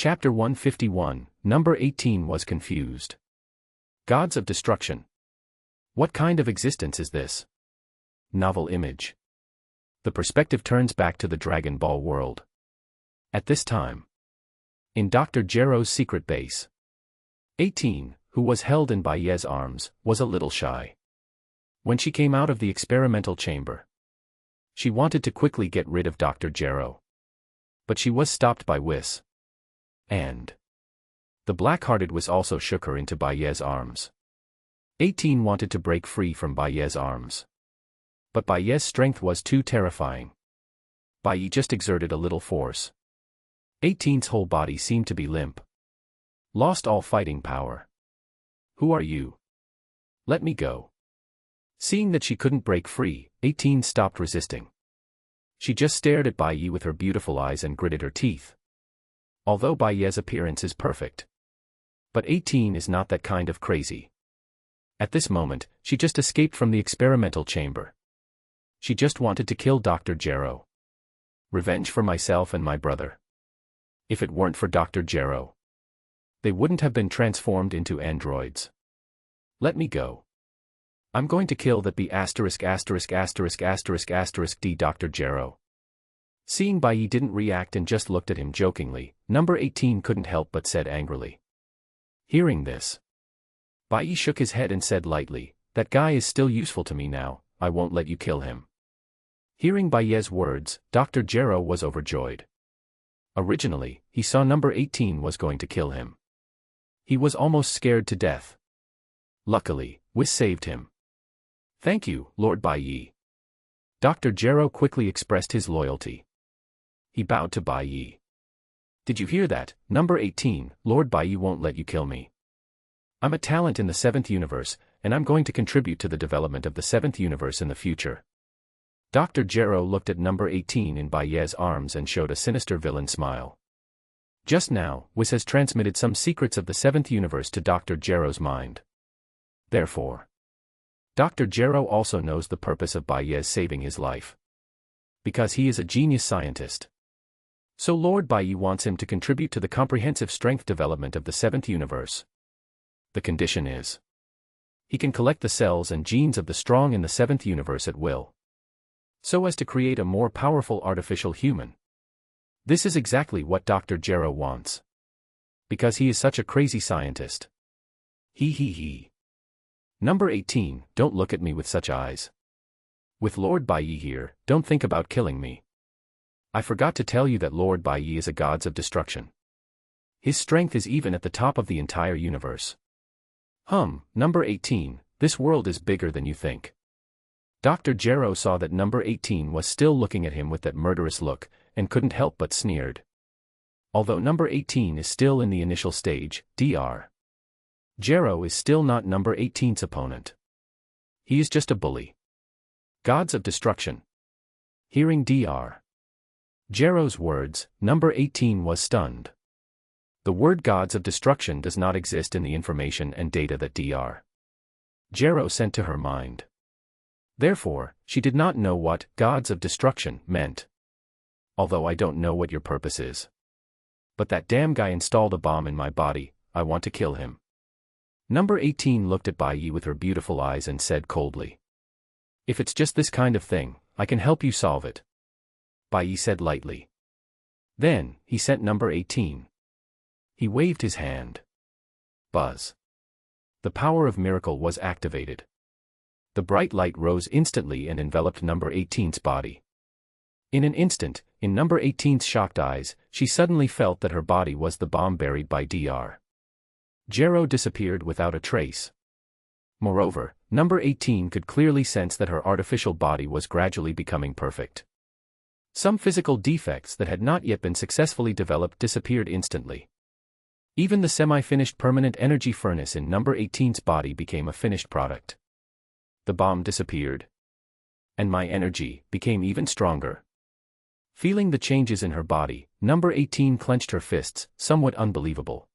Chapter 151, Number 18 was confused. Gods of Destruction. What kind of existence is this? Novel image. The perspective turns back to the Dragon Ball world. At this time, in Dr. Gero's secret base, 18, who was held in Bai Ye's arms, was a little shy. When she came out of the experimental chamber, she wanted to quickly get rid of Dr. Gero. But she was stopped by Whis. And the black-hearted Whis also shook her into Bai Ye's arms. 18 wanted to break free from Bai Ye's arms. But Bai Ye's strength was too terrifying. Bai Ye just exerted a little force. 18's whole body seemed to be limp. Lost all fighting power. Who are you? Let me go. Seeing that she couldn't break free, 18 stopped resisting. She just stared at Bai Ye with her beautiful eyes and gritted her teeth. Although Bai Ye's appearance is perfect, but 18 is not that kind of crazy. At this moment, she just escaped from the experimental chamber. She just wanted to kill Dr. Gero. Revenge for myself and my brother. If it weren't for Dr. Gero, they wouldn't have been transformed into androids. Let me go. I'm going to kill that B****************** D Dr. Gero. Seeing Bai Ye didn't react and just looked at him jokingly, number 18 couldn't help but said angrily. Hearing this, Bai Ye shook his head and said lightly, that guy is still useful to me now, I won't let you kill him. Hearing Bai Ye's words, Dr. Gero was overjoyed. Originally, he saw number 18 was going to kill him. He was almost scared to death. Luckily, Whis saved him. Thank you, Lord Bai Ye. Dr. Gero quickly expressed his loyalty. He bowed to Bai Ye. Did you hear that, number 18, Lord Bai Ye won't let you kill me. I'm a talent in the 7th universe, and I'm going to contribute to the development of the 7th universe in the future. Dr. Gero looked at number 18 in Bai Ye's arms and showed a sinister villain smile. Just now, Whis has transmitted some secrets of the 7th universe to Dr. Gero's mind. Therefore, Dr. Gero also knows the purpose of Bai Ye's saving his life. Because he is a genius scientist. So Lord Bai Ye wants him to contribute to the comprehensive strength development of the 7th universe. The condition is, he can collect the cells and genes of the strong in the 7th universe at will, so as to create a more powerful artificial human. This is exactly what Dr. Gero wants. Because he is such a crazy scientist. He. Number 18, don't look at me with such eyes. With Lord Bai Ye here, don't think about killing me. I forgot to tell you that Lord Bai Ye is a god of destruction. His strength is even at the top of the entire universe. Number 18, this world is bigger than you think. Dr. Gero saw that number 18 was still looking at him with that murderous look, and couldn't help but sneered. Although number 18 is still in the initial stage, Dr. Gero is still not number 18's opponent. He is just a bully. Gods of destruction. Hearing Dr. Gero's words, number 18 was stunned. The word gods of destruction does not exist in the information and data that Dr. Gero sent to her mind. Therefore, she did not know what gods of destruction meant. Although I don't know what your purpose is. But that damn guy installed a bomb in my body, I want to kill him. Number 18 looked at Bai Ye with her beautiful eyes and said coldly. If it's just this kind of thing, I can help you solve it. Bai Ye said lightly. Then, he sent number 18. He waved his hand. Buzz. The power of miracle was activated. The bright light rose instantly and enveloped number 18's body. In an instant, in number 18's shocked eyes, she suddenly felt that her body was the bomb buried by Dr. Gero disappeared without a trace. Moreover, number 18 could clearly sense that her artificial body was gradually becoming perfect. Some physical defects that had not yet been successfully developed disappeared instantly. Even the semi-finished permanent energy furnace in number 18's body became a finished product. The bomb disappeared. And my energy became even stronger. Feeling the changes in her body, number 18 clenched her fists, somewhat unbelievable.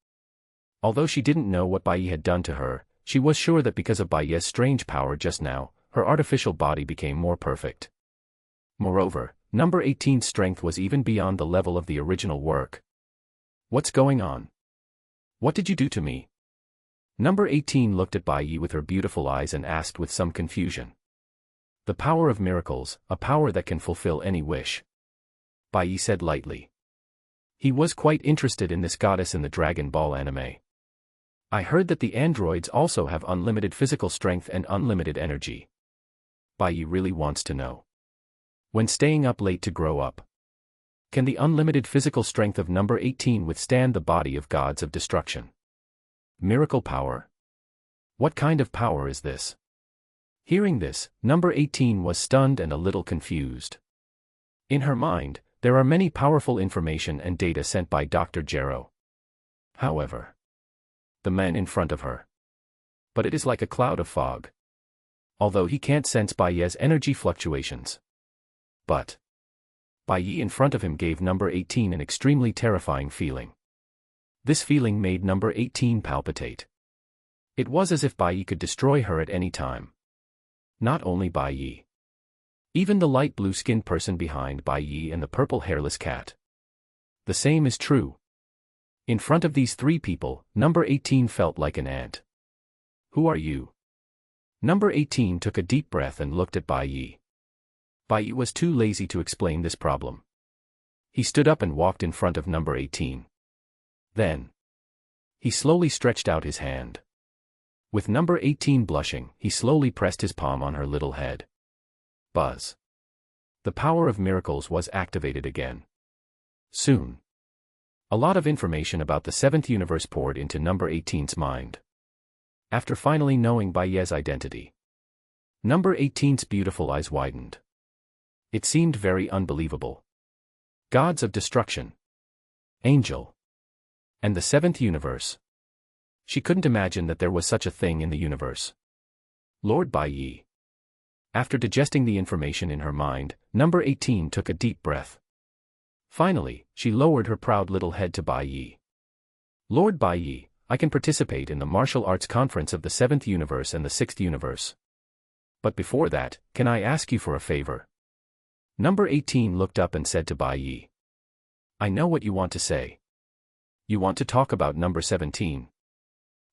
Although she didn't know what Bai Ye had done to her, she was sure that because of Bai Ye's strange power just now, her artificial body became more perfect. Moreover, number 18's strength was even beyond the level of the original work. What's going on? What did you do to me? Number 18 looked at Bai Ye with her beautiful eyes and asked with some confusion. The power of miracles, a power that can fulfill any wish. Bai Ye said lightly. He was quite interested in this goddess in the Dragon Ball anime. I heard that the androids also have unlimited physical strength and unlimited energy. Bai Ye really wants to know. When staying up late to grow up, can the unlimited physical strength of number 18 withstand the body of gods of destruction? Miracle power? What kind of power is this? Hearing this, number 18 was stunned and a little confused. In her mind, there are many powerful information and data sent by Dr. Gero. However, the man in front of her. But it is like a cloud of fog. Although he can't sense Bai Ye's energy fluctuations. But Bai Ye in front of him gave number 18 an extremely terrifying feeling. This feeling made number 18 palpitate. It was as if Bai Ye could destroy her at any time. Not only Bai Ye. Even the light blue-skinned person behind Bai Ye and the purple hairless cat. The same is true. In front of these three people, number 18 felt like an ant. Who are you? Number 18 took a deep breath and looked at Bai Ye. Bai Ye was too lazy to explain this problem. He stood up and walked in front of number 18. Then, he slowly stretched out his hand. With number 18 blushing, he slowly pressed his palm on her little head. Buzz. The power of miracles was activated again. Soon, a lot of information about the 7th universe poured into number 18's mind. After finally knowing Bai Ye's identity, number 18's beautiful eyes widened. It seemed very unbelievable. Gods of destruction. Angel. And the 7th universe. She couldn't imagine that there was such a thing in the universe. Lord Bai Ye. After digesting the information in her mind, number 18 took a deep breath. Finally, she lowered her proud little head to Bai Ye. Lord Bai Ye, I can participate in the martial arts conference of the 7th universe and the 6th universe. But before that, can I ask you for a favor? Number 18 looked up and said to Bai Ye. I know what you want to say. You want to talk about number 17.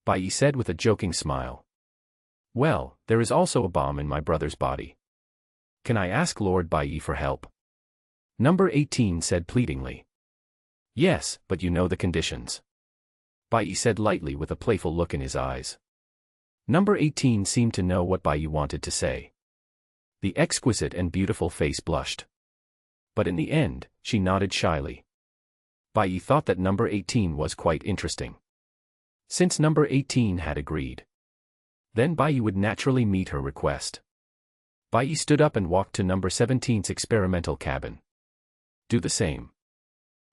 Bai Ye said with a joking smile. Well, there is also a bomb in my brother's body. Can I ask Lord Bai Ye for help? Number 18 said pleadingly. Yes, but you know the conditions. Bai Ye said lightly with a playful look in his eyes. Number 18 seemed to know what Bai Ye wanted to say. The exquisite and beautiful face blushed. But in the end, she nodded shyly. Bai Ye thought that number 18 was quite interesting. Since number 18 had agreed, then Bai Ye would naturally meet her request. Bai Ye stood up and walked to number 17's experimental cabin. Do the same.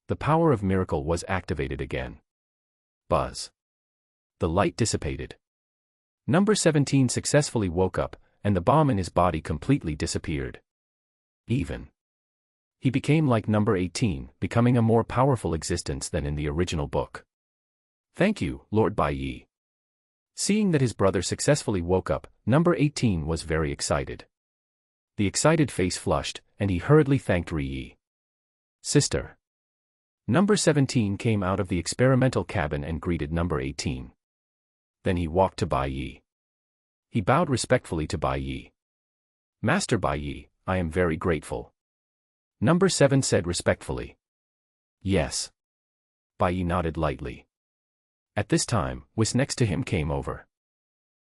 The power of miracle was activated again. Buzz. The light dissipated. Number 17 successfully woke up, and the bomb in his body completely disappeared. He became like number 18, becoming a more powerful existence than in the original book. Thank you, Lord Bai Ye. Seeing that his brother successfully woke up, number 18 was very excited. The excited face flushed, and he hurriedly thanked Yi. Sister. Number 17 came out of the experimental cabin and greeted number 18. Then he walked to Bai Ye. He bowed respectfully to Bai Ye. Master Bai Ye, I am very grateful. Number 7 said respectfully. Yes. Bai Ye nodded lightly. At this time, Whis next to him came over.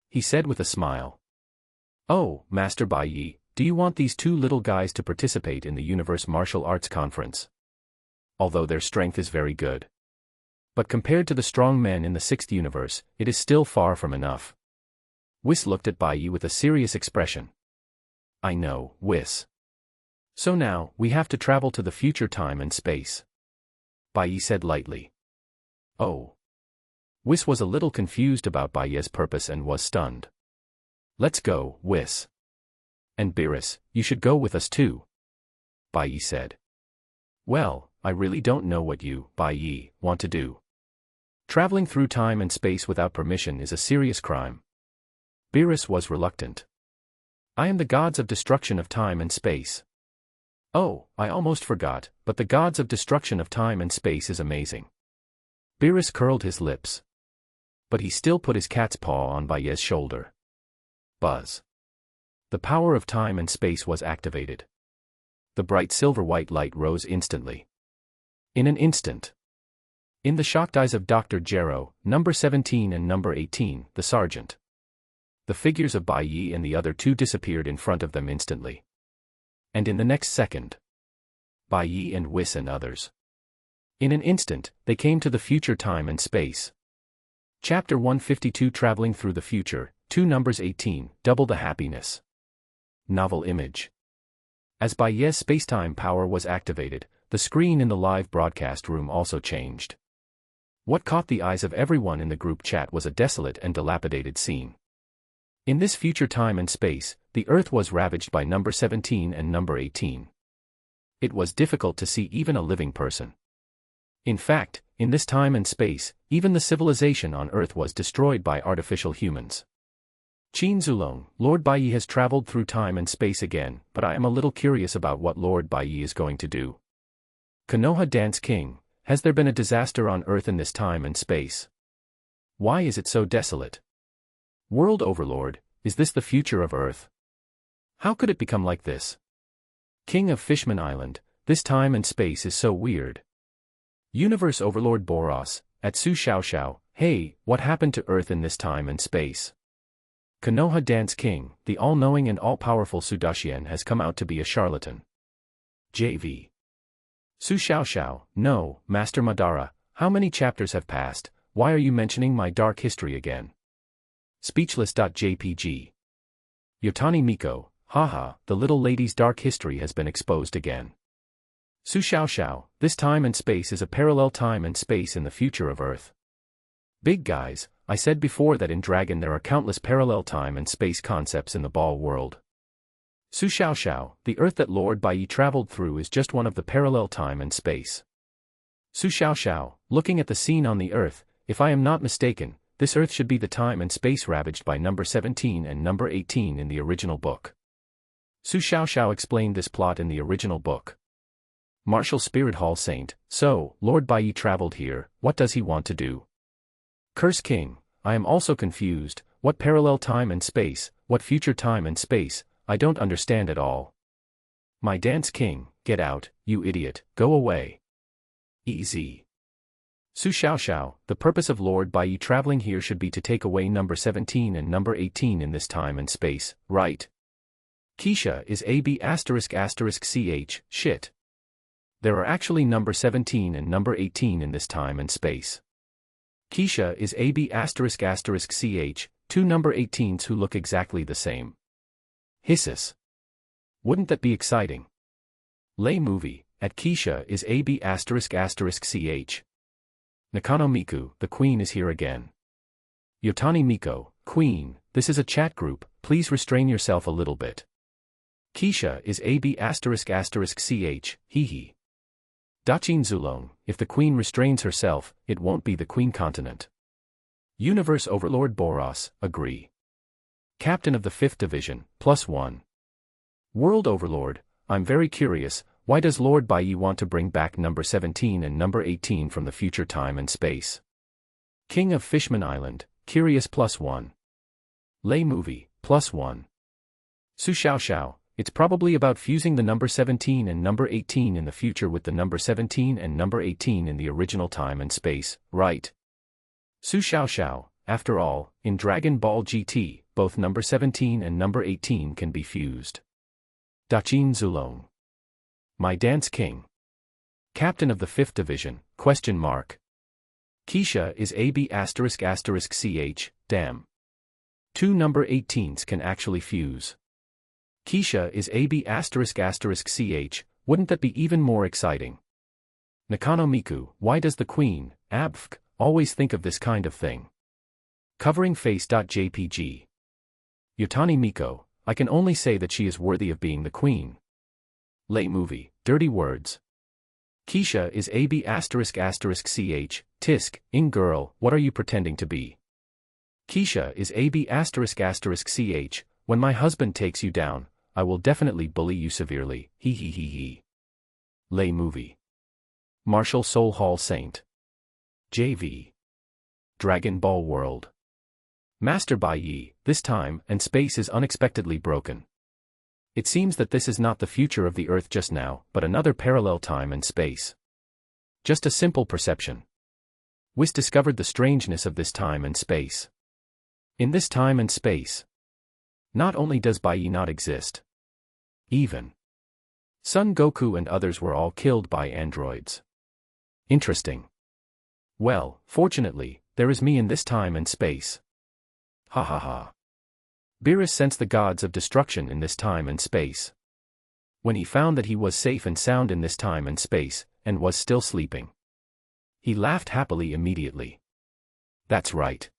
He said with a smile. Oh, Master Bai Ye, do you want these two little guys to participate in the Universe Martial Arts Conference? Although their strength is very good. But compared to the strong men in the 6th universe, it is still far from enough. Whis looked at Bai Ye with a serious expression. I know, Whis. So now, we have to travel to the future time and space. Bai Ye said lightly. Oh. Whis was a little confused about Bai Ye's purpose and was stunned. Let's go, Whis. And Beerus, you should go with us too. Bai Ye said. Well, I really don't know what you, Bai Ye, want to do. Traveling through time and space without permission is a serious crime. Beerus was reluctant. I am the gods of destruction of time and space. Oh, I almost forgot, but the gods of destruction of time and space is amazing. Beerus curled his lips. But he still put his cat's paw on Bai Ye's shoulder. Buzz. The power of time and space was activated. The bright silver-white light rose instantly. In an instant. In the shocked eyes of Dr. Gero, number 17 and number 18, the sergeant. The figures of Bai Ye and the other two disappeared in front of them instantly. And in the next second, Bai Ye and Whis and others. In an instant, they came to the future time and space. Chapter 152 Traveling Through the Future, 2 numbers 18, Double the Happiness. Novel image. As Bai Ye's spacetime power was activated, the screen in the live broadcast room also changed. What caught the eyes of everyone in the group chat was a desolate and dilapidated scene. In this future time and space, the Earth was ravaged by number 17 and number 18. It was difficult to see even a living person. In fact, in this time and space, even the civilization on Earth was destroyed by artificial humans. Daqin Zulong, Lord Bai Ye has traveled through time and space again, but I am a little curious about what Lord Bai Ye is going to do. Konoha Dance King, has there been a disaster on Earth in this time and space? Why is it so desolate? World Overlord, is this the future of Earth? How could it become like this? King of Fishman Island, this time and space is so weird. Universe Overlord Boros, at Su Xiao, hey, what happened to Earth in this time and space? Konoha Dance King, the all-knowing and all-powerful Sudachian has come out to be a charlatan. JV. Su Xiao, no, Master Madara, how many chapters have passed, why are you mentioning my dark history again? Speechless.jpg. Yotani Miko, haha, the little lady's dark history has been exposed again. Su Xiao, this time and space is a parallel time and space in the future of Earth. Big guys, I said before that in Dragon there are countless parallel time and space concepts in the ball world. Su Xiao, the Earth that Lord Bai Ye traveled through is just one of the parallel time and space. Su Xiao, looking at the scene on the Earth, if I am not mistaken, this Earth should be the time and space ravaged by number 17 and number 18 in the original book. Su Xiao explained this plot in the original book. Martial Spirit Hall Saint, so, Lord Bai Ye traveled here, what does he want to do? Curse King, I am also confused, what parallel time and space, what future time and space, I don't understand at all. My Dance King, get out, you idiot, go away. Easy. Su Xiao, the purpose of Lord Bai Ye traveling here should be to take away number 17 and number 18 in this time and space, right? Keisha is AB***ch, shit. There are actually number 17 and number 18 in this time and space. Keisha is AB***ch, 2 number 18s who look exactly the same. Hisses. Wouldn't that be exciting? Lay movie, at Keisha is AB***ch. Nakano Miku, the queen is here again. Yotani Miko, queen, this is a chat group, please restrain yourself a little bit. Keisha is AB***ch, hee. Daqin Zulong, if the queen restrains herself, it won't be the queen continent. Universe Overlord Boros, agree. Captain of the 5th Division, +1. World Overlord, I'm very curious, why does Lord Bai Ye want to bring back number 17 and number 18 from the future time and space? King of Fishman Island, curious +1. Lay movie, +1. Su Xiao, it's probably about fusing the number 17 and number 18 in the future with the number 17 and number 18 in the original time and space, right? Su Xiao, after all, in Dragon Ball GT, both number 17 and number 18 can be fused. Daqin Zulong. My Dance King. Captain of the 5th Division, question mark. Keisha is AB***ch, damn. 2 number 18s can actually fuse. Keisha is AB***ch, wouldn't that be even more exciting? Nakano Miku, why does the queen, ABFK, always think of this kind of thing? Covering face.jpg. Yotani Miko, I can only say that she is worthy of being the queen. Late movie, dirty words. Keisha is AB***ch, tisk, ing girl, what are you pretending to be? Keisha is AB***ch, when my husband takes you down, I will definitely bully you severely, hee. Lay movie. Martial Soul Hall Saint. JV. Dragon Ball World. Master Bai Ye, this time and space is unexpectedly broken. It seems that this is not the future of the Earth just now, but another parallel time and space. Just a simple perception. Whis discovered the strangeness of this time and space. In this time and space, not only does Bai Ye not exist, even Son Goku and others were all killed by androids. Interesting. Well, fortunately, there is me in this time and space. Ha ha ha. Beerus sensed the gods of destruction in this time and space. When he found that he was safe and sound in this time and space, and was still sleeping, he laughed happily immediately. That's right.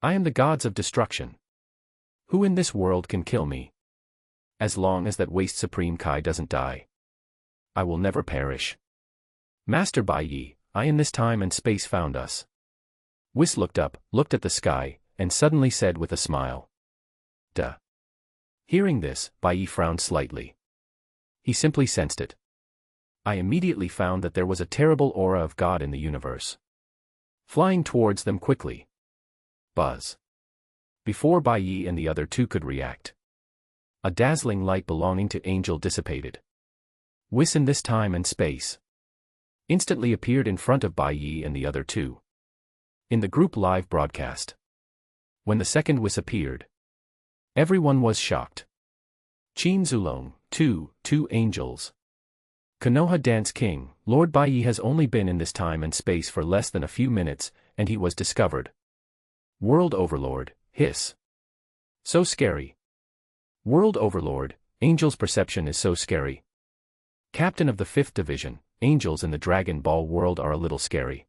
I am the gods of destruction. Who in this world can kill me? As long as that waste Supreme Kai doesn't die, I will never perish. Master Bai Ye, I in this time and space found us. Whis looked up, looked at the sky, and suddenly said with a smile. Duh. Hearing this, Bai Ye frowned slightly. He simply sensed it. I immediately found that there was a terrible aura of God in the universe, flying towards them quickly. Buzz. Before Bai Ye and the other two could react, a dazzling light belonging to Angel dissipated. Whis in this time and space instantly appeared in front of Bai Ye and the other two. In the group live broadcast, when the second Whis appeared, everyone was shocked. Daqin Zulong, two angels. Konoha Dance King, Lord Bai Ye has only been in this time and space for less than a few minutes, and he was discovered. World Overlord, hiss. So scary. World Overlord, Angel's perception is so scary. Captain of the 5th Division, angels in the Dragon Ball world are a little scary.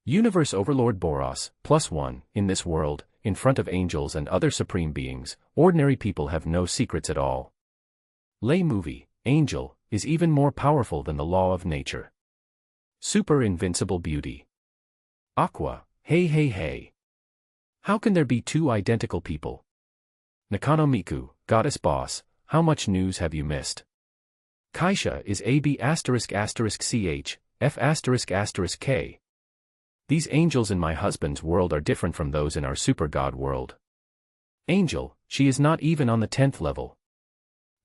Universe Overlord Boros, +1, in this world, in front of angels and other supreme beings, ordinary people have no secrets at all. Lay movie, Angel, is even more powerful than the law of nature. Super invincible beauty. Aqua, hey. How can there be two identical people? Yotani Miko, goddess boss, how much news have you missed? Keisha is AB****CH, F***K. These angels in my husband's world are different from those in our super god world. Angel, she is not even on the 10th level.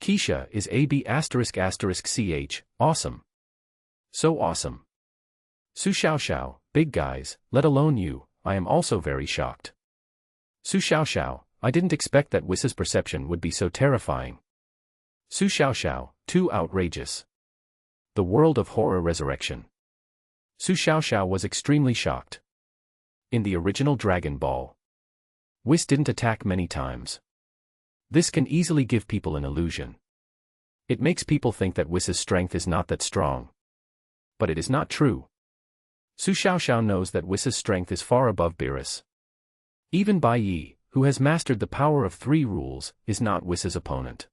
Keisha is AB****CH, awesome. So awesome. Su Xiao, big guys, let alone you, I am also very shocked. Su Xiao, I didn't expect that Whis' perception would be so terrifying. Su Xiao, too outrageous. The world of horror resurrection. Su Xiao was extremely shocked. In the original Dragon Ball, Whis didn't attack many times. This can easily give people an illusion. It makes people think that Whis' strength is not that strong. But it is not true. Su Xiao knows that Whis' strength is far above Beerus. Even Bai Ye, who has mastered the power of 3 rules, is not Whis' opponent.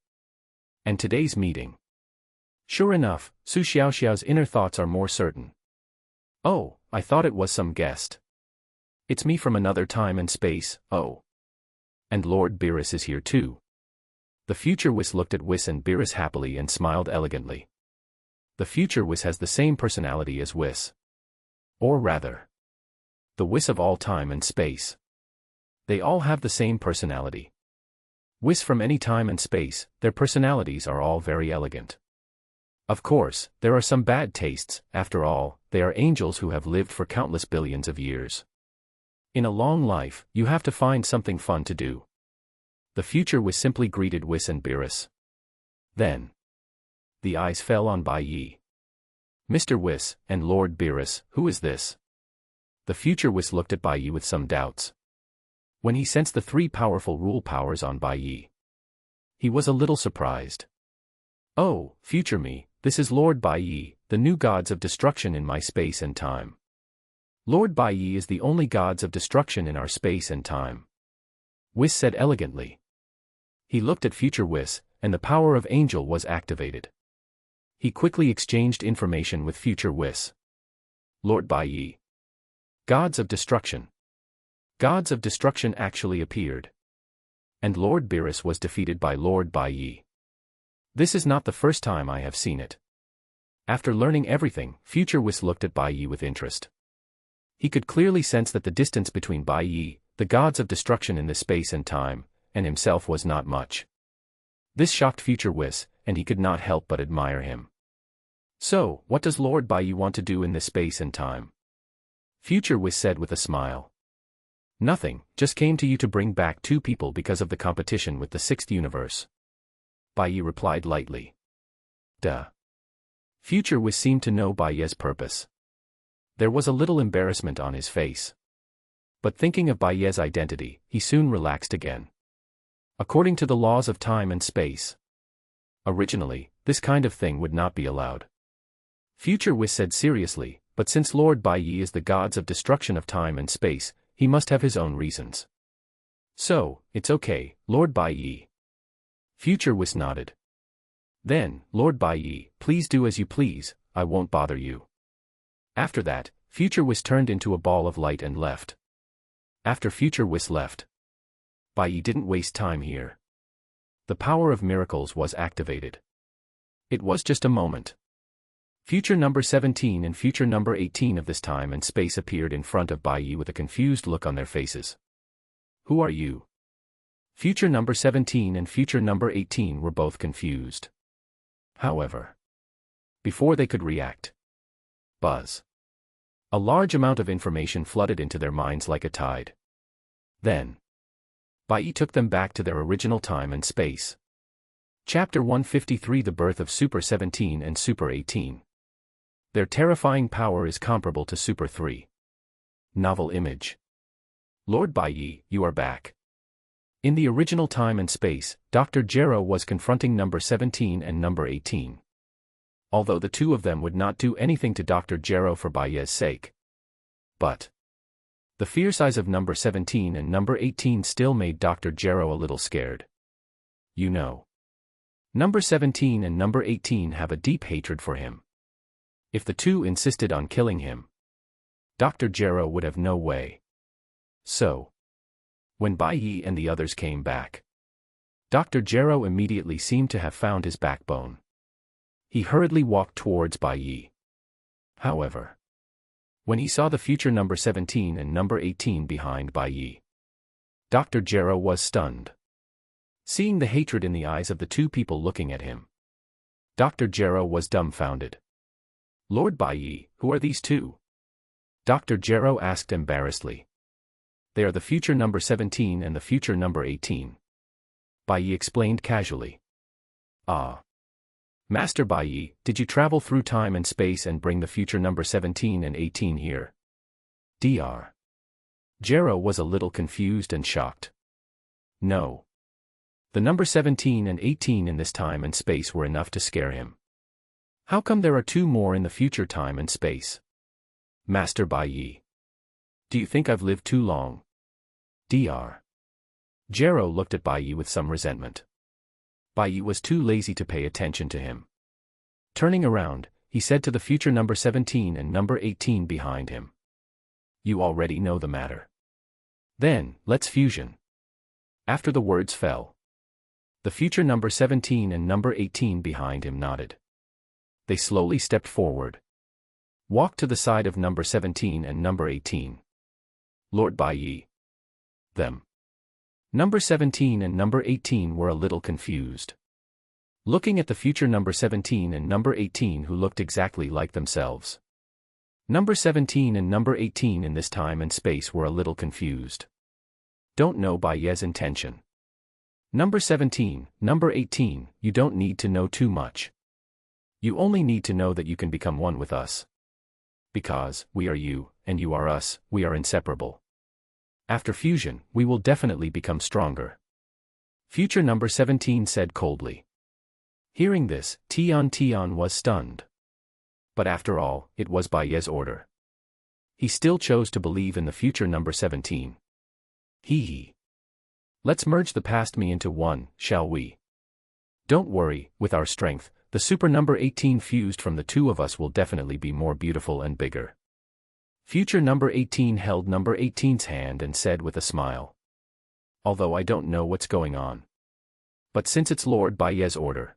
And today's meeting. Sure enough, Su Xiao's inner thoughts are more certain. Oh, I thought it was some guest. It's me from another time and space, oh. And Lord Beerus is here too. The future Whis looked at Whis and Beerus happily and smiled elegantly. The future Whis has the same personality as Whis. Or rather, the Whis of all time and space. They all have the same personality. Whis from any time and space, their personalities are all very elegant. Of course, there are some bad tastes, after all, they are angels who have lived for countless billions of years. In a long life, you have to find something fun to do. The future Whis simply greeted Whis and Beerus. Then, the eyes fell on Bai Ye. Mr. Whis, and Lord Beerus, who is this? The future Whis looked at Bai Ye with some doubts. When he sensed the 3 powerful rule powers on Bai Ye, he was a little surprised. Oh, future me, this is Lord Bai Ye, the new gods of destruction in my space and time. Lord Bai Ye is the only gods of destruction in our space and time. Whis said elegantly. He looked at future Whis, and the power of Angel was activated. He quickly exchanged information with future Whis. Lord Bai Ye. Gods of destruction. Gods of destruction actually appeared. And Lord Beerus was defeated by Lord Bai Ye. This is not the first time I have seen it. After learning everything, future Whis looked at Bai Ye with interest. He could clearly sense that the distance between Bai Ye, the gods of destruction in this space and time, and himself was not much. This shocked Future Whis, and he could not help but admire him. So, what does Lord Bai Ye want to do in this space and time? Future Whis said with a smile. Nothing, just came to you to bring back 2 people because of the competition with the 6th universe. Bai Ye replied lightly. Duh. Future Whis seemed to know Bai Ye's purpose. There was a little embarrassment on his face. But thinking of Bai Ye's identity, he soon relaxed again. According to the laws of time and space. Originally, this kind of thing would not be allowed. Future Whis said seriously, but since Lord Bai Ye is the gods of destruction of time and space, he must have his own reasons. So, it's okay, Lord Bai Ye. Future Whis nodded. Then, Lord Bai Ye, please do as you please, I won't bother you. After that, Future Whis turned into a ball of light and left. After Future Whis left, Bai Ye didn't waste time here. The power of miracles was activated. It was just a moment. Future number 17 and future number 18 of this time and space appeared in front of Bai Ye with a confused look on their faces. Who are you? Future number 17 and future number 18 were both confused. However, before they could react, buzz. A large amount of information flooded into their minds like a tide. Then, Bai Ye took them back to their original time and space. Chapter 153 The Birth of Super 17 and Super 18. Their terrifying power is comparable to Super 3. Novel image. Lord Bai Ye, you are back. In the original time and space, Dr. Gero was confronting number 17 and number 18. Although the 2 of them would not do anything to Dr. Gero for Bai Ye's sake. But the fierce eyes of number 17 and number 18 still made Dr. Gero a little scared. You know, number 17 and number 18 have a deep hatred for him. If the 2 insisted on killing him, Dr. Gero would have no way. So, when Bai Ye and the others came back, Dr. Gero immediately seemed to have found his backbone. He hurriedly walked towards Bai Ye. However, when he saw the future number 17 and number 18 behind Bai Ye, Dr. Gero was stunned. Seeing the hatred in the eyes of the 2 people looking at him, Dr. Gero was dumbfounded. Lord Bai Ye, who are these 2? Dr. Gero asked embarrassedly. They are the future number 17 and the future number 18. Bai Ye explained casually. Ah. Master Bai Ye, did you travel through time and space and bring the future number 17 and 18 here? Dr. Gero was a little confused and shocked. No. The number 17 and 18 in this time and space were enough to scare him. How come there are 2 more in the future time and space? Master Bai Ye. Do you think I've lived too long? Dr. Gero looked at Bai Ye with some resentment. Bai Ye was too lazy to pay attention to him. Turning around, he said to the future number 17 and number 18 behind him. You already know the matter. Then, let's fusion. After the words fell, the future number 17 and number 18 behind him nodded. They slowly stepped forward. Walked to the side of number 17 and number 18. Lord Bai Ye. Them. Number 17 and number 18 were a little confused. Looking at the future number 17 and number 18 who looked exactly like themselves. Number 17 and number 18 in this time and space were a little confused. Don't know Bai Ye's intention. Number 17, number 18, you don't need to know too much. You only need to know that you can become one with us. Because, we are you, and you are us, we are inseparable. After fusion, we will definitely become stronger. Future number 17 said coldly. Hearing this, Tian was stunned. But after all, it was Bai Ye's order. He still chose to believe in the future number 17. Hee. Let's merge the past me into one, shall we? Don't worry, with our strength, the super number 18 fused from the 2 of us will definitely be more beautiful and bigger. Future number 18 held number 18's hand and said with a smile. Although I don't know what's going on. But since it's Lord Bai Ye's order,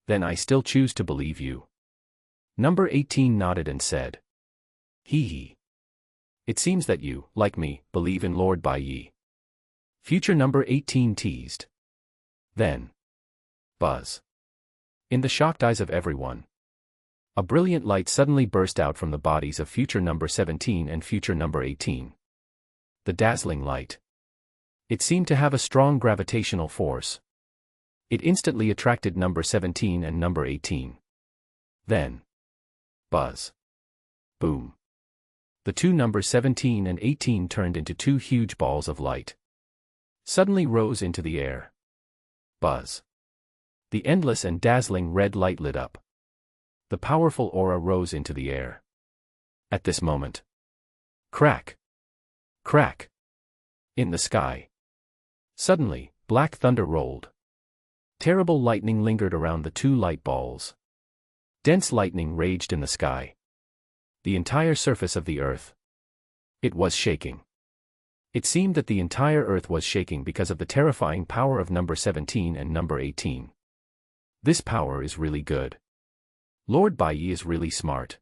then I still choose to believe you. Number 18 nodded and said. Hee. It seems that you, like me, believe in Lord Bai Ye. Future number 18 teased. Then. Buzz. In the shocked eyes of everyone. A brilliant light suddenly burst out from the bodies of future number 17 and future number 18. The dazzling light. It seemed to have a strong gravitational force. It instantly attracted number 17 and number 18. Then. Buzz. Boom. The two numbers 17 and 18 turned into two huge balls of light. Suddenly rose into the air. Buzz. The endless and dazzling red light lit up. The powerful aura rose into the air. At this moment. Crack. Crack. In the sky. Suddenly, black thunder rolled. Terrible lightning lingered around the two light balls. Dense lightning raged in the sky. The entire surface of the earth. It was shaking. It seemed that the entire earth was shaking because of the terrifying power of number 17 and number 18. This power is really good. Lord Bai Ye is really smart.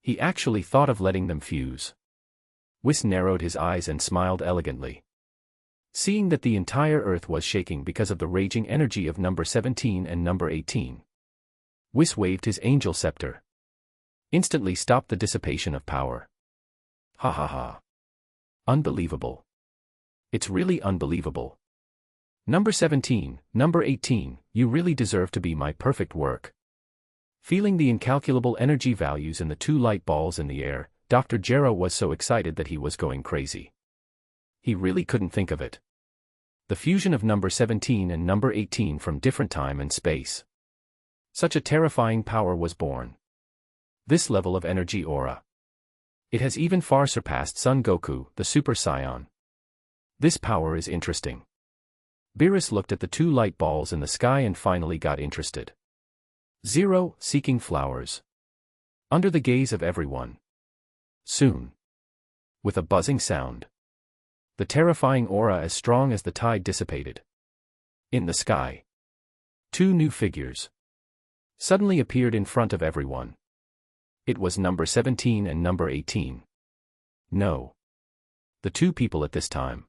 He actually thought of letting them fuse. Whis narrowed his eyes and smiled elegantly. Seeing that the entire earth was shaking because of the raging energy of number 17 and number 18. Whis waved his angel scepter. Instantly stopped the dissipation of power. Ha ha ha. Unbelievable. It's really unbelievable. Number 17, number 18, you really deserve to be my perfect work. Feeling the incalculable energy values in the two light balls in the air, Dr. Gero was so excited that he was going crazy. He really couldn't think of it. The fusion of number 17 and number 18 from different time and space. Such a terrifying power was born. This level of energy aura. It has even far surpassed Son Goku, the Super Saiyan. This power is interesting. Beerus looked at the two light balls in the sky and finally got interested. Zero, seeking flowers. Under the gaze of everyone. Soon. With a buzzing sound. The terrifying aura as strong as the tide dissipated. In the sky. Two new figures. Suddenly appeared in front of everyone. It was number 17 and number 18. No. The two people at this time.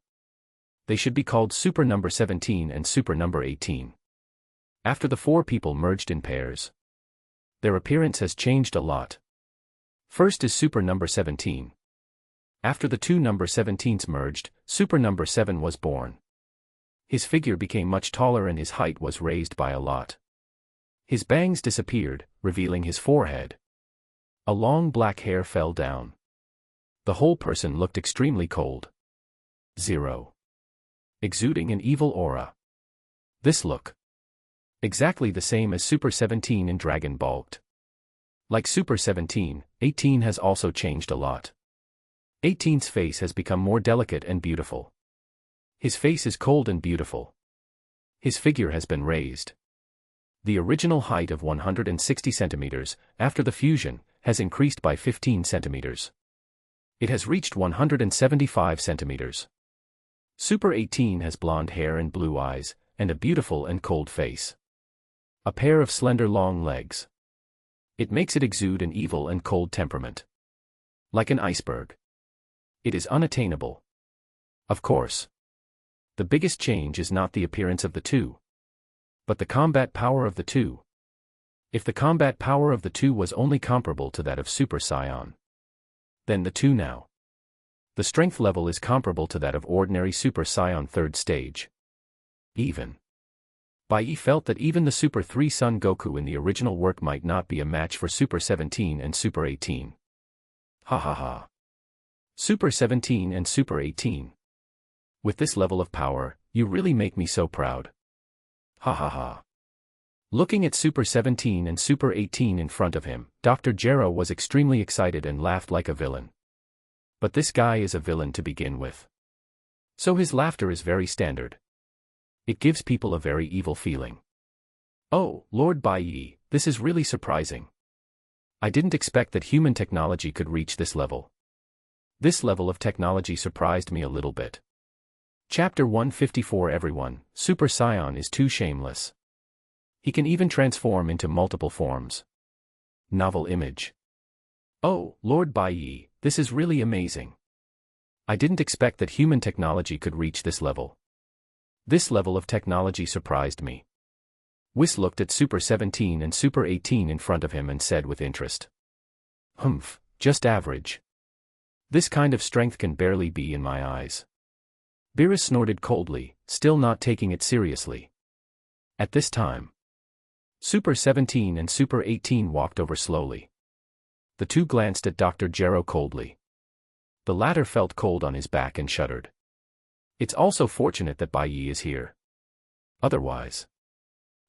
They should be called Super number 17 and Super number 18. After the four people merged in pairs. Their appearance has changed a lot. First is Super number 17. After the two number 17s merged, Super number 7 was born. His figure became much taller and his height was raised by a lot. His bangs disappeared, revealing his forehead. A long black hair fell down. The whole person looked extremely cold. Zero. Exuding an evil aura. This look. Exactly the same as Super 17 in Dragon Bulked. Like Super 17, 18 has also changed a lot. 18's face has become more delicate and beautiful. His face is cold and beautiful. His figure has been raised. The original height of 160 centimeters, after the fusion, has increased by 15 centimeters. It has reached 175 centimeters. Super 18 has blonde hair and blue eyes, and a beautiful and cold face. A pair of slender long legs. It makes it exude an evil and cold temperament. Like an iceberg. It is unattainable. Of course. The biggest change is not the appearance of the two, but the combat power of the two. If the combat power of the two was only comparable to that of Super Saiyan, then the two now. The strength level is comparable to that of ordinary Super Saiyan 3rd stage. Even. Bai Ye felt that even the Super 3 Son Goku in the original work might not be a match for Super 17 and Super 18. Ha ha ha. Super 17 and Super 18. With this level of power, you really make me so proud. Ha ha ha. Looking at Super 17 and Super 18 in front of him, Dr. Gero was extremely excited and laughed like a villain. But this guy is a villain to begin with. So his laughter is very standard. It gives people a very evil feeling. Oh, Lord Bai Ye, this is really surprising. I didn't expect that human technology could reach this level. This level of technology surprised me a little bit. Chapter 154. Everyone, Super Saiyan is too shameless. He can even transform into multiple forms. Novel image. Oh, Lord Bai Ye, this is really amazing. I didn't expect that human technology could reach this level. This level of technology surprised me. Whis looked at Super 17 and Super 18 in front of him and said with interest. Humph, just average. This kind of strength can barely be in my eyes. Boros snorted coldly, still not taking it seriously. At this time, Super 17 and Super 18 walked over slowly. The two glanced at Dr. Gero coldly. The latter felt cold on his back and shuddered. It's also fortunate that Bai Ye is here. Otherwise,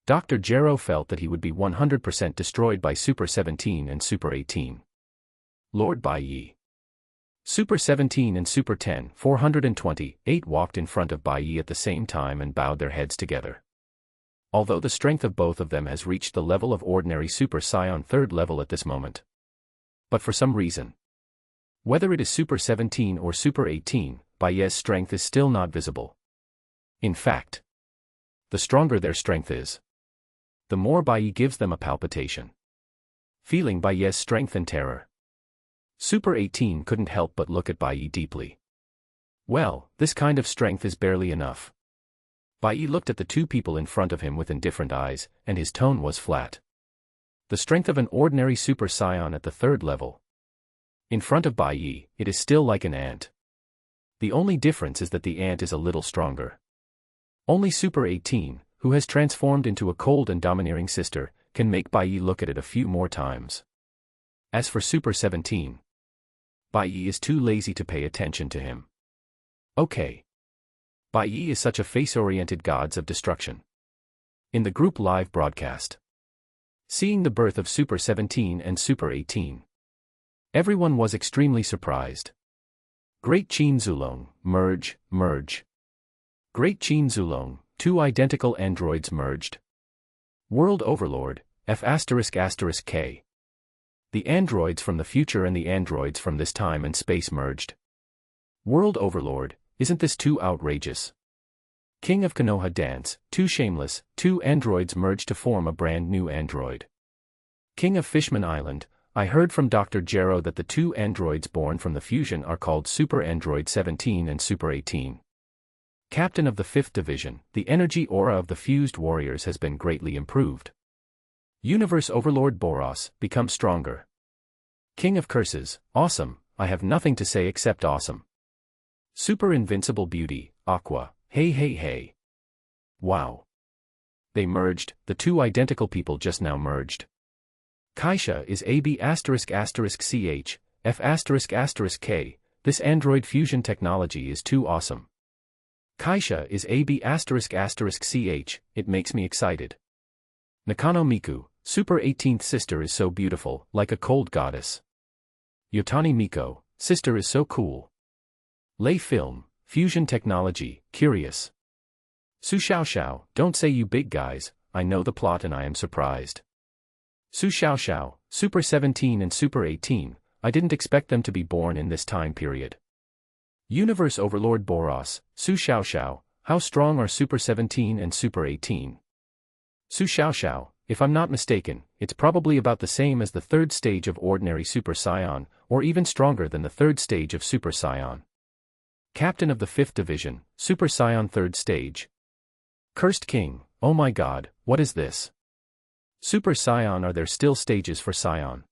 Dr. Gero felt that he would be 100% destroyed by Super 17 and Super 18. Lord Bai Ye. Super 17 and Super 10, 428 walked in front of Bai Ye at the same time and bowed their heads together. Although the strength of both of them has reached the level of ordinary Super Saiyan 3rd level at this moment. But for some reason, whether it is Super 17 or Super 18, Bai Ye's strength is still not visible. In fact, the stronger their strength is, the more Bai Ye gives them a palpitation. Feeling Bai Ye's strength and terror, Super 18 couldn't help but look at Bai Ye deeply. Well, this kind of strength is barely enough. Bai Ye looked at the two people in front of him with indifferent eyes, and his tone was flat. The strength of an ordinary Super Saiyan at the 3rd level. In front of Bai Ye, it is still like an ant. The only difference is that the ant is a little stronger. Only Super 18, who has transformed into a cold and domineering sister, can make Bai Ye look at it a few more times. As for Super 17, Bai Ye is too lazy to pay attention to him. Okay. Bai Ye is such a face-oriented gods of destruction. In the group live broadcast, seeing the birth of Super 17 and Super 18, everyone was extremely surprised. Great Daqin Zulong, merge. Great Daqin Zulong, two identical androids merged. World Overlord, F***K. The androids from the future and the androids from this time and space merged. World Overlord, isn't this too outrageous? King of Konoha Dance, too shameless, two androids merged to form a brand new android. King of Fishman Island, I heard from Dr. Gero that the two androids born from the fusion are called Super Android 17 and Super 18. Captain of the 5th Division, the energy aura of the fused warriors has been greatly improved. Universe Overlord Boros, become stronger. King of Curses, awesome, I have nothing to say except awesome. Super Invincible Beauty, Aqua, hey. Wow. They merged, the two identical people just now merged. Keisha is AB***ch, F***k, this android fusion technology is too awesome. Keisha is AB***ch, it makes me excited. Yotani Miko, Super 18th sister is so beautiful, like a cold goddess. Yotani Miko, sister is so cool. Lay film, fusion technology, curious. Su Xiao, don't say you big guys, I know the plot and I am surprised. Su Xiao, Super 17 and Super 18, I didn't expect them to be born in this time period. Universe Overlord Boros, Su Xiao, how strong are Super 17 and Super 18? Su Xiao, if I'm not mistaken, it's probably about the same as the 3rd stage of ordinary Super Saiyan, or even stronger than the 3rd stage of Super Saiyan. Captain of the 5th Division, Super Saiyan 3rd stage. Cursed King, oh my god, what is this? Super Saiyan, are there still stages for Saiyan?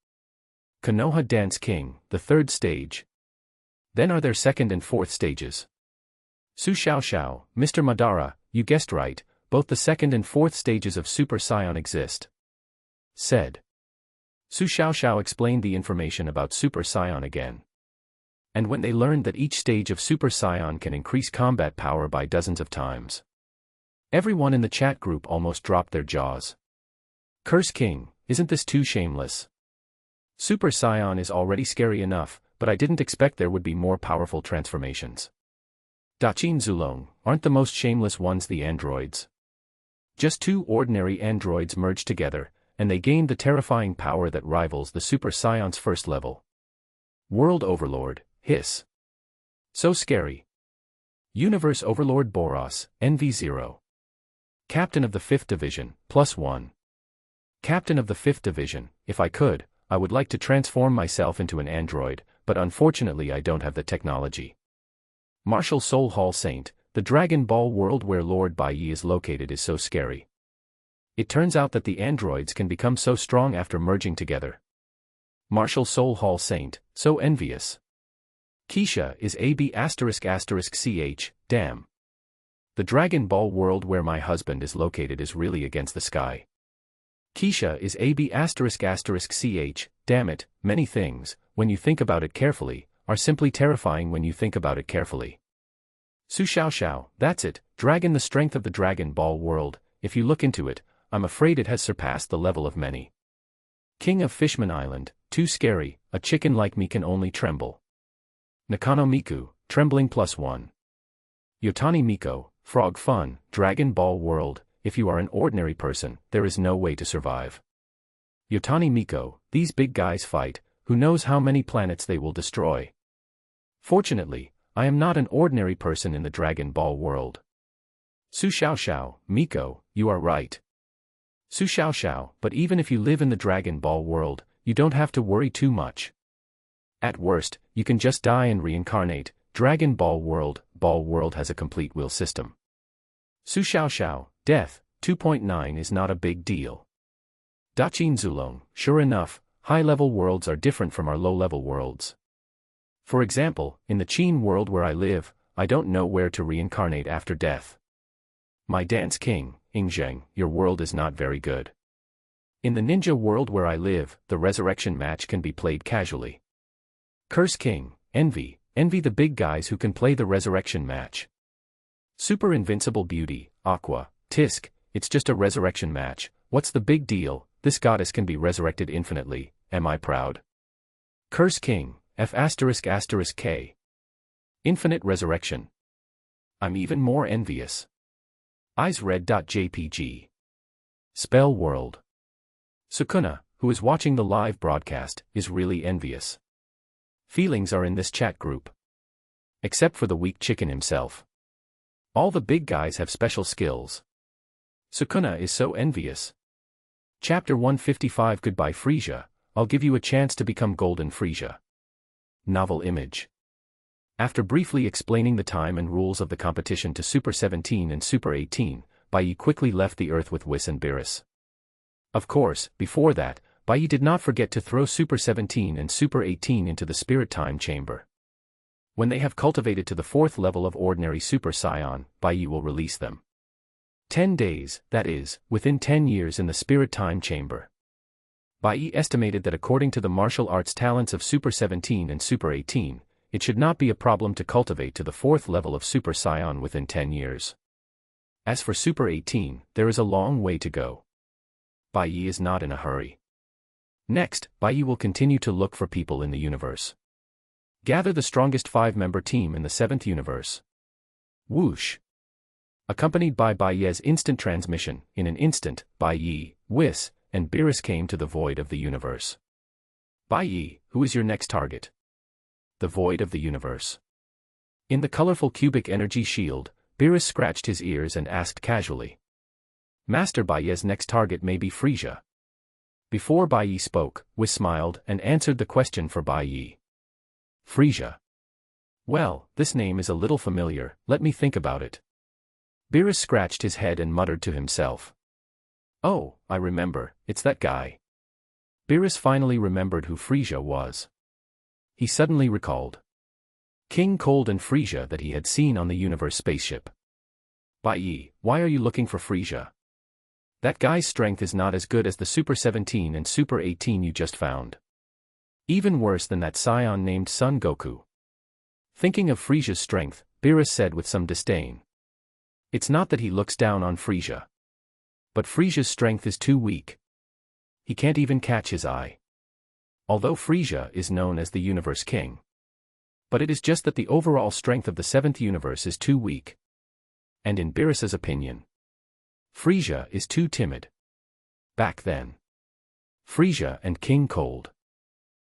Konoha Dance King, the 3rd stage. Then are there 2nd and 4th stages? Su Xiao, Mr. Madara, you guessed right, both the 2nd and 4th stages of Super Saiyan exist. Said. Su Xiao explained the information about Super Saiyan again. And when they learned that each stage of Super Saiyan can increase combat power by dozens of times, everyone in the chat group almost dropped their jaws. Curse King, isn't this too shameless? Super Saiyan is already scary enough, but I didn't expect there would be more powerful transformations. Daqin Zulong, aren't the most shameless ones the androids? Just two ordinary androids merged together, and they gained the terrifying power that rivals the Super Saiyan's 1st level. World Overlord, hiss. So scary. Universe Overlord Boros, NV0. Captain of the 5th Division, +1. Captain of the 5th Division, if I could, I would like to transform myself into an android, but unfortunately I don't have the technology. Martial Soul Hall Saint, the Dragon Ball world where Lord Bai Ye is located is so scary. It turns out that the androids can become so strong after merging together. Martial Soul Hall Saint, so envious. Keisha is AB***ch, damn. The Dragon Ball world where my husband is located is really against the sky. Keisha is AB***ch, damn it, many things, when you think about it carefully, are simply terrifying when you think about it carefully. Su Xiao Xiao, that's it, dragon, the strength of the Dragon Ball world, if you look into it, I'm afraid it has surpassed the level of many. King of Fishman Island, too scary, a chicken like me can only tremble. Nakano Miku, trembling +1. Yotani Miko, frog fun, Dragon Ball world, if you are an ordinary person, there is no way to survive. Yotani Miko, these big guys fight, who knows how many planets they will destroy. Fortunately, I am not an ordinary person in the Dragon Ball world. Su Xiao Xiao, Miko, you are right. Su Xiao Xiao, but even if you live in the Dragon Ball world, you don't have to worry too much. At worst, you can just die and reincarnate. Dragon Ball world has a complete will system. Su Xiao Xiao, death, 2.9 is not a big deal. Daqin Zulong, sure enough, high-level worlds are different from our low-level worlds. For example, in the Qin world where I live, I don't know where to reincarnate after death. My Dance King, Ingzheng, your world is not very good. In the ninja world where I live, the resurrection match can be played casually. Curse King, envy the big guys who can play the resurrection match. Super Invincible Beauty, Aqua, Tisk, it's just a resurrection match, what's the big deal, this goddess can be resurrected infinitely, am I proud? Curse King, F***K. Infinite resurrection. I'm even more envious. EyesRed.jpg. Spell World. Sukuna, who is watching the live broadcast, is really envious. Feelings are in this chat group. Except for the weak chicken himself. All the big guys have special skills. Sukuna is so envious. Chapter 155 Goodbye Frisia, I'll give you a chance to become Golden Frisia. Novel image. After briefly explaining the time and rules of the competition to Super 17 and Super 18, Bai Ye quickly left the Earth with Whis and Beerus. Of course, before that, Bai Ye did not forget to throw Super 17 and Super 18 into the Spirit Time Chamber. When they have cultivated to the 4th level of Ordinary Super Saiyan, Bai Ye will release them. 10 days, that is, within 10 years in the Spirit Time Chamber. Bai Ye estimated that according to the martial arts talents of Super 17 and Super 18, it should not be a problem to cultivate to the 4th level of Super Saiyan within 10 years. As for Super 18, there is a long way to go. Bai Ye is not in a hurry. Next, Bai Ye will continue to look for people in the universe. Gather the strongest 5-member team in the 7th universe. Whoosh. Accompanied by Bai Ye's instant transmission, in an instant, Bai Ye, Whis, and Beerus came to the void of the universe. Bai Ye, who is your next target? The void of the universe. In the colorful cubic energy shield, Beerus scratched his ears and asked casually. Master Bai Ye's next target may be Frisia. Before Bai Ye spoke, Whis smiled and answered the question for Bai Ye. Frisia. Well, this name is a little familiar, let me think about it. Beerus scratched his head and muttered to himself. Oh, I remember, it's that guy. Beerus finally remembered who Frisia was. He suddenly recalled King Cold and Frisia that he had seen on the Universe spaceship. Bai Ye, why are you looking for Frisia? That guy's strength is not as good as the Super 17 and Super 18 you just found. Even worse than that Saiyan named Son Goku. Thinking of Frisia's strength, Beerus said with some disdain. It's not that he looks down on Frisia. But Frisia's strength is too weak. He can't even catch his eye. Although Frisia is known as the Universe King. But it is just that the overall strength of the 7th universe is too weak. And in Beerus's opinion, Frisia is too timid. Back then, Frisia and King Cold,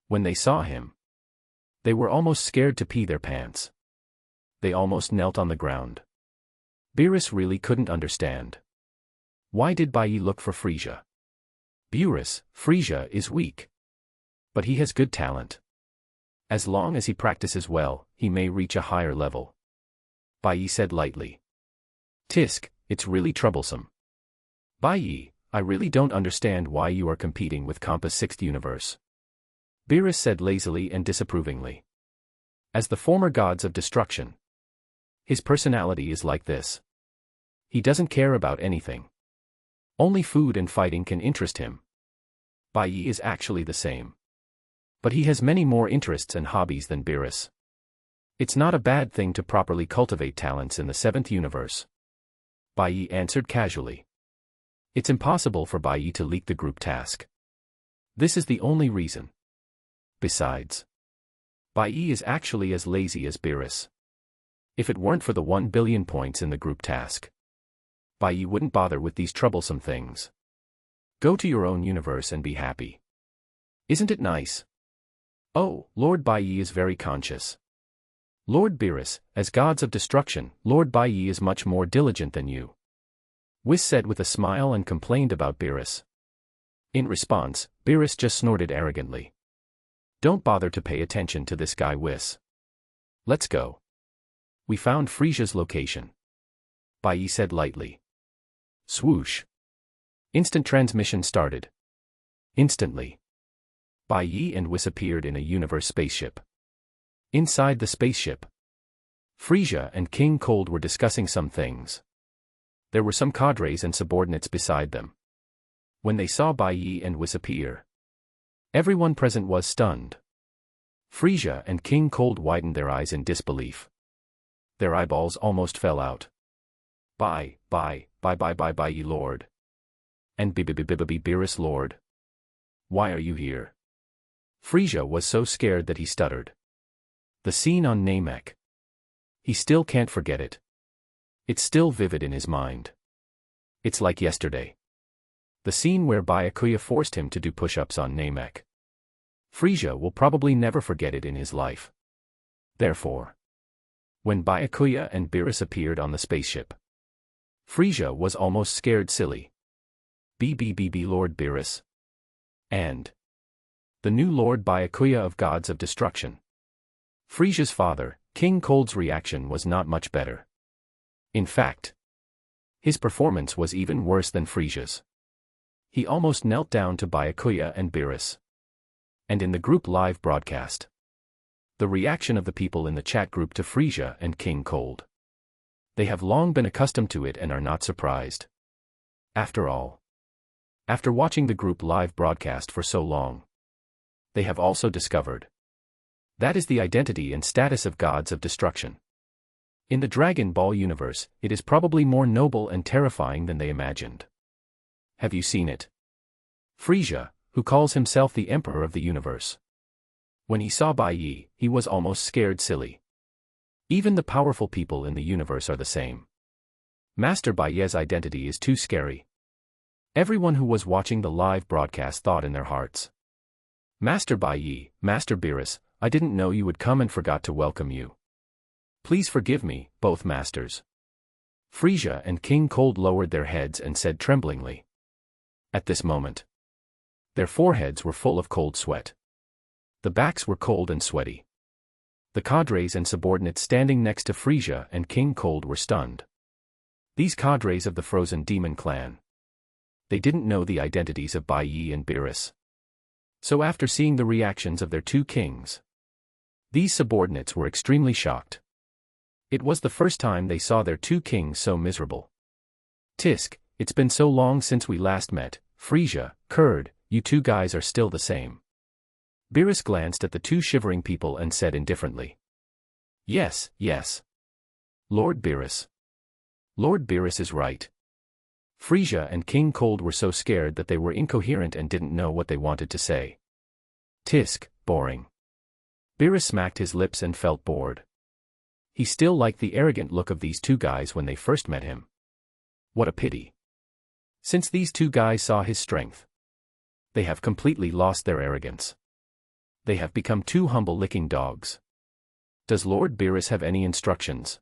when they saw him, they were almost scared to pee their pants. They almost knelt on the ground. Beerus really couldn't understand. Why did Bai Ye look for Frisia? Beerus, Frisia is weak. But he has good talent. As long as he practices well, he may reach a higher level. Bai Ye said lightly. Tisk, it's really troublesome. Bai Ye, I really don't understand why you are competing with Compass 6th Universe. Boros said lazily and disapprovingly. As the former gods of destruction, his personality is like this. He doesn't care about anything. Only food and fighting can interest him. Bai Ye is actually the same. But he has many more interests and hobbies than Boros. It's not a bad thing to properly cultivate talents in the 7th universe. Bai Ye answered casually. It's impossible for Bai Ye to leak the group task. This is the only reason. Besides, Bai Ye is actually as lazy as Boros. If it weren't for the 1 billion points in the group task, Bai Ye wouldn't bother with these troublesome things. Go to your own universe and be happy. Isn't it nice? Oh, Lord Bai Ye is very conscious. Lord Boros, as gods of destruction, Lord Bai Ye is much more diligent than you. Whis said with a smile and complained about Boros. In response, Boros just snorted arrogantly. Don't bother to pay attention to this guy Whis. Let's go. We found Frisia's location. Bai Ye said lightly. Swoosh. Instant transmission started. Instantly, Bai Ye and Whis appeared in a universe spaceship. Inside the spaceship, Frisia and King Cold were discussing some things. There were some cadres and subordinates beside them. When they saw Bai Ye and Whis appear, everyone present was stunned. Frisia and King Cold widened their eyes in disbelief. Their eyeballs almost fell out. Bai Ye Lord. And Boros Lord. Why are you here? Frisia was so scared that he stuttered. The scene on Namek. He still can't forget it. It's still vivid in his mind. It's like yesterday. The scene where Byakuya forced him to do push-ups on Namek. Frisia will probably never forget it in his life. Therefore, when Byakuya and Boros appeared on the spaceship, Frisia was almost scared silly. Lord Boros. And the new Lord Byakuya of Gods of Destruction. Frisia's father, King Cold's reaction was not much better. In fact, his performance was even worse than Frisia's. He almost knelt down to Byakuya and Boros. And in the group live broadcast, the reaction of the people in the chat group to Frisia and King Cold. They have long been accustomed to it and are not surprised. After all, after watching the group live broadcast for so long, they have also discovered that is the identity and status of gods of destruction. In the Dragon Ball universe, it is probably more noble and terrifying than they imagined. Have you seen it? Frisia, who calls himself the Emperor of the Universe. When he saw Bai Ye, he was almost scared silly. Even the powerful people in the universe are the same. Master Bai Ye's identity is too scary. Everyone who was watching the live broadcast thought in their hearts. Master Bai Ye, Master Boros, I didn't know you would come and forgot to welcome you. Please forgive me, both masters. Frisia and King Cold lowered their heads and said tremblingly. At this moment, their foreheads were full of cold sweat. The backs were cold and sweaty. The cadres and subordinates standing next to Frisia and King Cold were stunned. These cadres of the Frozen Demon Clan. They didn't know the identities of Bai Ye and Boros. So after seeing the reactions of their two kings, these subordinates were extremely shocked. It was the first time they saw their two kings so miserable. Tisk, it's been so long since we last met, Frisia, Kurd, you two guys are still the same. Boros glanced at the two shivering people and said indifferently. Yes, yes. Lord Boros. Lord Boros is right. Frisia and King Cold were so scared that they were incoherent and didn't know what they wanted to say. Tisk, boring. Boros smacked his lips and felt bored. He still liked the arrogant look of these two guys when they first met him. What a pity. Since these two guys saw his strength, they have completely lost their arrogance. They have become two humble licking dogs. Does Lord Boros have any instructions?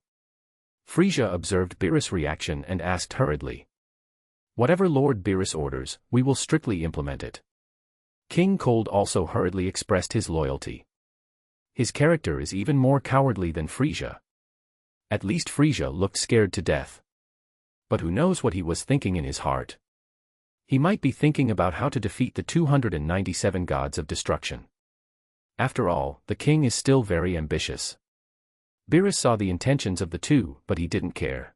Frisia observed Boros' reaction and asked hurriedly. Whatever Lord Boros orders, we will strictly implement it. King Cold also hurriedly expressed his loyalty. His character is even more cowardly than Frisia. At least Frisia looked scared to death. But who knows what he was thinking in his heart? He might be thinking about how to defeat the 297 gods of destruction. After all, the king is still very ambitious. Beerus saw the intentions of the two, but he didn't care.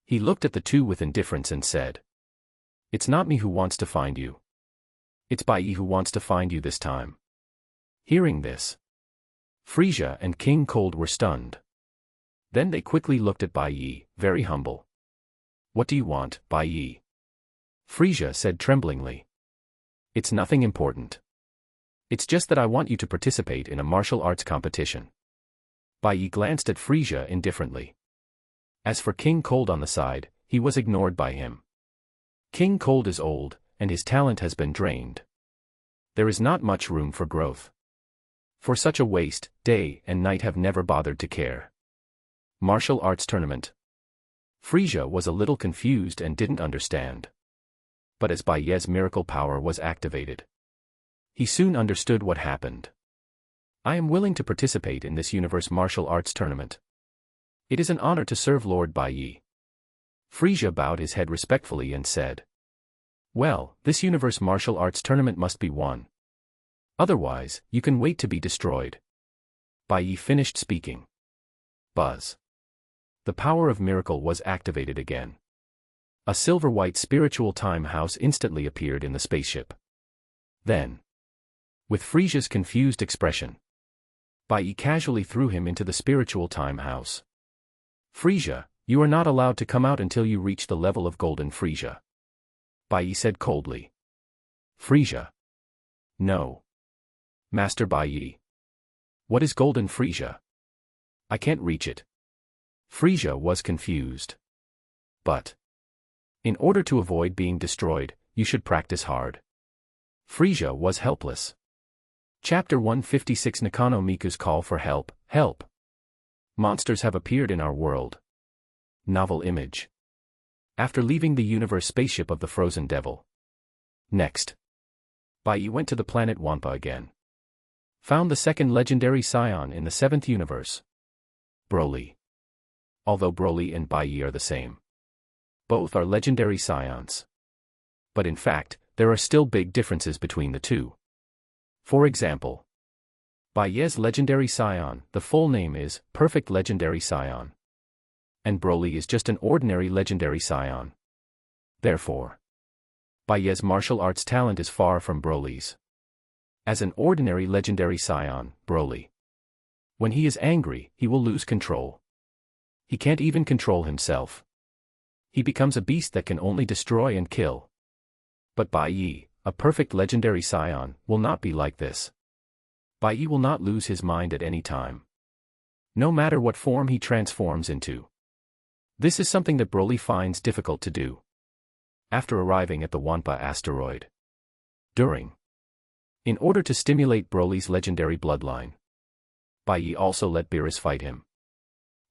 He looked at the two with indifference and said, "It's not me who wants to find you. It's Bai Ye who wants to find you this time." Hearing this, Frisia and King Cold were stunned. Then they quickly looked at Bai Ye, very humble. "What do you want, Bai Ye?" Frisia said tremblingly. "It's nothing important. It's just that I want you to participate in a martial arts competition." Bai Ye glanced at Frisia indifferently. As for King Cold on the side, he was ignored by him. King Cold is old, and his talent has been drained. There is not much room for growth. For such a waste, day and night have never bothered to care. Martial arts tournament. Frisia was a little confused and didn't understand. But as Bai Ye's miracle power was activated, he soon understood what happened. "I am willing to participate in this Universe Martial Arts Tournament. It is an honor to serve Lord Bai Ye." Frisia bowed his head respectfully and said, "Well, this Universe Martial Arts Tournament must be won. Otherwise, you can wait to be destroyed." Bai Ye finished speaking. Buzz. The power of miracle was activated again. A silver-white spiritual time house instantly appeared in the spaceship. Then, with Frisia's confused expression, Bai Ye casually threw him into the spiritual time house. "Frisia, you are not allowed to come out until you reach the level of Golden Frisia," Bai Ye said coldly. "Frisia? No. Master Bai Ye. What is Golden Frisia? I can't reach it." Frisia was confused. "But in order to avoid being destroyed, you should practice hard." Frisia was helpless. Chapter 156 Yotani Miko's Call for Help. Help! Monsters have appeared in our world. Novel image. After leaving the universe spaceship of the Frozen Devil. Next, Bai Ye went to the planet Wampa again. Found the second legendary scion in the 7th universe. Broly. Although Broly and Bai Ye are the same, both are legendary scions. But in fact, there are still big differences between the two. For example, Bai Ye's legendary scion, the full name is Perfect Legendary Scion. And Broly is just an ordinary legendary scion. Therefore, Bai Ye's martial arts talent is far from Broly's. As an ordinary legendary scion, Broly, when he is angry, he will lose control. He can't even control himself. He becomes a beast that can only destroy and kill. But Bai Ye, a perfect legendary scion, will not be like this. Bai Ye will not lose his mind at any time, no matter what form he transforms into. This is something that Broly finds difficult to do. After arriving at the Wampa asteroid, in order to stimulate Broly's legendary bloodline, Bai Ye also let Beerus fight him.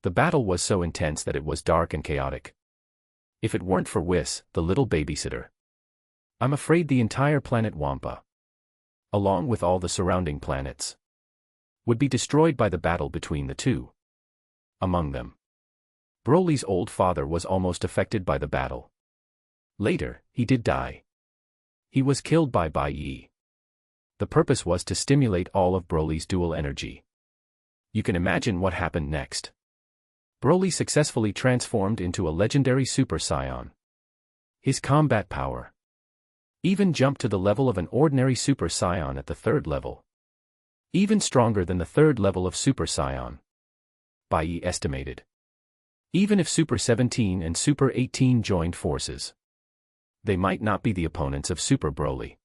The battle was so intense that it was dark and chaotic. If it weren't for Whis, the little babysitter, I'm afraid the entire planet Wampa, along with all the surrounding planets, would be destroyed by the battle between the two. Among them, Broly's old father was almost affected by the battle. Later, he did die. He was killed by Bai Ye. The purpose was to stimulate all of Broly's dual energy. You can imagine what happened next. Broly successfully transformed into a legendary Super Saiyan. His combat power even jumped to the level of an ordinary Super Saiyan at the 3rd level. Even stronger than the 3rd level of Super Saiyan, Bai Ye estimated. Even if Super 17 and Super 18 joined forces, they might not be the opponents of Super Broly.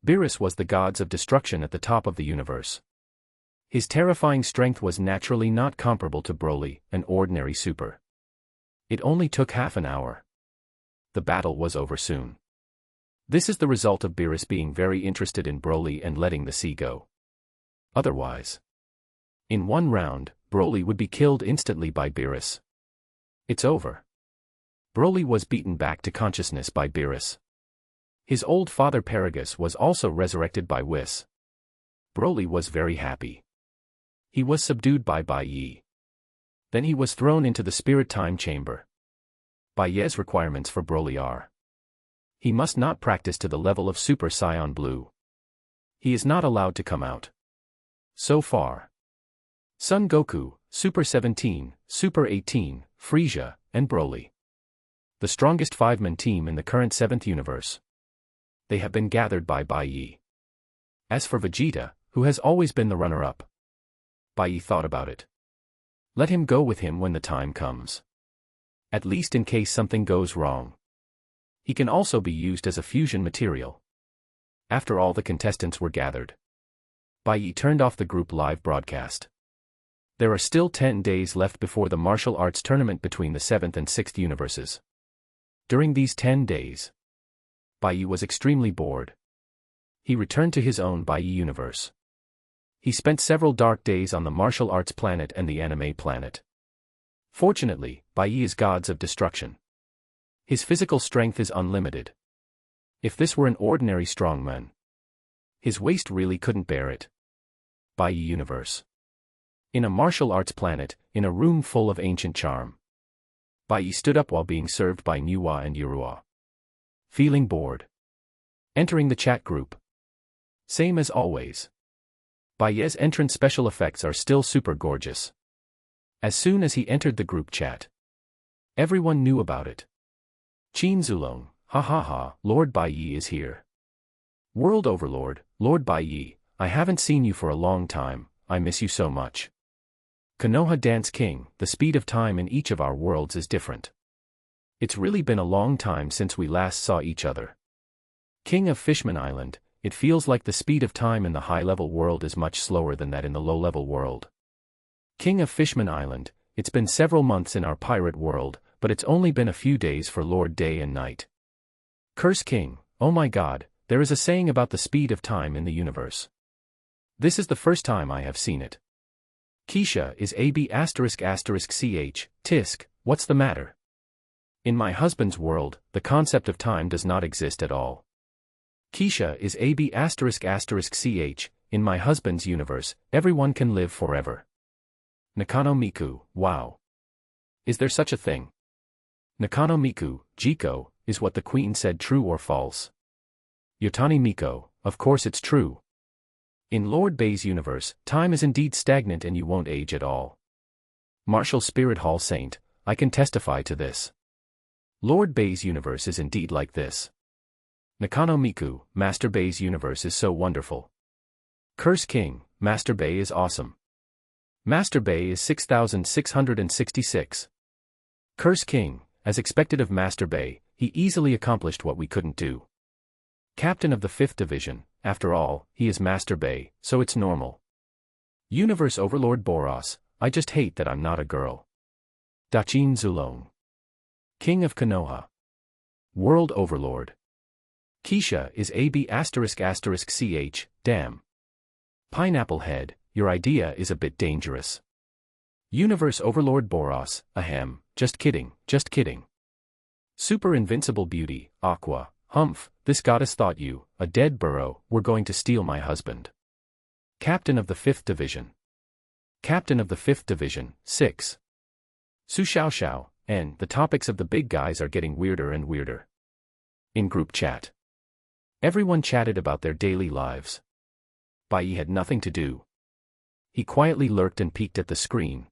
Beerus was the gods of destruction at the top of the universe. His terrifying strength was naturally not comparable to Broly, an ordinary super. It only took half an hour. The battle was over soon. This is the result of Beerus being very interested in Broly and letting the sea go. Otherwise, in one round, Broly would be killed instantly by Beerus. It's over. Broly was beaten back to consciousness by Beerus. His old father Paragus was also resurrected by Whis. Broly was very happy. He was subdued by Bai Ye. Then he was thrown into the spirit time chamber. Bai Ye's requirements for Broly are: he must not practice to the level of Super Saiyan Blue. He is not allowed to come out. So far, Son Goku, Super 17, Super 18, Frieza, and Broly, the strongest five-man team in the current 7th universe, they have been gathered by Bai Ye. As for Vegeta, who has always been the runner-up, Bai Ye thought about it. Let him go with him when the time comes. At least in case something goes wrong. He can also be used as a fusion material. After all the contestants were gathered, Bai Ye turned off the group live broadcast. There are still 10 days left before the martial arts tournament between the 7th and 6th universes. During these 10 days, Bai Ye was extremely bored. He returned to his own Bai Ye universe. He spent several dark days on the martial arts planet and the anime planet. Fortunately, Bai Ye is gods of destruction. His physical strength is unlimited. If this were an ordinary strongman, his waist really couldn't bear it. Bai Ye universe. In a martial arts planet, in a room full of ancient charm, Bai Ye stood up while being served by Nuwa and Yurua. Feeling bored. Entering the chat group. Same as always. Bai Ye's entrance special effects are still super gorgeous. As soon as he entered the group chat, everyone knew about it. Daqin Zulong, ha ha ha, Lord Bai Ye is here. World Overlord, Lord Bai Ye, I haven't seen you for a long time, I miss you so much. Konoha Dance King, the speed of time in each of our worlds is different. It's really been a long time since we last saw each other. King of Fishman Island, it feels like the speed of time in the high-level world is much slower than that in the low-level world. King of Fishman Island, it's been several months in our pirate world, but it's only been a few days for Lord Day and Night. Curse King, oh my god, there is a saying about the speed of time in the universe. This is the first time I have seen it. Keisha is AB*****ch, tisk, what's the matter? In my husband's world, the concept of time does not exist at all. Keisha is AB*****ch, in my husband's universe, everyone can live forever. Nakano Miku, wow. Is there such a thing? Nakano Miku, Jiko, is what the queen said true or false? Yotani Miko, of course it's true. In Lord Bai's universe, time is indeed stagnant and you won't age at all. Martial Spirit Hall Saint, I can testify to this. Lord Bai's universe is indeed like this. Nakano Miku, Master Bai's universe is so wonderful. Curse King, Master Bai is awesome. Master Bai is 6,666. Curse King, as expected of Master Bai, he easily accomplished what we couldn't do. Captain of the 5th Division, after all, he is Master Bai, so it's normal. Universe Overlord Boros, I just hate that I'm not a girl. Daqin Zulong. King of Konoha. World Overlord. Keisha is AB*****ch, damn. Pineapple Head, your idea is a bit dangerous. Universe Overlord Boros, ahem, just kidding, just kidding. Super Invincible Beauty, Aqua, humph, this goddess thought you, a dead burrow, were going to steal my husband. Captain of the 5th Division. Captain of the 5th Division, 6. Su Xiao Xiao, and the topics of the big guys are getting weirder and weirder. In group chat, everyone chatted about their daily lives. Bai Ye had nothing to do. He quietly lurked and peeked at the screen.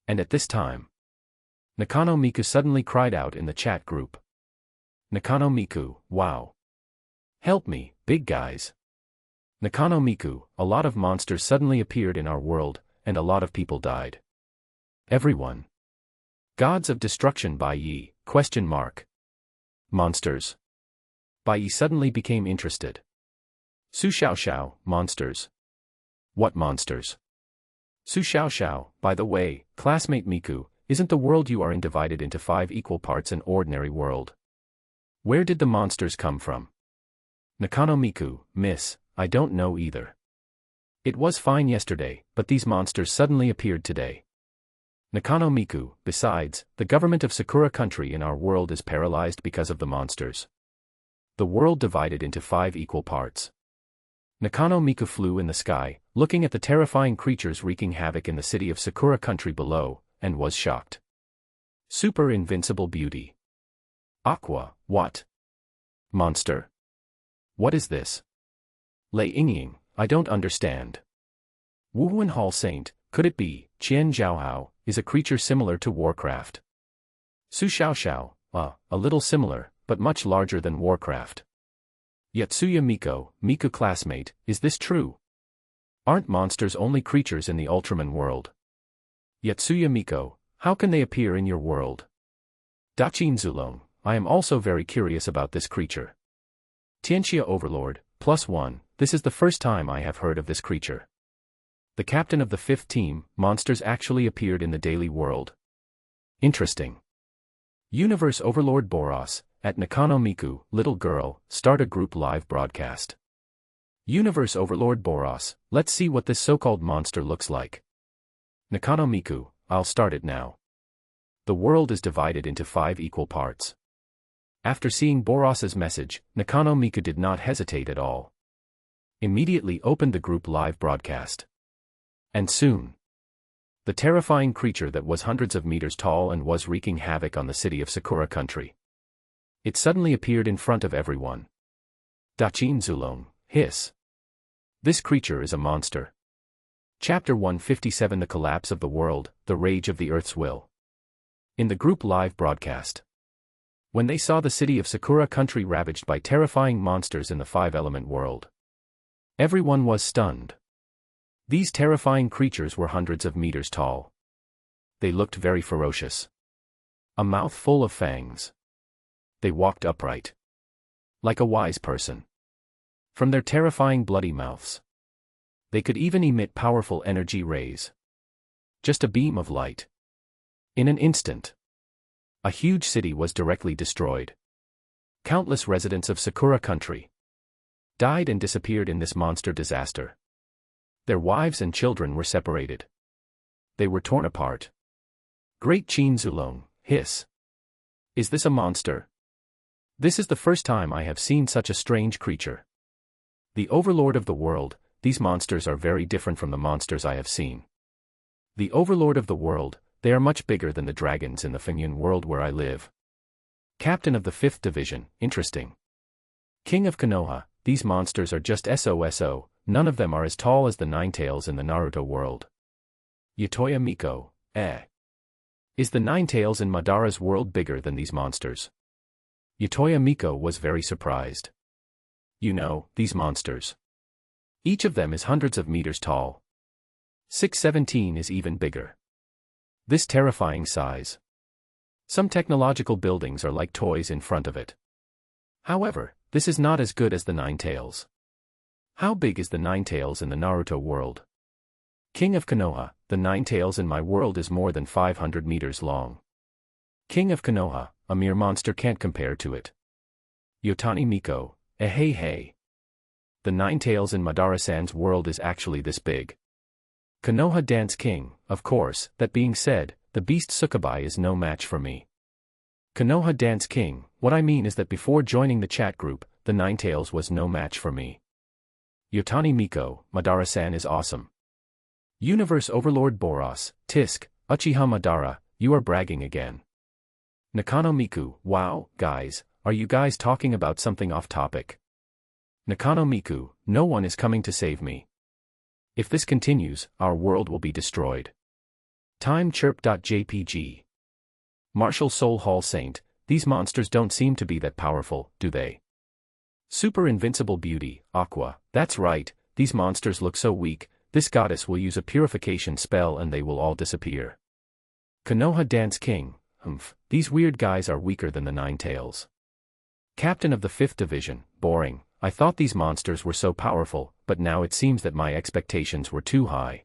And at this time, Nakano Miku suddenly cried out in the chat group. Nakano Miku, wow. Help me, big guys. Nakano Miku, a lot of monsters suddenly appeared in our world, and a lot of people died. Everyone. Gods of Destruction Bai Ye, question mark. Monsters. Bai Ye suddenly became interested. Su Xiao Xiao, monsters. What monsters? Su Xiao Xiao, by the way, classmate Miku, isn't the world you are in divided into 5 equal parts an ordinary world? Where did the monsters come from? Nakano Miku, miss, I don't know either. It was fine yesterday, but these monsters suddenly appeared today. Nakano Miku, besides, the government of Sakura country in our world is paralyzed because of the monsters. The world divided into 5 equal parts. Nakano Miku flew in the sky, looking at the terrifying creatures wreaking havoc in the city of Sakura country below, and was shocked. Super invincible beauty. Aqua, what? Monster. What is this? Lei Yingying, I don't understand. Wuwen Hall Saint, could it be, Qian Zhaohao, is a creature similar to Warcraft? Su Xiaoxiao, a little similar, but much larger than Warcraft. Yotani Miko classmate, is this true? Aren't monsters only creatures in the Ultraman world? Yotani Miko, how can they appear in your world? Daqin Zulong, I am also very curious about this creature. Tianxia Overlord, +1, this is the first time I have heard of this creature. The captain of the 5th team, monsters actually appeared in the daily world. Interesting. Universe Overlord Boros, at Nakano Miku, little girl, start a group live broadcast. Universe Overlord Boros, let's see what this so-called monster looks like. Nakano Miku, I'll start it now. The world is divided into 5 equal parts. After seeing Boros's message, Nakano Miku did not hesitate at all. Immediately opened the group live broadcast. And soon, the terrifying creature that was hundreds of meters tall and was wreaking havoc on the city of Sakura country. It suddenly appeared in front of everyone. Daqin Zulong, hiss. This creature is a monster. Chapter 157 The Collapse of the World, The Rage of the Earth's Will. In the group live broadcast. When they saw the city of Sakura country ravaged by terrifying monsters in the 5-element world, everyone was stunned. These terrifying creatures were hundreds of meters tall. They looked very ferocious. A mouth full of fangs. They walked upright. Like a wise person. From their terrifying bloody mouths, they could even emit powerful energy rays. Just a beam of light. In an instant, a huge city was directly destroyed. Countless residents of Sakura country died and disappeared in this monster disaster. Their wives and children were separated. They were torn apart. Great Qin Zulong, hiss. Is this a monster? This is the first time I have seen such a strange creature. The overlord of the world, these monsters are very different from the monsters I have seen. The overlord of the world, they are much bigger than the dragons in the Fengyun world where I live. Captain of the 5th division, interesting. King of Konoha, these monsters are just SOSO. None of them are as tall as the Ninetales in the Naruto world. Yotani Miko, Is the Ninetales in Madara's world bigger than these monsters? Yotani Miko was very surprised. You know, these monsters. Each of them is hundreds of meters tall. 617 is even bigger. This terrifying size. Some technological buildings are like toys in front of it. However, this is not as good as the Ninetales. How big is the Ninetales in the Naruto world? King of Konoha, the Ninetales in my world is more than 500 meters long. King of Konoha, a mere monster can't compare to it. Yotani Miko, hey. The Ninetales in Madara-san's world is actually this big. Konoha Dance King, of course, that being said, the beast Sukubai is no match for me. Konoha Dance King, what I mean is that before joining the chat group, the Ninetales was no match for me. Yotani Miko, Madara-san is awesome. Universe Overlord Boros, Tisk, Uchiha Madara, you are bragging again. Nakano Miku, wow, guys, are you guys talking about something off topic? Nakano Miku, no one is coming to save me. If this continues, our world will be destroyed. Time chirp.jpg. Martial Soul Hall Saint, these monsters don't seem to be that powerful, do they? Super invincible beauty, Aqua, that's right, these monsters look so weak, this goddess will use a purification spell and they will all disappear. Konoha Dance King, these weird guys are weaker than the Ninetales. Captain of the 5th division, boring, I thought these monsters were so powerful, but now it seems that my expectations were too high.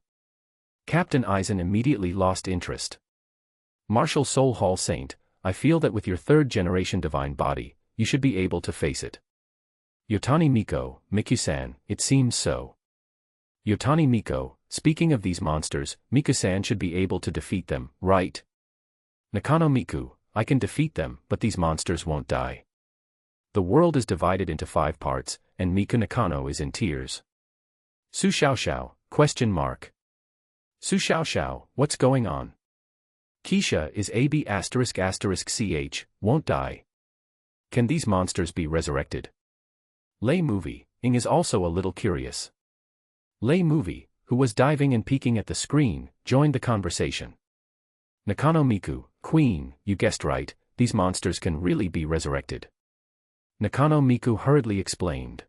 Captain Aizen immediately lost interest. Martial Soul Hall Saint, I feel that with your 3rd generation divine body, you should be able to face it. Yotani Miko, Miku-san, it seems so. Yotani Miko, speaking of these monsters, Miku-san should be able to defeat them, right? Nakano Miku, I can defeat them, but these monsters won't die. The world is divided into 5 parts, and Miku Nakano is in tears. Su Xiaoxiao, question mark. Su Xiaoxiao, what's going on? Keisha is AB ***ch, won't die. Can these monsters be resurrected? Lay Movie, Ing is also a little curious. Lay Movie, who was diving and peeking at the screen, joined the conversation. Nakano Miku, Queen, you guessed right, these monsters can really be resurrected. Nakano Miku hurriedly explained.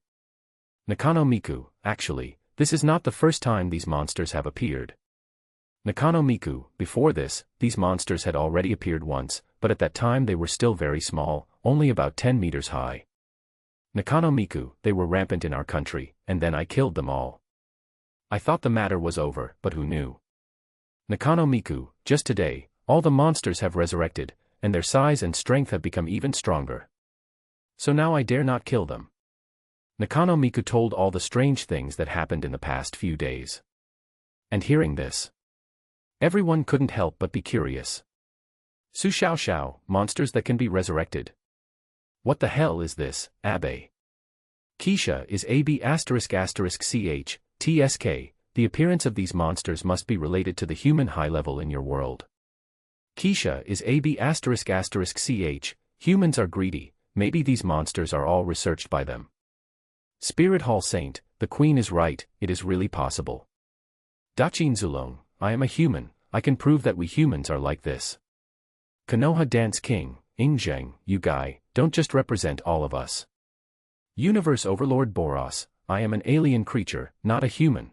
Nakano Miku, actually, this is not the first time these monsters have appeared. Nakano Miku, before this, these monsters had already appeared once, but at that time they were still very small, only about 10 meters high. Nakano Miku, they were rampant in our country, and then I killed them all. I thought the matter was over, but who knew? Nakano Miku, just today, all the monsters have resurrected, and their size and strength have become even stronger. So now I dare not kill them. Nakano Miku told all the strange things that happened in the past few days. And hearing this, everyone couldn't help but be curious. Su Xiao Xiao, monsters that can be resurrected. What the hell is this, Abe? Keisha is AB ***ch, TSK, the appearance of these monsters must be related to the human high level in your world. Keisha is AB ***ch, humans are greedy, maybe these monsters are all researched by them. Spirit Hall Saint, the Queen is right, it is really possible. Daqin Zulong, I am a human, I can prove that we humans are like this. Konoha Dance King, Zheng, you guy, don't just represent all of us. Universe Overlord Boros, I am an alien creature, not a human.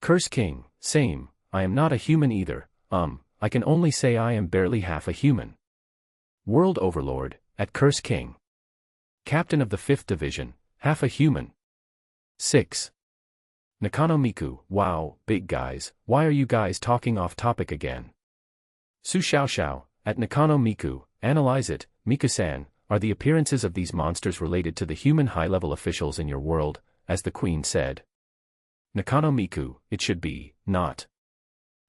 Curse King, same, I am not a human either, I can only say I am barely half a human. World Overlord, at Curse King. Captain of the 5th Division, half a human. 6. Nakano Miku, wow, big guys, why are you guys talking off topic again? Su Xiao Xiao, at Nakano Miku, analyze it, Miku-san, are the appearances of these monsters related to the human high-level officials in your world, as the Queen said? Nakano Miku, it should be, not.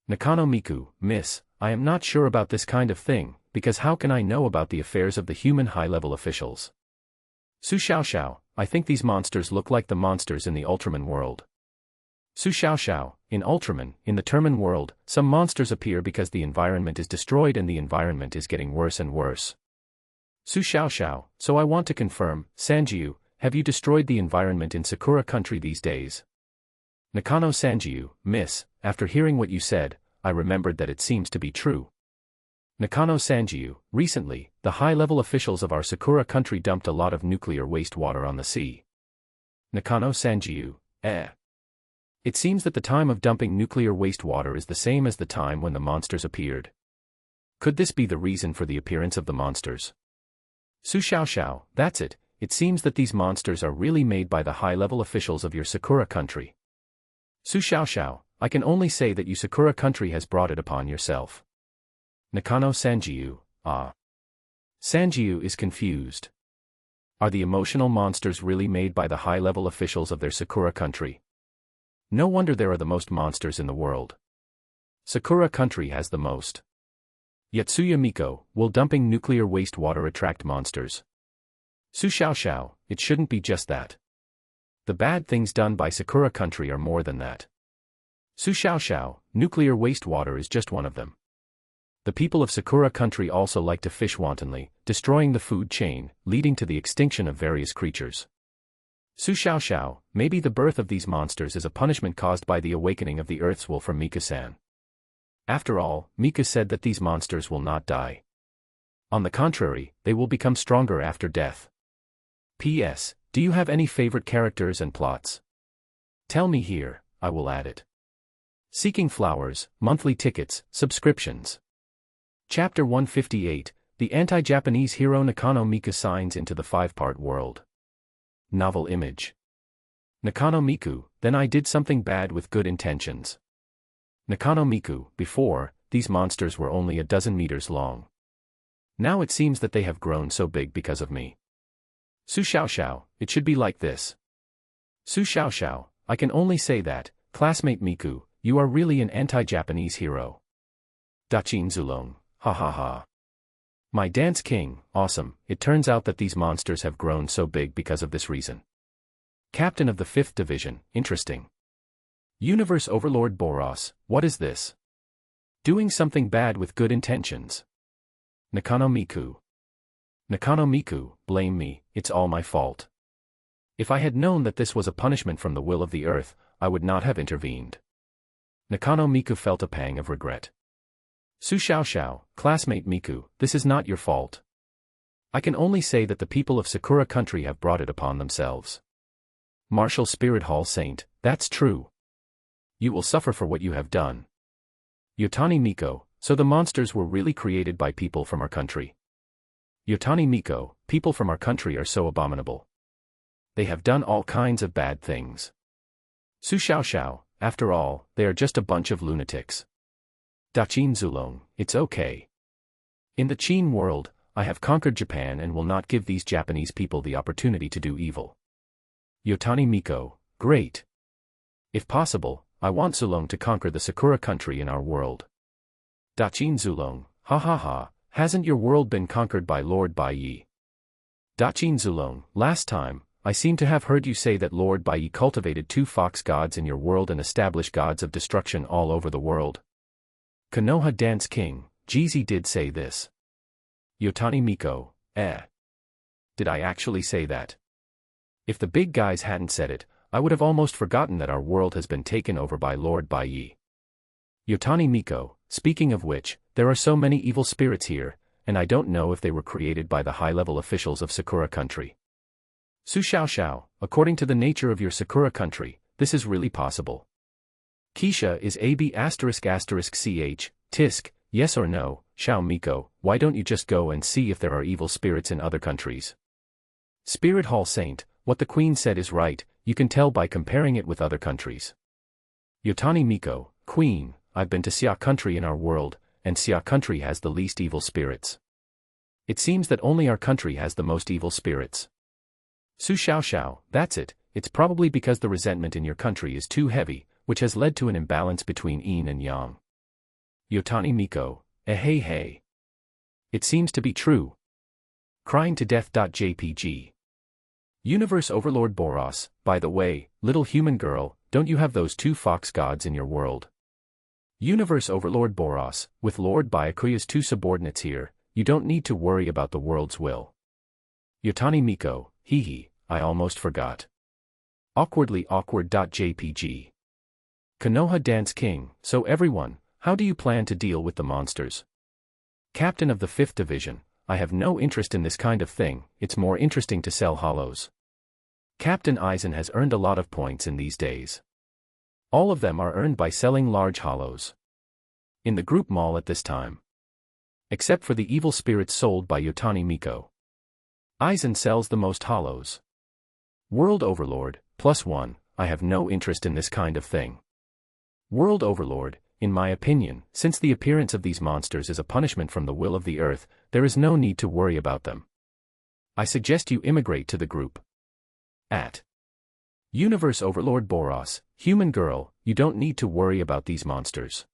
Nakano Miku, miss, I am not sure about this kind of thing, because how can I know about the affairs of the human high-level officials? Su Xiao Xiao, I think these monsters look like the monsters in the Ultraman world. Su Xiao Xiao, in Ultraman, in the Terman world, some monsters appear because the environment is destroyed and the environment is getting worse and worse. Su Xiao Xiao, so I want to confirm, Sanjiu, have you destroyed the environment in Sakura country these days? Nakano Sanjiu, miss, after hearing what you said, I remembered that it seems to be true. Nakano Sanjiu, recently, the high-level officials of our Sakura country dumped a lot of nuclear wastewater on the sea. Nakano Sanjiu, It seems that the time of dumping nuclear wastewater is the same as the time when the monsters appeared. Could this be the reason for the appearance of the monsters? Su Xiao Xiao, that's it, it seems that these monsters are really made by the high-level officials of your Sakura country. Su Xiao Xiao, I can only say that you Sakura country has brought it upon yourself. Nakano Sanjiu, Sanjiu is confused. Are the emotional monsters really made by the high-level officials of their Sakura country? No wonder there are the most monsters in the world. Sakura country has the most. Yotsuya Miko, will dumping nuclear wastewater attract monsters? Su Xiao Xiao, it shouldn't be just that. The bad things done by Sakura country are more than that. Su Xiao Xiao, nuclear wastewater is just one of them. The people of Sakura country also like to fish wantonly, destroying the food chain, leading to the extinction of various creatures. Su Xiao Xiao, maybe the birth of these monsters is a punishment caused by the awakening of the Earth's will from Miku-san. After all, Miku said that these monsters will not die. On the contrary, they will become stronger after death. P.S. Do you have any favorite characters and plots? Tell me here, I will add it. Seeking Flowers, monthly tickets, subscriptions. Chapter 158, the anti-Japanese hero Nakano Miku signs into the 5-part world. Novel image. Nakano Miku, then I did something bad with good intentions. Nakano Miku, before, these monsters were only a dozen meters long. Now it seems that they have grown so big because of me. Su Xiao Xiao, it should be like this. Su Xiao Xiao, I can only say that, classmate Miku, you are really an anti-Japanese hero. Daqin Zulong, ha ha ha. My Dance King, awesome, it turns out that these monsters have grown so big because of this reason. Captain of the 5th Division, interesting. Universe Overlord Boros, what is this? Doing something bad with good intentions. Nakano Miku. Nakano Miku, blame me, it's all my fault. If I had known that this was a punishment from the will of the earth, I would not have intervened. Nakano Miku felt a pang of regret. Su Xiao, classmate Miku, this is not your fault. I can only say that the people of Sakura country have brought it upon themselves. Martial Spirit Hall Saint, that's true. You will suffer for what you have done. Yotani Miko, so the monsters were really created by people from our country. Yotani Miko, people from our country are so abominable. They have done all kinds of bad things. Su Xiao, after all, they are just a bunch of lunatics. Daqin Zulong, it's okay. In the Qin world, I have conquered Japan and will not give these Japanese people the opportunity to do evil. Yotani Miko, great. If possible, I want Zulong to conquer the Sakura country in our world. Daqin Zulong, ha ha ha, hasn't your world been conquered by Lord Bai Ye? Daqin Zulong, last time, I seem to have heard you say that Lord Bai Ye cultivated 2 fox gods in your world and established gods of destruction all over the world. Konoha Dance King, Jeezy did say this. Yotani Miko, Did I actually say that? If the big guys hadn't said it, I would have almost forgotten that our world has been taken over by Lord Bai Ye. Yotani Miko, speaking of which, there are so many evil spirits here, and I don't know if they were created by the high-level officials of Sakura country. Su Xiao, according to the nature of your Sakura country, this is really possible. Keisha is AB****ch, tisk, yes or no, Xiao Miko, why don't you just go and see if there are evil spirits in other countries? Spirit Hall Saint, what the Queen said is right, you can tell by comparing it with other countries. Yotani Miko, Queen, I've been to Xia country in our world, and Xia country has the least evil spirits. It seems that only our country has the most evil spirits. Su Xiao, that's it, it's probably because the resentment in your country is too heavy, which has led to an imbalance between yin and yang. Yotani Miko, hey. It seems to be true. Crying to death.jpg. Universe Overlord Boros, by the way, little human girl, don't you have those 2 fox gods in your world? Universe Overlord Boros, with Lord Byakuya's 2 subordinates here, you don't need to worry about the world's will. Yotani Miko, hee, I almost forgot. Awkwardly awkward.jpg. Konoha Dance King, so everyone, how do you plan to deal with the monsters? Captain of the 5th Division, I have no interest in this kind of thing, it's more interesting to sell hollows. Captain Aizen has earned a lot of points in these days. All of them are earned by selling large hollows. In the group mall at this time. Except for the evil spirits sold by Yotani Miko. Aizen sells the most hollows. World Overlord, +1, I have no interest in this kind of thing. World Overlord, in my opinion, since the appearance of these monsters is a punishment from the will of the earth, there is no need to worry about them. I suggest you immigrate to the group. At Universe Overlord Boros, human girl, you don't need to worry about these monsters.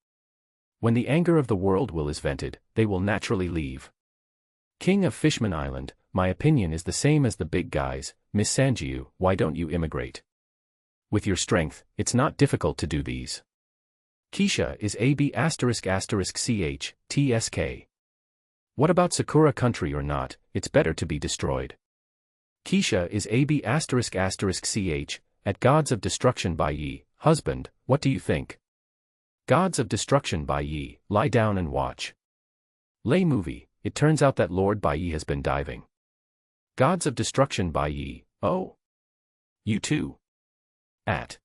When the anger of the world will is vented, they will naturally leave. King of Fishman Island, my opinion is the same as the big guys, Miss Sanjiu, why don't you immigrate? With your strength, it's not difficult to do these. Keisha is AB****ch, tsk. What about Sakura country or not, it's better to be destroyed. Keisha is AB****ch, at Gods of Destruction Bai Ye, husband, what do you think? Gods of Destruction Bai Ye, lie down and watch. Lay movie, it turns out that Lord Bai Ye has been diving. Gods of Destruction Bai Ye, oh. You too. At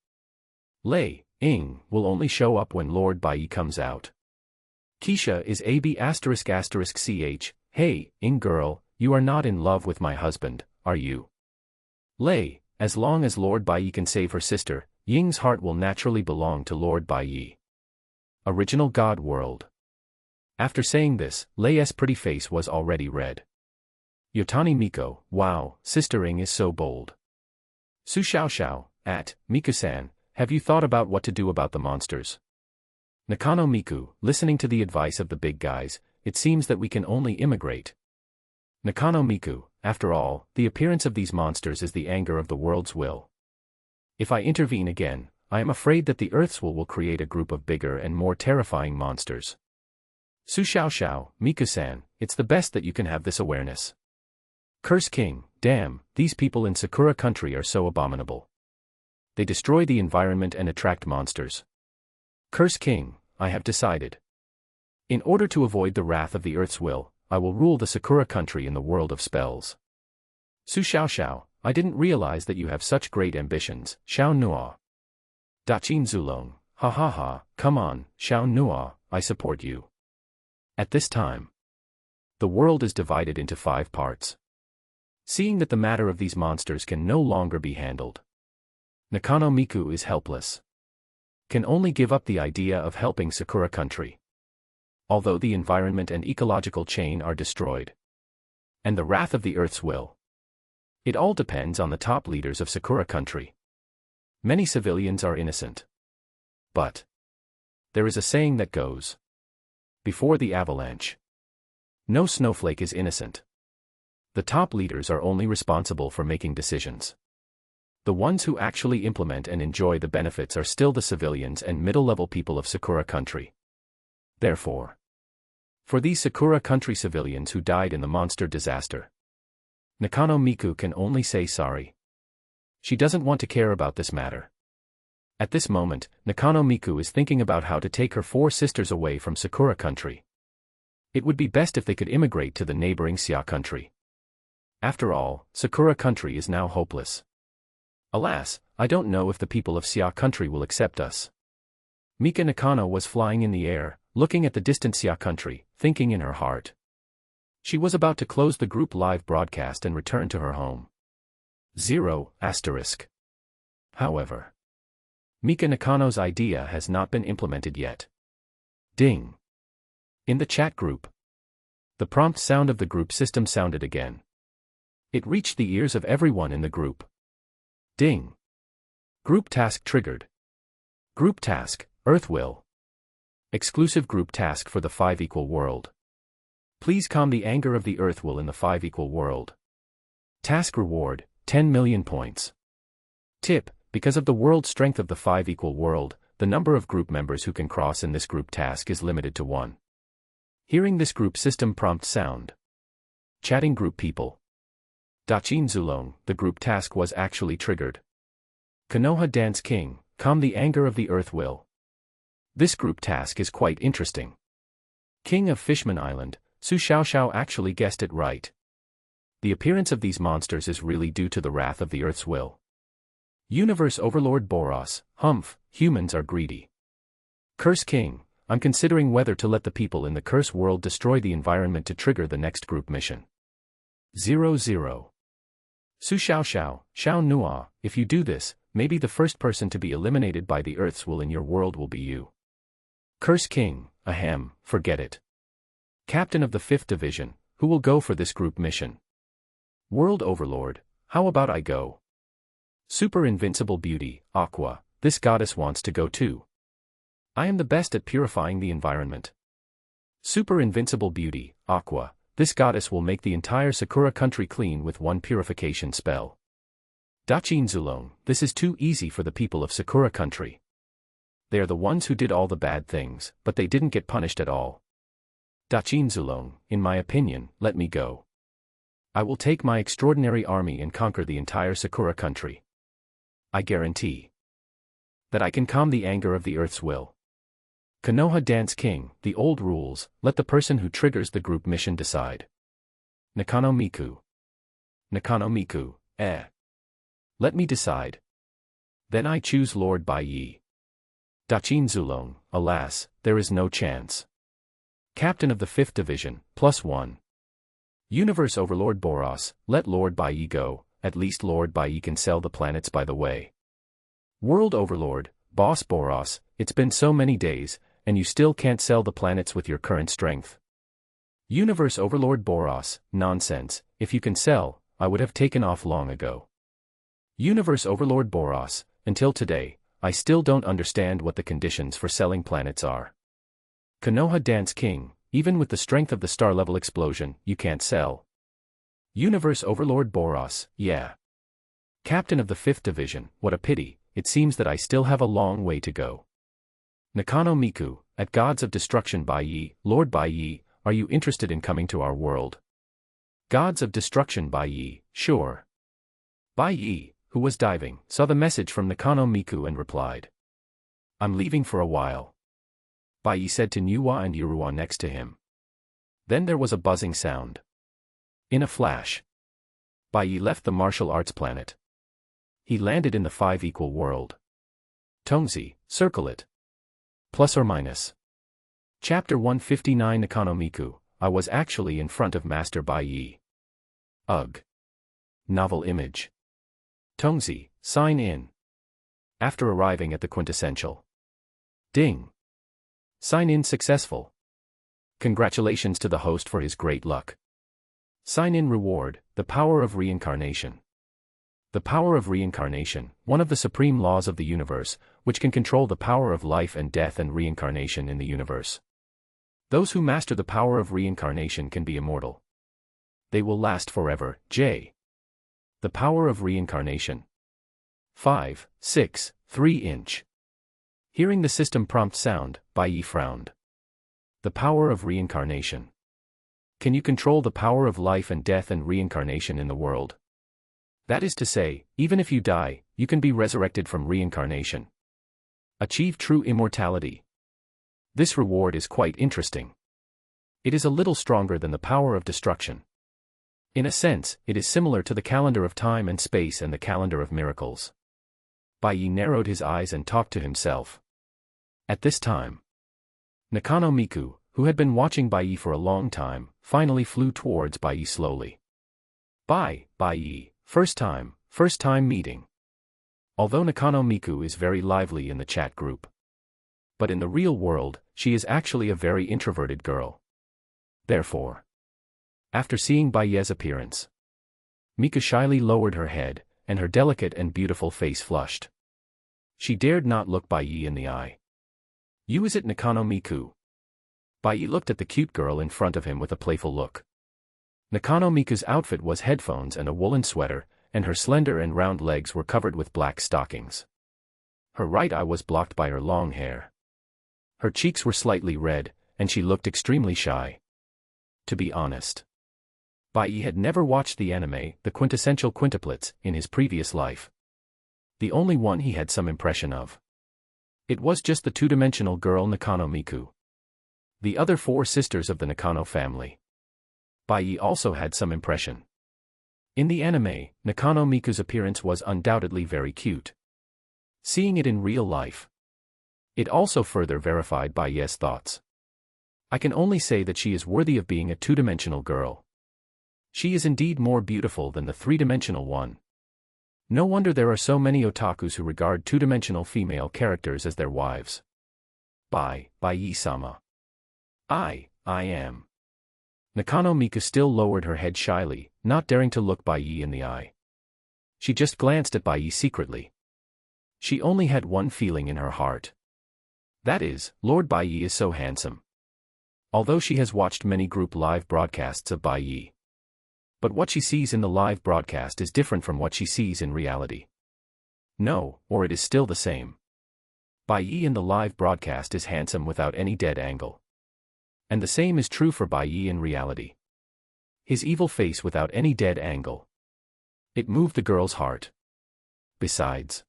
Lay, Ing, will only show up when Lord Bai Ye comes out. Keisha is AB****ch, hey, Ing girl, you are not in love with my husband, are you? Lay, as long as Lord Bai Ye can save her sister, Ying's heart will naturally belong to Lord Bai Ye. Original God World. After saying this, Lay's pretty face was already red. Yotani Miko, wow, Sister Ing is so bold. Su Xiao, at Miku-san, have you thought about what to do about the monsters? Nakano Miku, listening to the advice of the big guys, it seems that we can only immigrate. Nakano Miku, after all, the appearance of these monsters is the anger of the world's will. If I intervene again, I am afraid that the Earth's will create a group of bigger and more terrifying monsters. Su Xiao Xiao, Miku-san, it's the best that you can have this awareness. Curse King, damn, these people in Sakura country are so abominable. They destroy the environment and attract monsters. Curse King, I have decided. In order to avoid the wrath of the Earth's will, I will rule the Sakura country in the world of spells. Su Xiao Xiao, I didn't realize that you have such great ambitions, Xiao Nua. Daqin Zulong, ha ha ha, come on, Xiao Nua, I support you. At this time, the world is divided into 5 parts. Seeing that the matter of these monsters can no longer be handled, Nakano Miku is helpless. Can only give up the idea of helping Sakura country. Although the environment and ecological chain are destroyed, and the wrath of the Earth's will, it all depends on the top leaders of Sakura country. Many civilians are innocent. But there is a saying that goes, before the avalanche, no snowflake is innocent. The top leaders are only responsible for making decisions. The ones who actually implement and enjoy the benefits are still the civilians and middle-level people of Sakura country. Therefore, for these Sakura country civilians who died in the monster disaster, Nakano Miku can only say sorry. She doesn't want to care about this matter. At this moment, Nakano Miku is thinking about how to take her 4 sisters away from Sakura country. It would be best if they could immigrate to the neighboring Sia country. After all, Sakura country is now hopeless. Alas, I don't know if the people of Sia country will accept us. Mika Nakano was flying in the air, looking at the distant Sia country, thinking in her heart. She was about to close the group live broadcast and return to her home. 0**. However, Mika Nakano's idea has not been implemented yet. Ding. In the chat group, the prompt sound of the group system sounded again. It reached the ears of everyone in the group. Ding. Group task triggered. Group task, Earth will. Exclusive group task for the 5 equal world. Please calm the anger of the Earth will in the 5 equal world. Task reward, 10 million points. Tip, because of the world strength of the 5 equal world, the number of group members who can cross in this group task is limited to 1. Hearing this group system prompt sound. Chatting group people. Daqin Zulong, the group task was actually triggered. Konoha Dance King, calm the anger of the Earth will. This group task is quite interesting. King of Fishman Island, Su Xiao Xiao actually guessed it right. The appearance of these monsters is really due to the wrath of the Earth's will. Universe Overlord Boros, humph, humans are greedy. Curse King, I'm considering whether to let the people in the curse world destroy the environment to trigger the next group mission. 0. Su Xiao Xiao, Xiao Nua, if you do this, maybe the first person to be eliminated by the Earth's will in your world will be you. Curse King, ahem, forget it. Captain of the 5th Division, who will go for this group mission? World Overlord, how about I go? Super Invincible Beauty, Aqua, this goddess wants to go too. I am the best at purifying the environment. Super Invincible Beauty, Aqua, this goddess will make the entire Sakura country clean with 1 purification spell. Daqin Zulong, this is too easy for the people of Sakura country. They are the ones who did all the bad things, but they didn't get punished at all. Daqin Zulong, in my opinion, let me go. I will take my extraordinary army and conquer the entire Sakura country. I guarantee that I can calm the anger of the Earth's will. Konoha Dance King, the old rules, let the person who triggers the group mission decide. Nakano Miku. Nakano Miku, let me decide. Then I choose Lord Bai Ye. Daqin Zulong, alas, there is no chance. Captain of the 5th Division, +1. Universe Overlord Boros, let Lord Bai Ye go, at least Lord Bai Ye can sell the planets by the way. World Overlord, Boss Boros, it's been so many days, and you still can't sell the planets with your current strength. Universe Overlord Boros, nonsense, if you can sell, I would have taken off long ago. Universe Overlord Boros, until today, I still don't understand what the conditions for selling planets are. Konoha Dance King, even with the strength of the star-level explosion, you can't sell. Universe Overlord Boros, yeah. Captain of the 5th Division, what a pity, it seems that I still have a long way to go. Nakano Miku, at Gods of Destruction Bai Ye, Lord Bai Ye, are you interested in coming to our world? Gods of Destruction Bai Ye, sure. Bai Ye, who was diving, saw the message from Nakano Miku and replied. I'm leaving for a while. Bai Ye said to Nuwa and Yuruwa next to him. Then there was a buzzing sound. In a flash, Bai Ye left the martial arts planet. He landed in the 5 equal world. Tongzi, circle it. Plus or minus. Chapter 159 Nakano Miku, I was actually in front of Master Bai Ye. Ugh. Novel image. Tongzi, sign in. After arriving at the quintessential. Ding. Sign in successful. Congratulations to the host for his great luck. Sign in reward, the power of reincarnation. The power of reincarnation, one of the supreme laws of the universe, which can control the power of life and death and reincarnation in the universe. Those who master the power of reincarnation can be immortal. They will last forever. J. The power of reincarnation. 5, 6, 3-inch. Hearing the system prompt sound, Bai Ye frowned. The power of reincarnation. Can you control the power of life and death and reincarnation in the world? That is to say, even if you die, you can be resurrected from reincarnation. Achieve true immortality. This reward is quite interesting. It is a little stronger than the power of destruction. In a sense, it is similar to the calendar of time and space and the calendar of miracles. Bai Ye narrowed his eyes and talked to himself. At this time, Nakano Miku, who had been watching Bai Ye for a long time, finally flew towards Bai Ye slowly. Bai Ye, first time meeting. Although Nakano Miku is very lively in the chat group, but in the real world, she is actually a very introverted girl. Therefore, after seeing Bai Ye's appearance, Mika shyly lowered her head, and her delicate and beautiful face flushed. She dared not look Bai Ye in the eye. You, is it Nakano Miku? Bai Ye looked at the cute girl in front of him with a playful look. Nakano Miku's outfit was headphones and a woolen sweater, and her slender and round legs were covered with black stockings. Her right eye was blocked by her long hair. Her cheeks were slightly red, and she looked extremely shy. To be honest, Bai Ye had never watched the anime, the quintessential quintuplets, in his previous life. The only one he had some impression of. It was just the two-dimensional girl Nakano Miku. The other 4 sisters of the Nakano family. Bai Ye also had some impression. In the anime, Nakano Miku's appearance was undoubtedly very cute. Seeing it in real life, it also further verified Bai Ye's thoughts. I can only say that she is worthy of being a two-dimensional girl. She is indeed more beautiful than the three-dimensional one. No wonder there are so many otakus who regard two-dimensional female characters as their wives. Bai Ye-sama. I am. Nakano Miku still lowered her head shyly, not daring to look Bai Ye in the eye. She just glanced at Bai Ye secretly. She only had one feeling in her heart. That is, Lord Bai Ye is so handsome. Although she has watched many group live broadcasts of Bai Ye. But what she sees in the live broadcast is different from what she sees in reality. No, or it is still the same. Bai Ye in the live broadcast is handsome without any dead angle. And the same is true for Bai Ye in reality. His evil face without any dead angle. It moved the girl's heart. Besides,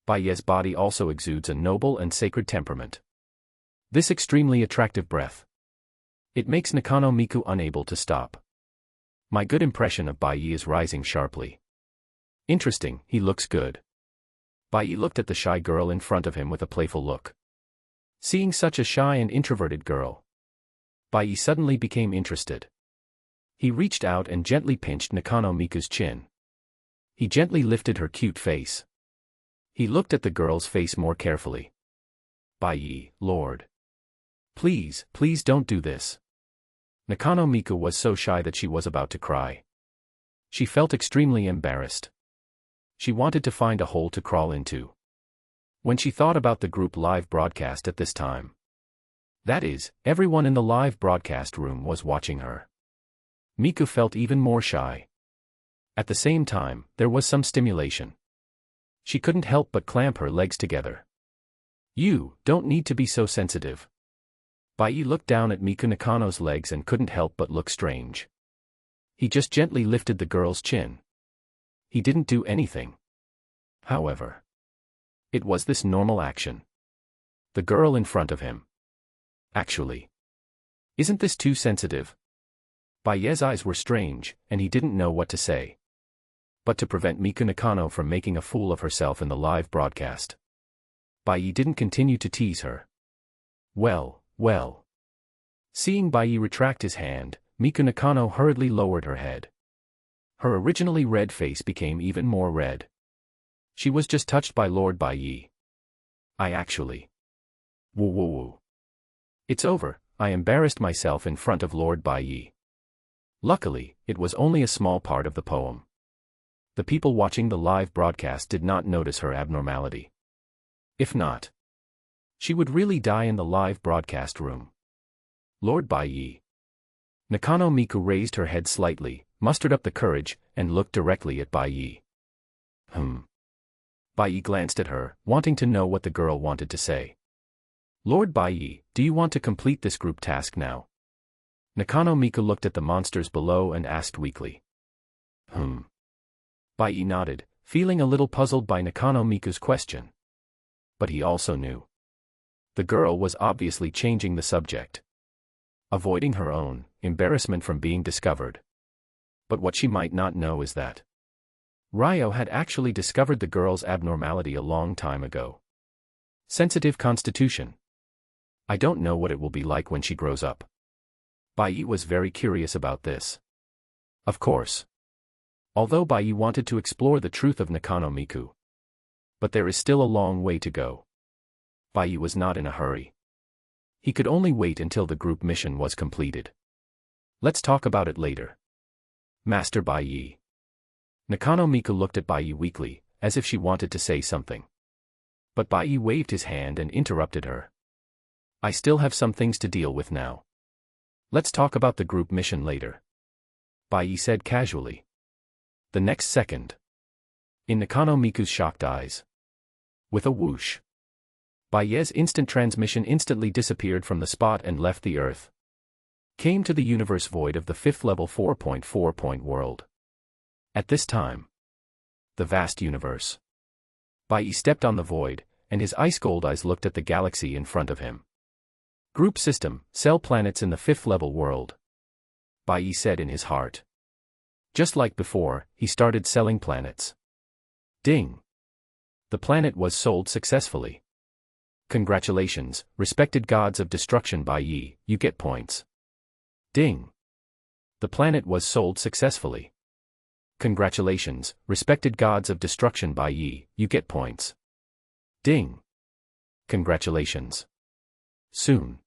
Bai Ye's body also exudes a noble and sacred temperament. This extremely attractive breath. It makes Nakano Miku unable to stop. My good impression of Bai Ye is rising sharply. Interesting, he looks good. Bai Ye looked at the shy girl in front of him with a playful look. Seeing such a shy and introverted girl, Bai Ye suddenly became interested. He reached out and gently pinched Nakano Miku's chin. He gently lifted her cute face. He looked at the girl's face more carefully. Bai Ye, Lord. Please don't do this. Nakano Miku was so shy that she was about to cry. She felt extremely embarrassed. She wanted to find a hole to crawl into. When she thought about the group live broadcast at this time. That is, everyone in the live broadcast room was watching her. Miku felt even more shy. At the same time, there was some stimulation. She couldn't help but clamp her legs together. You don't need to be so sensitive. Bai Ye looked down at Miko Nakano's legs and couldn't help but look strange. He just gently lifted the girl's chin. He didn't do anything. However, it was this normal action. The girl in front of him. Actually, isn't this too sensitive? Bai Ye's eyes were strange, and he didn't know what to say. But to prevent Miko Nakano from making a fool of herself in the live broadcast, Bai Ye didn't continue to tease her. Well. Seeing Bai Ye retract his hand, Miko Nakano hurriedly lowered her head. Her originally red face became even more red. She was just touched by Lord Bai Ye. I actually. Woo. It's over, I embarrassed myself in front of Lord Bai Ye. Luckily, it was only a small part of the poem. The people watching the live broadcast did not notice her abnormality. If not, she would really die in the live broadcast room. Lord Bai Ye. Nakano Miko raised her head slightly, mustered up the courage, and looked directly at Bai Ye. Bai Ye glanced at her, wanting to know what the girl wanted to say. Lord Bai Ye, do you want to complete this group task now? Nakano Miko looked at the monsters below and asked weakly. Bai Ye nodded, feeling a little puzzled by Nakano Miko's question. But he also knew. The girl was obviously changing the subject. Avoiding her own embarrassment from being discovered. But what she might not know is that Ryo had actually discovered the girl's abnormality a long time ago. Sensitive constitution. I don't know what it will be like when she grows up. Bai Ye was very curious about this. Of course. Although Bai Ye wanted to explore the truth of Nakano Miko. But there is still a long way to go. Bai Ye was not in a hurry. He could only wait until the group mission was completed. Let's talk about it later. Master Bai Ye. Nakano Miko looked at Bai Ye weakly, as if she wanted to say something. But Bai Ye waved his hand and interrupted her. I still have some things to deal with now. Let's talk about the group mission later. Bai Ye said casually. The next second. In Nakano Miko's shocked eyes. With a whoosh. Bai Ye's instant transmission instantly disappeared from the spot and left the Earth. Came to the universe void of the 5th level 4.4 world. At this time. The vast universe. Bai Ye stepped on the void, and his ice-cold eyes looked at the galaxy in front of him. Group system, sell planets in the 5th level world. Bai Ye said in his heart. Just like before, he started selling planets. Ding. The planet was sold successfully. Congratulations, respected gods of destruction Bai Ye, you get points. Ding. The planet was sold successfully. Congratulations, respected gods of destruction Bai Ye, you get points. Ding. Congratulations. Soon.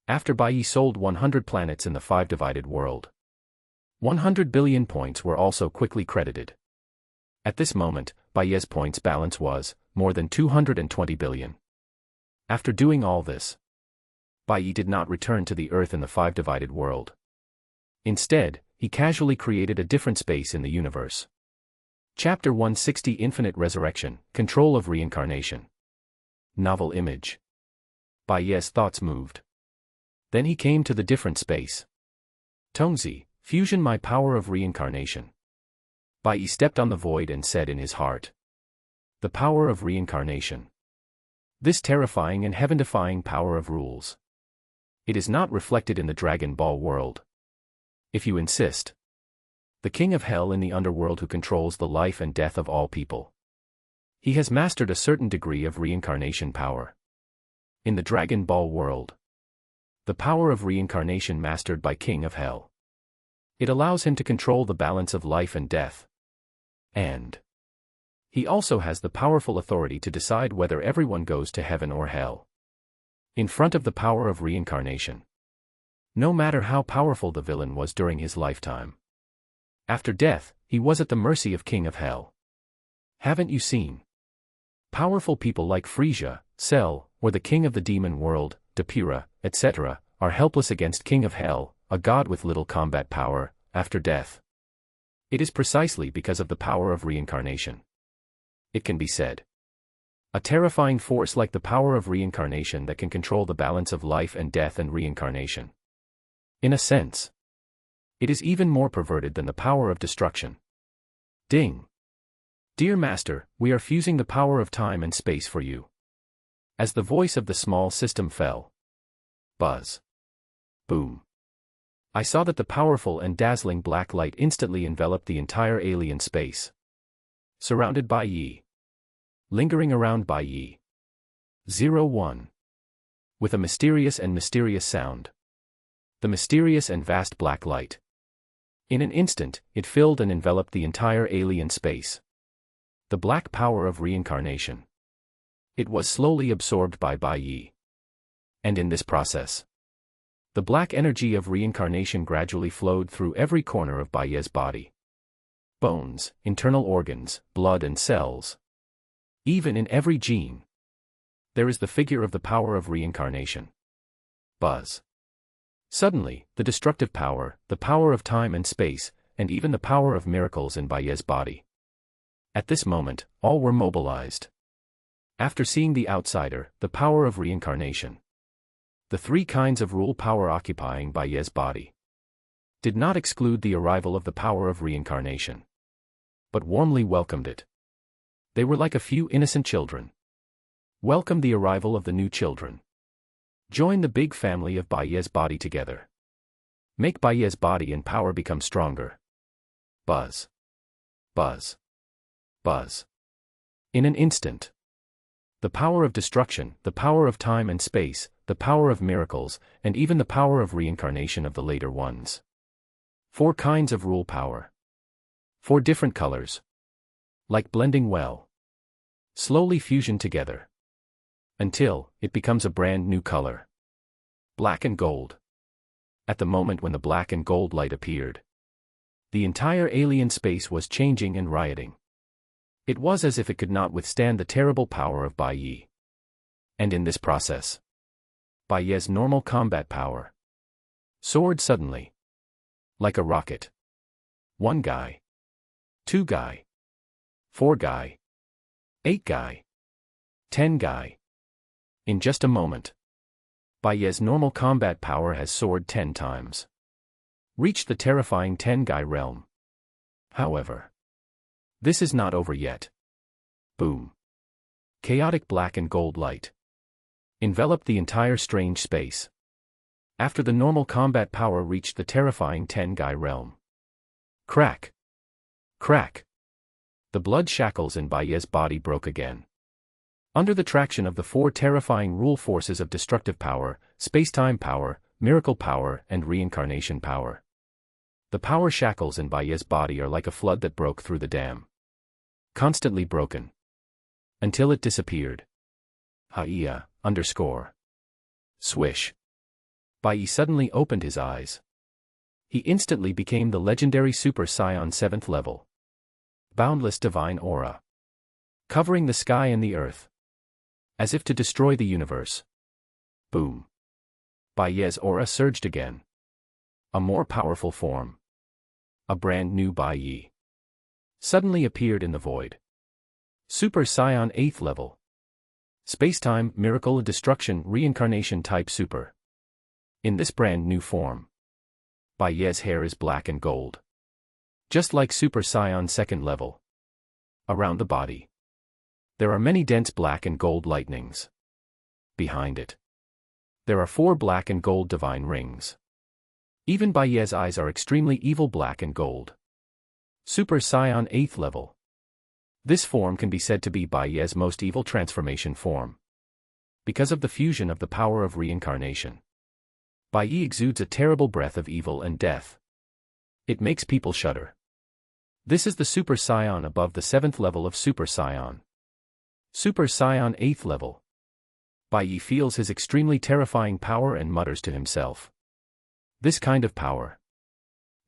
After Bai Ye sold 100 planets in the 5-divided world. 100 billion points were also quickly credited. At this moment, Bai Ye's points balance was more than 220 billion. After doing all this, Bai Ye did not return to the Earth in the 5-divided world. Instead, he casually created a different space in the universe. Chapter 160 Infinite Resurrection, Control of Reincarnation. Novel image. Bai Ye's thoughts moved. Then he came to the different space. Tongzi, fusion my power of reincarnation. Bai Ye stepped on the void and said in his heart. The power of reincarnation. This terrifying and heaven-defying power of rules. It is not reflected in the Dragon Ball world. If you insist. The king of hell in the underworld who controls the life and death of all people. He has mastered a certain degree of reincarnation power. In the Dragon Ball world. The power of reincarnation mastered by King of Hell. It allows him to control the balance of life and death. And he also has the powerful authority to decide whether everyone goes to heaven or hell. In front of the power of reincarnation. No matter how powerful the villain was during his lifetime. After death, he was at the mercy of King of Hell. Haven't you seen? Powerful people like Frisia, Cell, or the king of the demon world, Dapira, etc., are helpless against King of Hell, a god with little combat power, after death. It is precisely because of the power of reincarnation. It can be said. A terrifying force like the power of reincarnation that can control the balance of life and death and reincarnation. In a sense, it is even more perverted than the power of destruction. Ding. Dear Master, we are fusing the power of time and space for you. As the voice of the small system fell. Buzz. Boom. I saw that the powerful and dazzling black light instantly enveloped the entire alien space. Surrounded Bai Ye. Lingering around Bai Ye. 01. With a mysterious sound. The mysterious and vast black light. In an instant, it filled and enveloped the entire alien space. The black power of reincarnation. It was slowly absorbed by Bai Ye. And in this process, the black energy of reincarnation gradually flowed through every corner of Bai Ye's body. Bones, internal organs, blood and cells. Even in every gene, there is the figure of the power of reincarnation. Buzz. Suddenly, the destructive power, the power of time and space, and even the power of miracles in Bai Ye's body. At this moment, all were mobilized. After seeing the outsider, the power of reincarnation, the three kinds of rule power occupying Bai Ye's body, did not exclude the arrival of the power of reincarnation, but warmly welcomed it. They were like a few innocent children. Welcome the arrival of the new children. Join the big family of Bai Ye's body together. Make Bai Ye's body and power become stronger. Buzz. Buzz. Buzz. In an instant, the power of destruction, the power of time and space, the power of miracles, and even the power of reincarnation of the later ones. 4 kinds of rule power. 4 different colors. Like blending well. Slowly fusion together. Until it becomes a brand new color. Black and gold. At the moment when the black and gold light appeared, the entire alien space was changing and rioting. It was as if it could not withstand the terrible power of Bai Ye. And in this process, Bai Ye's normal combat power soared suddenly. Like a rocket. 1 guy. 2 guy. 4 guy. 8 guy. 10 guy. In just a moment, Bai Ye's normal combat power has soared 10 times. Reached the terrifying 10 guy realm. However, this is not over yet. Boom. Chaotic black and gold light enveloped the entire strange space. After the normal combat power reached the terrifying 10 guy realm. Crack. Crack. The blood shackles in Bai Ye's body broke again. Under the traction of the 4 terrifying rule forces of destructive power, space-time power, miracle power, and reincarnation power. The power shackles in Bai Ye's body are like a flood that broke through the dam. Constantly broken. Until it disappeared. Haiya, _ Swish. Bai Ye suddenly opened his eyes. He instantly became the legendary Super Saiyan 7th level. Boundless divine aura. Covering the sky and the earth. As if to destroy the universe. Boom. Bai Ye's aura surged again. A more powerful form. A brand new Bai Ye suddenly appeared in the void. Super Saiyan 8th level. Spacetime, miracle, destruction, reincarnation type super. In this brand new form, Bai Ye's hair is black and gold. Just like Super Saiyan 2nd level. Around the body, there are many dense black and gold lightnings. Behind it, there are 4 black and gold divine rings. Even Bai Ye's eyes are extremely evil black and gold. Super Saiyan 8th level. This form can be said to be Bai Ye's most evil transformation form. Because of the fusion of the power of reincarnation, Bai Ye exudes a terrible breath of evil and death. It makes people shudder. This is the Super Saiyan above the 7th level of Super Saiyan. Super Saiyan 8th level. Bai Ye feels his extremely terrifying power and mutters to himself. This kind of power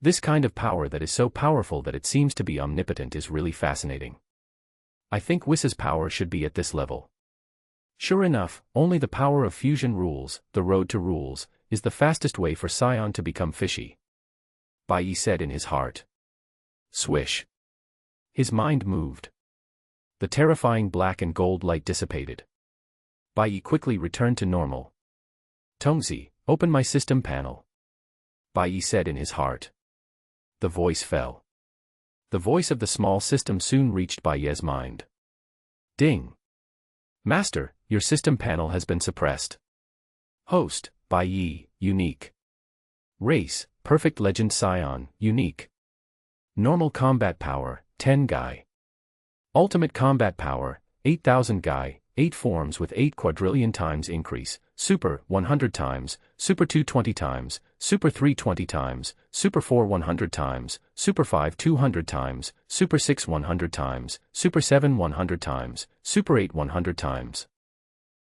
that is so powerful that it seems to be omnipotent is really fascinating. I think Whis' power should be at this level. Sure enough, only the power of fusion rules, the road to rules, is the fastest way for Saiyan to become fishy. Bai Ye said in his heart. Swish. His mind moved. The terrifying black and gold light dissipated. Bai Ye quickly returned to normal. Tongzi, open my system panel. Bai Ye said in his heart. The voice fell. The voice of the small system soon reached Bai Ye's mind. Ding. Master, your system panel has been suppressed. Host, Bai Ye, unique. Race, perfect legend scion, unique. Normal combat power, 10 Gai. Ultimate combat power, 8,000 Gai, 8 forms with 8 quadrillion times increase, Super, 100 times, Super 2 20 times, Super 3 20 times, Super 4 100 times, Super 5 200 times, Super 6 100 times, Super 7 100 times, Super 8 100 times.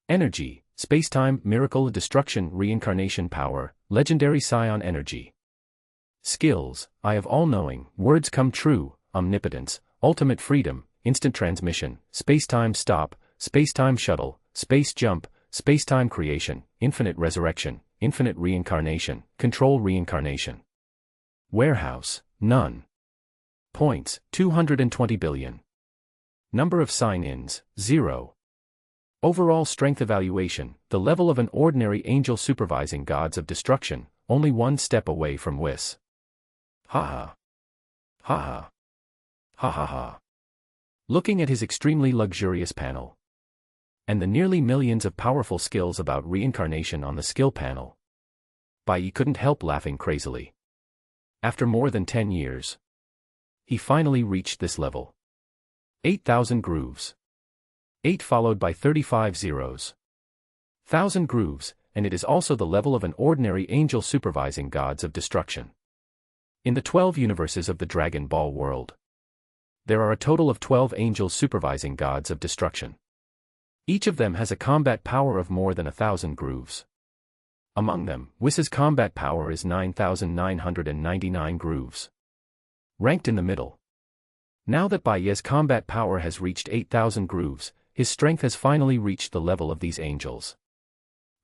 Energy, Spacetime, Miracle, Destruction, Reincarnation Power, Legendary Scion Energy. Skills, Eye of All-Knowing, Words Come True, Omnipotence, Ultimate Freedom, Instant Transmission, Spacetime Stop, Spacetime Shuttle, Space Jump, Spacetime Creation, Infinite Resurrection, Infinite Reincarnation, Control Reincarnation. Warehouse, None. Points, 220 billion. Number of sign-ins, 0. Overall strength evaluation, the level of an ordinary angel supervising gods of destruction, only one step away from Whis. Ha ha. Ha ha. Ha ha ha. Looking at his extremely luxurious panel, and the nearly millions of powerful skills about reincarnation on the skill panel, Bai Ye couldn't help laughing crazily. After more than 10 years, he finally reached this level. 8,000 grooves. 8 followed by 35 zeros. 1,000 grooves, and it is also the level of an ordinary angel supervising gods of destruction. In the 12 universes of the Dragon Ball world, there are a total of 12 angels supervising gods of destruction. Each of them has a combat power of more than 1,000 grooves. Among them, Whis's combat power is 9,999 grooves. Ranked in the middle. Now that Bai Ye's combat power has reached 8,000 grooves, his strength has finally reached the level of these angels.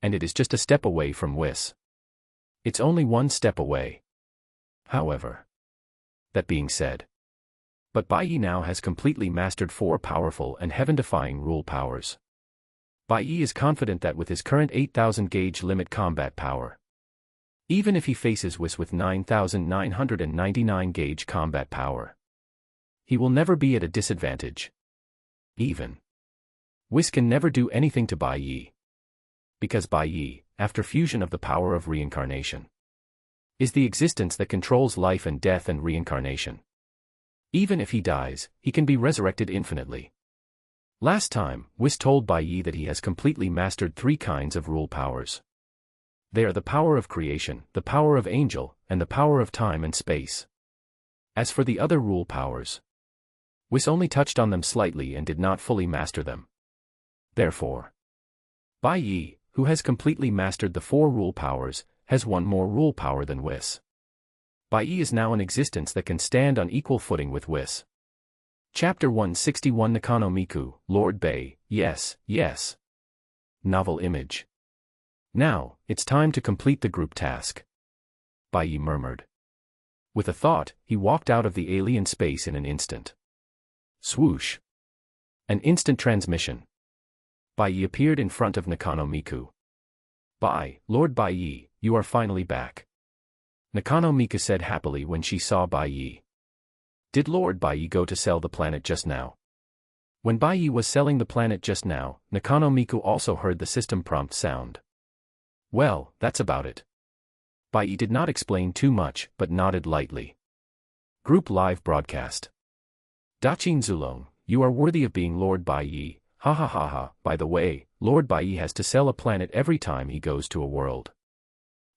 And it is just a step away from Whis. It's only one step away. However, that being said, but Bai Ye now has completely mastered 4 powerful and heaven-defying rule powers. Bai Ye is confident that with his current 8,000 gauge limit combat power, even if he faces Whis with 9,999 gauge combat power, he will never be at a disadvantage. Even Whis can never do anything to Bai Ye. Because Bai Ye, after fusion of the power of reincarnation, is the existence that controls life and death and reincarnation. Even if he dies, he can be resurrected infinitely. Last time, Whis told Bai Ye that he has completely mastered 3 kinds of rule powers. They are the power of creation, the power of angel, and the power of time and space. As for the other rule powers, Whis only touched on them slightly and did not fully master them. Therefore, Bai Ye, who has completely mastered the 4 rule powers, has 1 more rule power than Whis. Bai Ye is now an existence that can stand on equal footing with Whis. Chapter 161 Nakano Miku, Lord Bai, yes, yes. Novel image. Now, it's time to complete the group task. Bai Ye murmured. With a thought, he walked out of the alien space in an instant. Swoosh. An instant transmission. Bai Ye appeared in front of Nakano Miku. Lord Bai Ye, you are finally back. Nakano Miku said happily when she saw Bai Ye. Did Lord Bai Ye go to sell the planet just now? When Bai Ye was selling the planet just now, Nakano Miku also heard the system prompt sound. Well, that's about it. Bai Ye did not explain too much, but nodded lightly. Group live broadcast. Daqin Zulong, you are worthy of being Lord Bai Ye, ha ha ha ha. By the way, Lord Bai Ye has to sell a planet every time he goes to a world.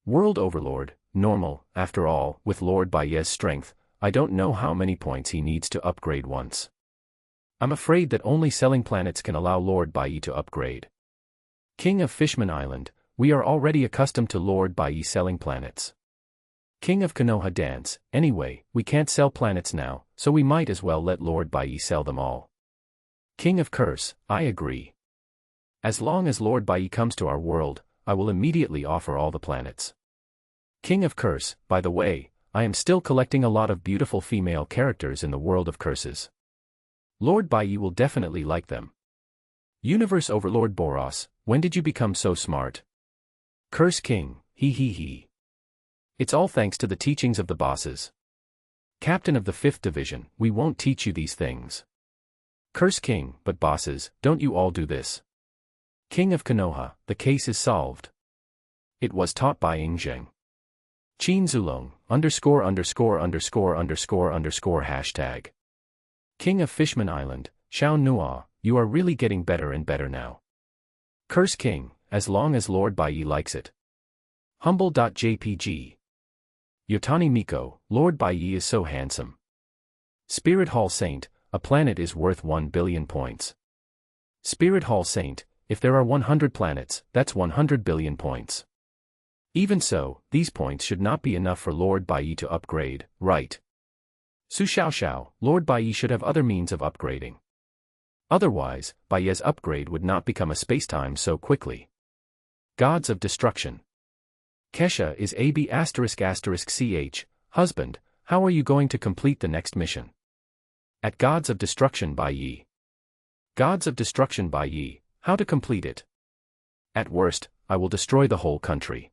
World Overlord, normal, after all, with Lord Bai Ye's strength, I don't know how many points he needs to upgrade once. I'm afraid that only selling planets can allow Lord Bai Ye to upgrade. King of Fishman Island, we are already accustomed to Lord Bai Ye selling planets. King of Konoha Dance, anyway, we can't sell planets now, so we might as well let Lord Bai Ye sell them all. King of Curse, I agree. As long as Lord Bai Ye comes to our world, I will immediately offer all the planets. King of Curse, by the way, I am still collecting a lot of beautiful female characters in the world of curses. Lord Bai Ye will definitely like them. Universe Overlord Boros, when did you become so smart? Curse King, he. It's all thanks to the teachings of the bosses. Captain of the 5th Division, we won't teach you these things. Curse King, but bosses, don't you all do this? King of Konoha, the case is solved. It was taught by Ingzheng. Daqin Zulong, ______. Hashtag. King of Fishman Island, Shao Nua, you are really getting better and better now. Curse King, as long as Lord Bai Ye likes it. Humble.jpg. Yotani Miko, Lord Bai Ye is so handsome. Spirit Hall Saint, a planet is worth 1 billion points. Spirit Hall Saint, if there are 100 planets, that's 100 billion points. Even so, these points should not be enough for Lord Bai Ye to upgrade, right? Su Xiao, Lord Bai Ye should have other means of upgrading. Otherwise, Bai Ye's upgrade would not become a spacetime so quickly. Gods of Destruction. Keisha is AB****ch, husband, how are you going to complete the next mission? At Gods of Destruction Bai Ye. Gods of Destruction Bai Ye, how to complete it? At worst, I will destroy the whole country.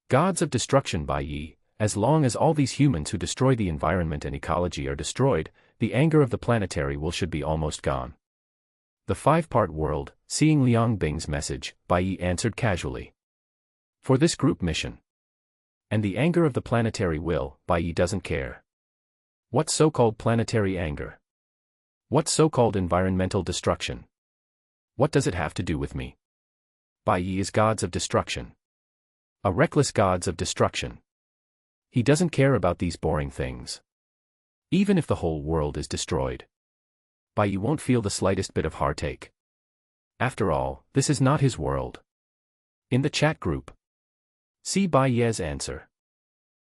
Gods of Destruction Bai Ye, as long as all these humans who destroy the environment and ecology are destroyed, the anger of the planetary will should be almost gone. The 5-part world, seeing Liang Bing's message, Bai Ye answered casually. For this group mission. And the anger of the planetary will, Bai Ye doesn't care. What so-called planetary anger? What so-called environmental destruction? What does it have to do with me? Bai Ye is Gods of Destruction. A reckless Gods of Destruction. He doesn't care about these boring things. Even if the whole world is destroyed, Bai Ye won't feel the slightest bit of heartache. After all, this is not his world. In the chat group, see Bai Ye's answer.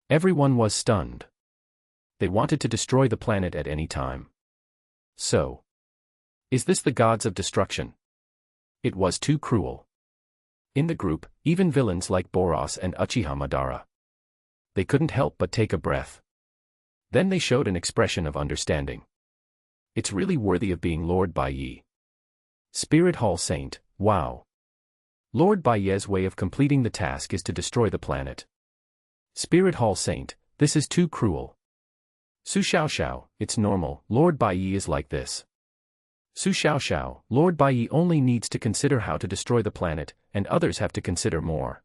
Everyone was stunned. They wanted to destroy the planet at any time. So, is this the Gods of Destruction? It was too cruel. In the group, even villains like Boros and Uchiha Madara. They couldn't help but take a breath. Then they showed an expression of understanding. It's really worthy of being Lord Bai Ye. Spirit Hall Saint, wow. Lord Bai Ye's way of completing the task is to destroy the planet. Spirit Hall Saint, this is too cruel. Su Xiao, it's normal, Lord Bai Ye is like this. Su Xiao, Lord Bai Ye only needs to consider how to destroy the planet, and others have to consider more.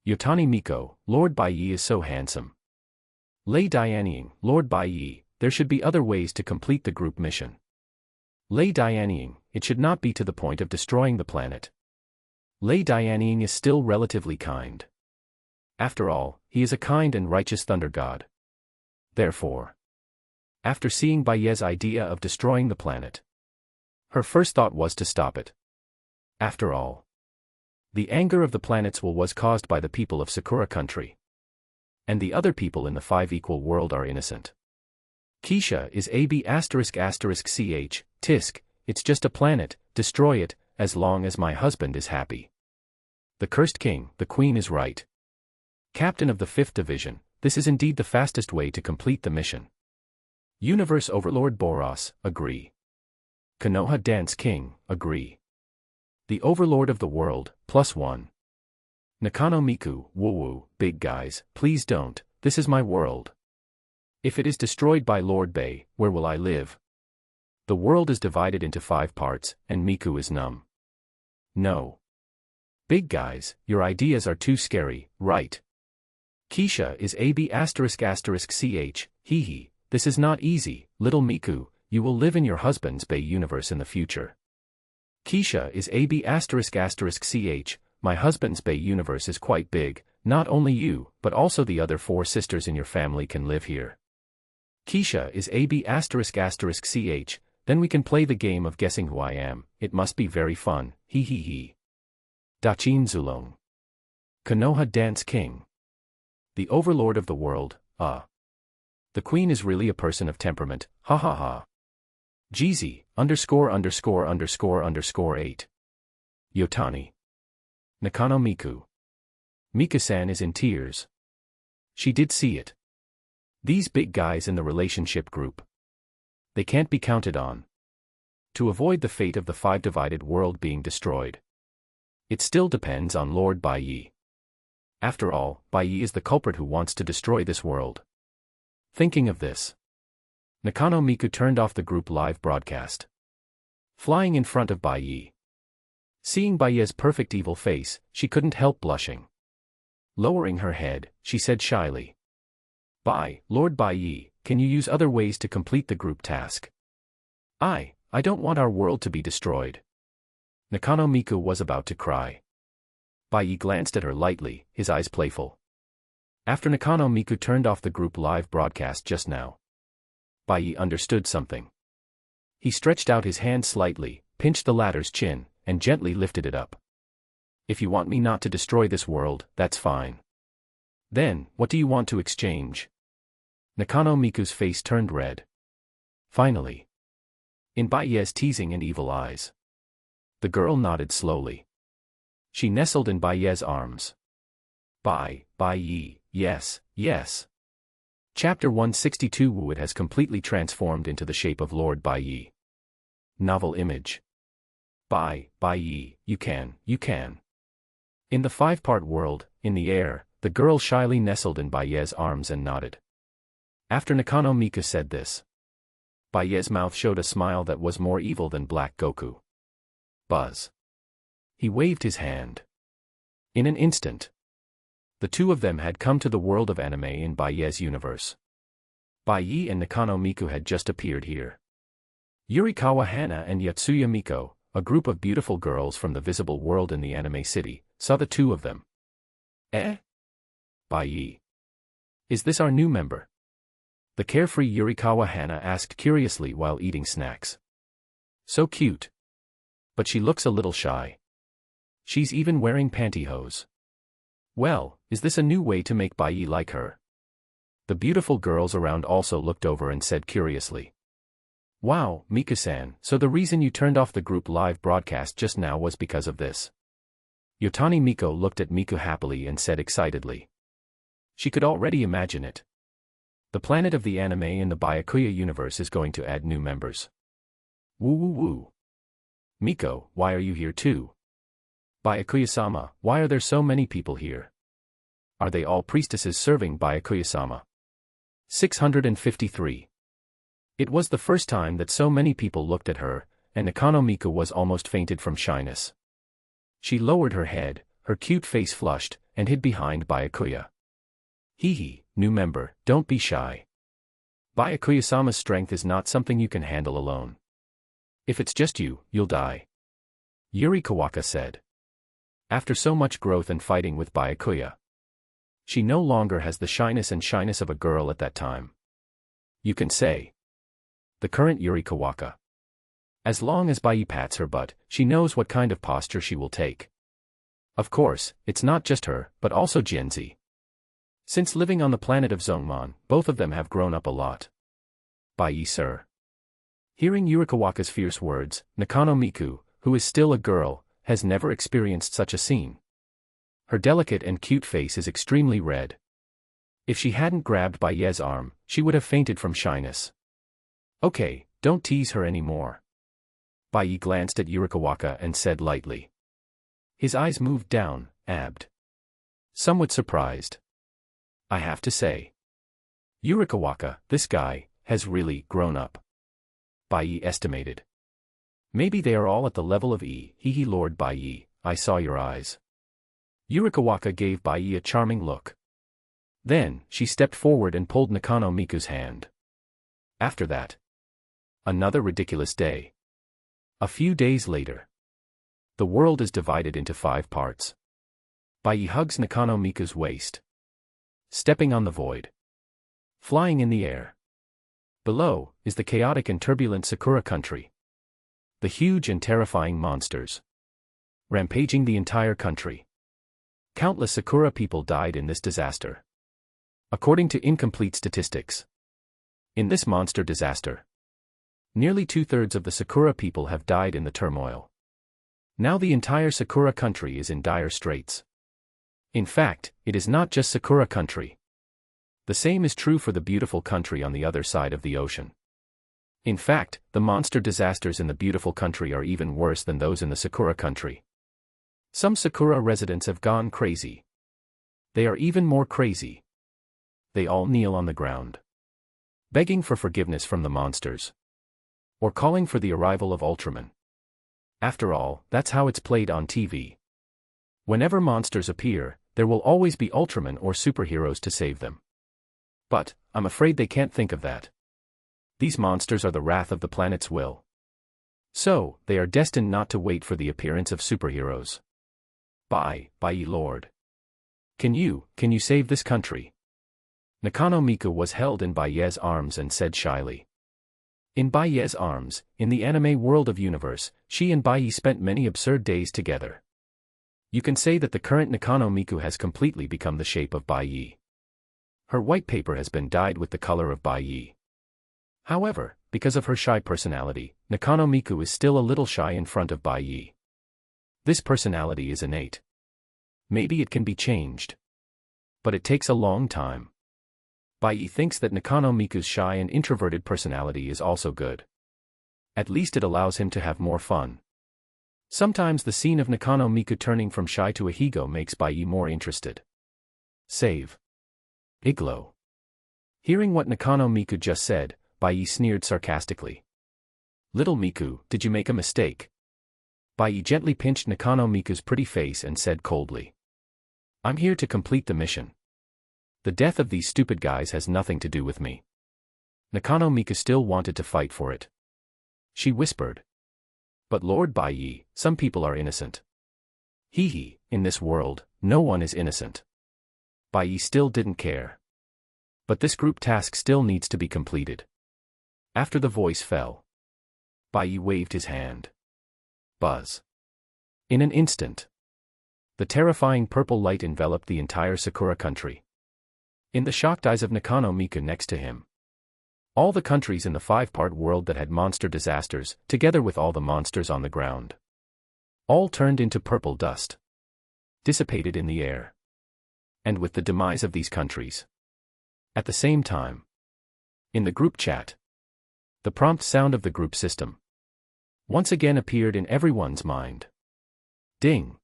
Yotani Miko, Lord Bai Ye is so handsome. Lei Dianying, Lord Bai Ye, there should be other ways to complete the group mission. Lei Dianying, it should not be to the point of destroying the planet. Lei Dianying is still relatively kind. After all, he is a kind and righteous thunder god. Therefore, after seeing Bai Ye's idea of destroying the planet, her first thought was to stop it. After all, the anger of the planets was caused by the people of Sakura country. And the other people in the 5 equal world are innocent. Keisha is AB*****ch, tisk, it's just a planet, destroy it, as long as my husband is happy. The Cursed King, the Queen is right. Captain of the 5th Division, this is indeed the fastest way to complete the mission. Universe Overlord Boros, agree. Konoha Dance King, agree. The Overlord of the World, +1. Nakano Miku, woo, big guys, please don't, this is my world. If it is destroyed by Lord Bai, where will I live? The world is divided into 5 parts, and Miku is numb. No. Big guys, your ideas are too scary, right? Keisha is AB****ch, hee, this is not easy, little Miku, you will live in your husband's Bai universe in the future. Keisha is AB****ch, my husband's Bai universe is quite big, not only you, but also the other 4 sisters in your family can live here. Keisha is AB****ch, then we can play the game of guessing who I am, it must be very fun, hee. Daqin Zulong. Konoha Dance King. The Overlord of the World, The Queen is really a person of temperament, ha. Jeezy, _____8. Yotani. Nakano Miku. Mika-san is in tears. She did see it. These big guys in the relationship group. They can't be counted on. to avoid the fate of the 5 divided world being destroyed. It still depends on Lord Bai Ye. After all, Bai Ye is the culprit who wants to destroy this world. Thinking of this, Nakano Miku turned off the group live broadcast. Flying in front of Bai Ye. Seeing Bai Ye's perfect evil face, she couldn't help blushing. Lowering her head, she said shyly, Lord Bai Ye, can you use other ways to complete the group task? I don't want our world to be destroyed. Nakano Miku was about to cry. Bai Ye glanced at her lightly, his eyes playful. After Nakano Miku turned off the group live broadcast just now, Bai Ye understood something. He stretched out his hand slightly, pinched the latter's chin, and gently lifted it up. If you want me not to destroy this world, that's fine. Then, what do you want to exchange? Nakano Miku's face turned red. Finally. In Bai Ye's teasing and evil eyes. The girl nodded slowly. She nestled in Bai Ye's arms. Bai Ye, yes. Chapter 162 Wu It has completely transformed into the shape of Lord Bai Ye. Novel image. Bai Ye, you can. In the 5-part world, in the air, the girl shyly nestled in Bai Ye's arms and nodded. After Nakano Miku said this, Bai Ye's mouth showed a smile that was more evil than Black Goku. Buzz. He waved his hand. In an instant, the two of them had come to the world of anime in Bai Ye's universe. Bai Ye and Nakano Miku had just appeared here. Yurikawa Hana and Yotsuya Miko, a group of beautiful girls from the visible world in the anime city, saw the two of them. Bai Ye. Is this our new member? The carefree Yurikawa Hana asked curiously while eating snacks. So cute. But she looks a little shy. She's even wearing pantyhose. Well, is this a new way to make Bai Ye like her? The beautiful girls around also looked over and said curiously. Wow, Miku-san, so the reason you turned off the group live broadcast just now was because of this. Yotani Miko looked at Miku happily and said excitedly. She could already imagine it. The planet of the anime in the Byakuya universe is going to add new members. Woo. Miko, why are you here too? Byakuya-sama, why are there so many people here? Are they all priestesses serving Byakuya-sama? 653. It was the first time that so many people looked at her, and Nakano Miku was almost fainted from shyness. She lowered her head, her cute face flushed, and hid behind Byakuya. Hee, new member, don't be shy. Byakuya-sama's strength is not something you can handle alone. If it's just you, you'll die. Yuri Kawaka said. After so much growth and fighting with Byakuya, she no longer has the shyness of a girl at that time. You can say. The current Yuri Kawaka. As long as Bai Ye pats her butt, she knows what kind of posture she will take. Of course, it's not just her, but also Genzi. Since living on the planet of Zongmon, both of them have grown up a lot. Bai Ye, sir. Hearing Yurikawaka's fierce words, Nakano Miku, who is still a girl, has never experienced such a scene. Her delicate and cute face is extremely red. If she hadn't grabbed Bai Ye's arm, she would have fainted from shyness. Okay, don't tease her anymore. Bai Ye glanced at Yurikawaka and said lightly. His eyes moved down, abbed. Somewhat surprised. I have to say. Yurikawaka, this guy, has really grown up. Bai Ye estimated. Maybe they are all at the level of E. Hee Lord Bai Ye, I saw your eyes. Yurikawaka gave Bai Ye a charming look. Then, she stepped forward and pulled Nakano Miku's hand. After that. Another ridiculous day. A few days later. The world is divided into 5 parts. Bai Ye hugs Nakano Miku's waist. Stepping on the void. Flying in the air. Below, is the chaotic and turbulent Sakura country. The huge and terrifying monsters. Rampaging the entire country. Countless Sakura people died in this disaster. According to incomplete statistics. In this monster disaster. Nearly 2/3 of the Sakura people have died in the turmoil. Now the entire Sakura country is in dire straits. In fact, it is not just Sakura country. The same is true for the beautiful country on the other side of the ocean. In fact, the monster disasters in the beautiful country are even worse than those in the Sakura country. Some Sakura residents have gone crazy. They are even more crazy. They all kneel on the ground, begging for forgiveness from the monsters, or calling for the arrival of Ultraman. After all, that's how it's played on TV. Whenever monsters appear, there will always be Ultraman or superheroes to save them. But, I'm afraid they can't think of that. These monsters are the wrath of the planet's will. So, they are destined not to wait for the appearance of superheroes. Bai Ye Lord. Can you save this country? Nakano Miko was held in Bai Ye's arms and said shyly. In Bai Ye's arms, in the anime world of Universe, she and Bai Ye spent many absurd days together. You can say that the current Nakano Miko has completely become the shape of Bai Ye. Her white paper has been dyed with the color of Bai Ye. However, because of her shy personality, Nakano Miko is still a little shy in front of Bai Ye. This personality is innate. Maybe it can be changed. But it takes a long time. Bai Ye thinks that Nakano Miko's shy and introverted personality is also good. At least it allows him to have more fun. Sometimes the scene of Nakano Miko turning from shy to a higo makes Bai Ye more interested. Save. Iglo. Hearing what Nakano Miko just said, Bai Ye sneered sarcastically. Little Miku, did you make a mistake? Bai Ye gently pinched Nakano Miko's pretty face and said coldly. I'm here to complete the mission. The death of these stupid guys has nothing to do with me. Nakano Miko still wanted to fight for it. She whispered. But Lord Bai Ye, some people are innocent. Hee, in this world, no one is innocent. Bai Ye still didn't care. But this group task still needs to be completed. After the voice fell, Bai Ye waved his hand. Buzz. In an instant, the terrifying purple light enveloped the entire Sakura country. In the shocked eyes of Nakano Miko next to him, all the countries in the 5-part world that had monster disasters, together with all the monsters on the ground, all turned into purple dust, dissipated in the air. And with the demise of these countries, at the same time, in the group chat, the prompt sound of the group system once again appeared in everyone's mind. Ding.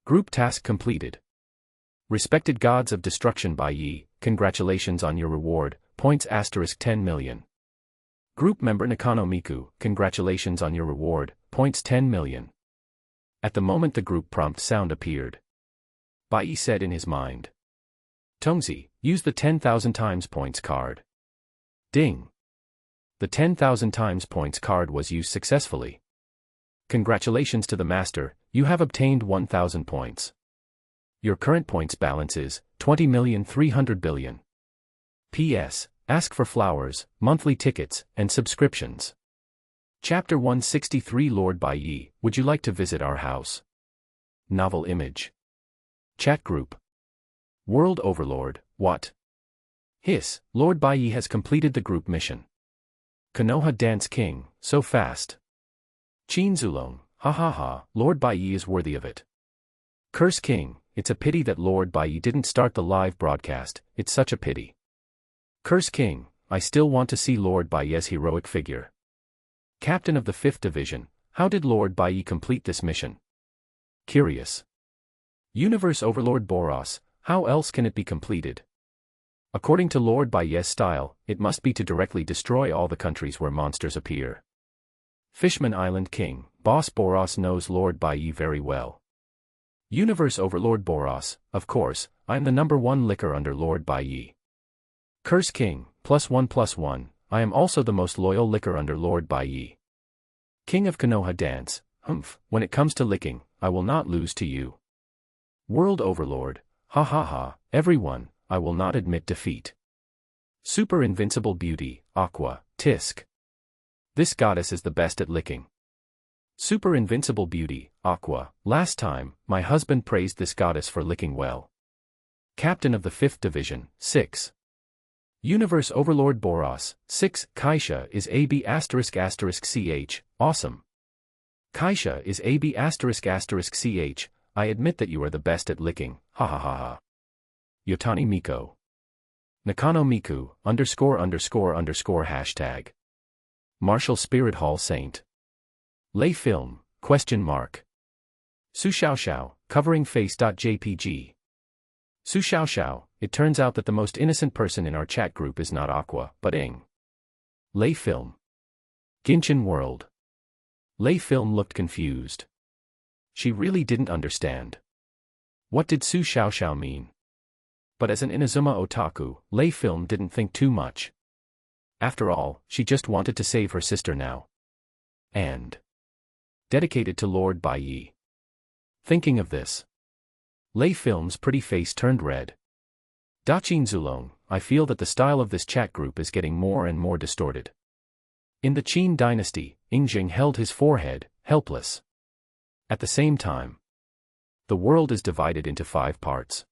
Group task completed. Respected gods of destruction Bai Ye, congratulations on your reward, points * 10 million. Group member Nakano Miko, congratulations on your reward, points 10 million. At the moment the group prompt sound appeared, Bai Ye said in his mind. Tongzi, use the 10,000 times points card. Ding. The 10,000 times points card was used successfully. Congratulations to the master, you have obtained 1,000 points. Your current points balance is 20,300,000,000. P.S. Ask for flowers, monthly tickets, and subscriptions. Chapter 163 Lord Bai Ye, would you like to visit our house? Novel image. Chat group. World Overlord, what? Hiss, Lord Bai Ye has completed the group mission. Konoha Dance King, so fast. Daqin Zulong, ha ha ha, Lord Bai Ye is worthy of it. Curse King, it's a pity that Lord Bai Ye didn't start the live broadcast, it's such a pity. Curse King, I still want to see Lord Bai Ye's heroic figure. Captain of the 5th Division, how did Lord Bai Ye complete this mission? Curious. Universe Overlord Boros, how else can it be completed? According to Lord Bai Ye's style, it must be to directly destroy all the countries where monsters appear. Fishman Island King, Boss Boros knows Lord Bai Ye very well. Universe Overlord Boros, of course, I'm the #1 licker under Lord Bai Ye. Curse King, +1+1, I am also the most loyal licker under Lord Bai Ye. King of Konoha Dance, when it comes to licking, I will not lose to you. World Overlord, ha ha ha, everyone, I will not admit defeat. Super Invincible Beauty, Aqua, Tisk. This goddess is the best at licking. Super Invincible Beauty, Aqua, last time, my husband praised this goddess for licking well. Captain of the 5th Division, 6. Universe Overlord Boros, 6. Keisha is AB***ch, awesome. Keisha is AB***ch, I admit that you are the best at licking, ha ha ha ha. Yotani Miko. Nakano Miku, _____. Martial Spirit Hall Saint. Lay Film, ? Su Xiaoxiao, covering face.jpg. Su Xiaoxiao, it turns out that the most innocent person in our chat group is not Aqua, but Ing. Lay Film. Genshin World. Lay Film looked confused. She really didn't understand. What did Su Xiaoxiao mean? But as an Inazuma otaku, Lay Film didn't think too much. After all, she just wanted to save her sister now. And dedicated to Lord Bai Ye. Thinking of this, Lay Film's pretty face turned red. Daqin Zulong, I feel that the style of this chat group is getting more and more distorted. In the Qin dynasty, Yingjing held his forehead, helpless. At the same time, the world is divided into 5 parts.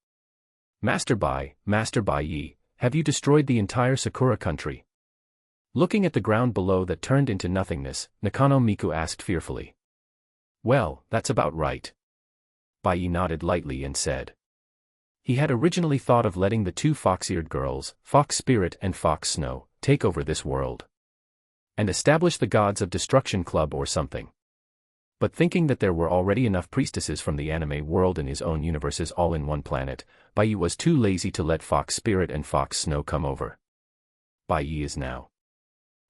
Master Bai Ye, have you destroyed the entire Sakura country? Looking at the ground below that turned into nothingness, Nakano Miko asked fearfully. Well, that's about right. Bai Ye nodded lightly and said. He had originally thought of letting the 2 fox-eared girls, Fox Spirit and Fox Snow, take over this world. And establish the Gods of Destruction Club or something. But thinking that there were already enough priestesses from the anime world in his own universes all in one planet, Bai Ye was too lazy to let Fox Spirit and Fox Snow come over. Bai Ye is now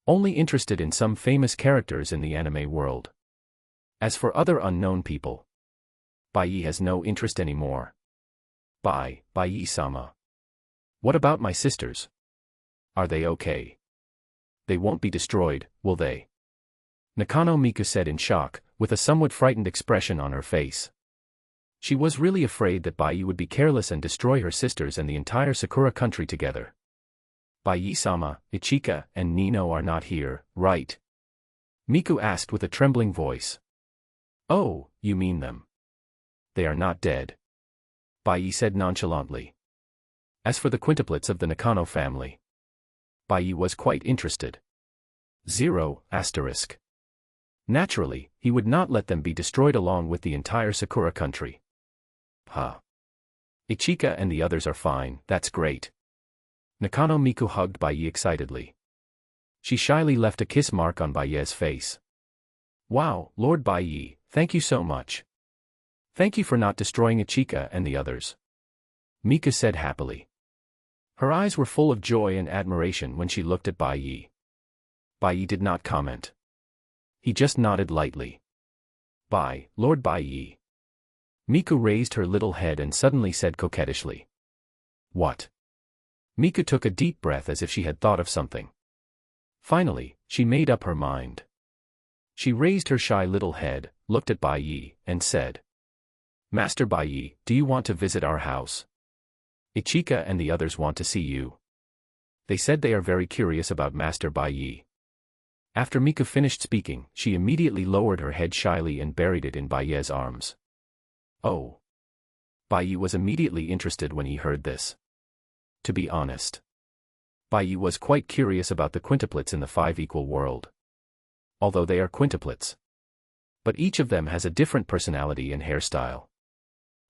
only interested in some famous characters in the anime world. As for other unknown people, Bai Ye has no interest anymore. Bai Ye-sama. What about my sisters? Are they okay? They won't be destroyed, will they? Nakano Miko said in shock, with a somewhat frightened expression on her face. She was really afraid that Bai Ye would be careless and destroy her sisters and the entire Sakura country together. Bai Ye-sama, Ichika, and Nino are not here, right? Miku asked with a trembling voice. Oh, you mean them? They are not dead. Bai Ye said nonchalantly. As for the quintuplets of the Nakano family, Bai Ye was quite interested. 0**. Naturally, he would not let them be destroyed along with the entire Sakura country. Huh. Ichika and the others are fine, that's great. Nakano Miko hugged Bai Ye excitedly. She shyly left a kiss mark on Bai Ye's face. Wow, Lord Bai Ye, thank you so much. Thank you for not destroying Ichika and the others. Mika said happily. Her eyes were full of joy and admiration when she looked at Bai Ye. Bai Ye did not comment. He just nodded lightly. Lord Bai Ye. Miku raised her little head and suddenly said coquettishly. What? Miku took a deep breath as if she had thought of something. Finally, she made up her mind. She raised her shy little head, looked at Bai Ye, and said. Master Bai Ye, do you want to visit our house? Ichika and the others want to see you. They said they are very curious about Master Bai Ye. After Mika finished speaking, she immediately lowered her head shyly and buried it in Bai Ye's arms. Oh. Bai Ye was immediately interested when he heard this. To be honest, Bai Ye was quite curious about the quintuplets in the 5 equal world. Although they are quintuplets. But each of them has a different personality and hairstyle.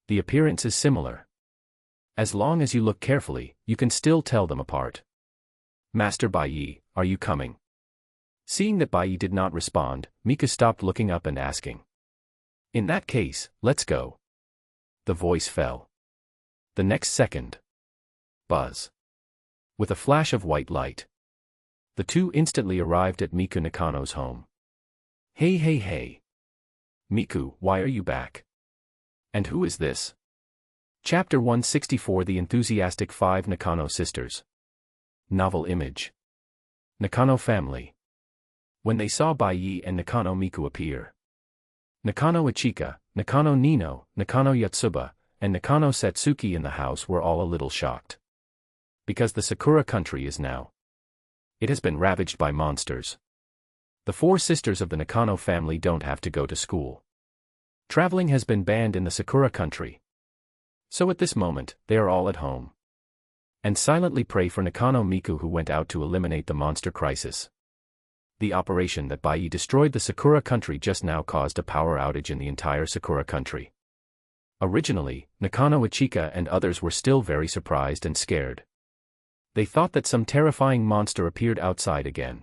The appearance is similar. As long as you look carefully, you can still tell them apart. Master Bai Ye, are you coming? Seeing that Bai Ye did not respond, Mika stopped looking up and asking. In that case, let's go. The voice fell. The next second. Buzz. With a flash of white light. The two instantly arrived at Miku Nakano's home. Hey. Miku, why are you back? And who is this? Chapter 164 The Enthusiastic 5 Nakano Sisters. Novel image. Nakano family. When they saw Bai Ye and Nakano Miku appear, Nakano Ichika, Nakano Nino, Nakano Yotsuba, and Nakano Satsuki in the house were all a little shocked. Because the Sakura country is now. It has been ravaged by monsters. The 4 sisters of the Nakano family don't have to go to school. Traveling has been banned in the Sakura country. So at this moment, they are all at home. And silently pray for Nakano Miku, who went out to eliminate the monster crisis. The operation that Bai Ye destroyed the Sakura country just now caused a power outage in the entire Sakura country. Originally, Nakano Ichika and others were still very surprised and scared. They thought that some terrifying monster appeared outside again.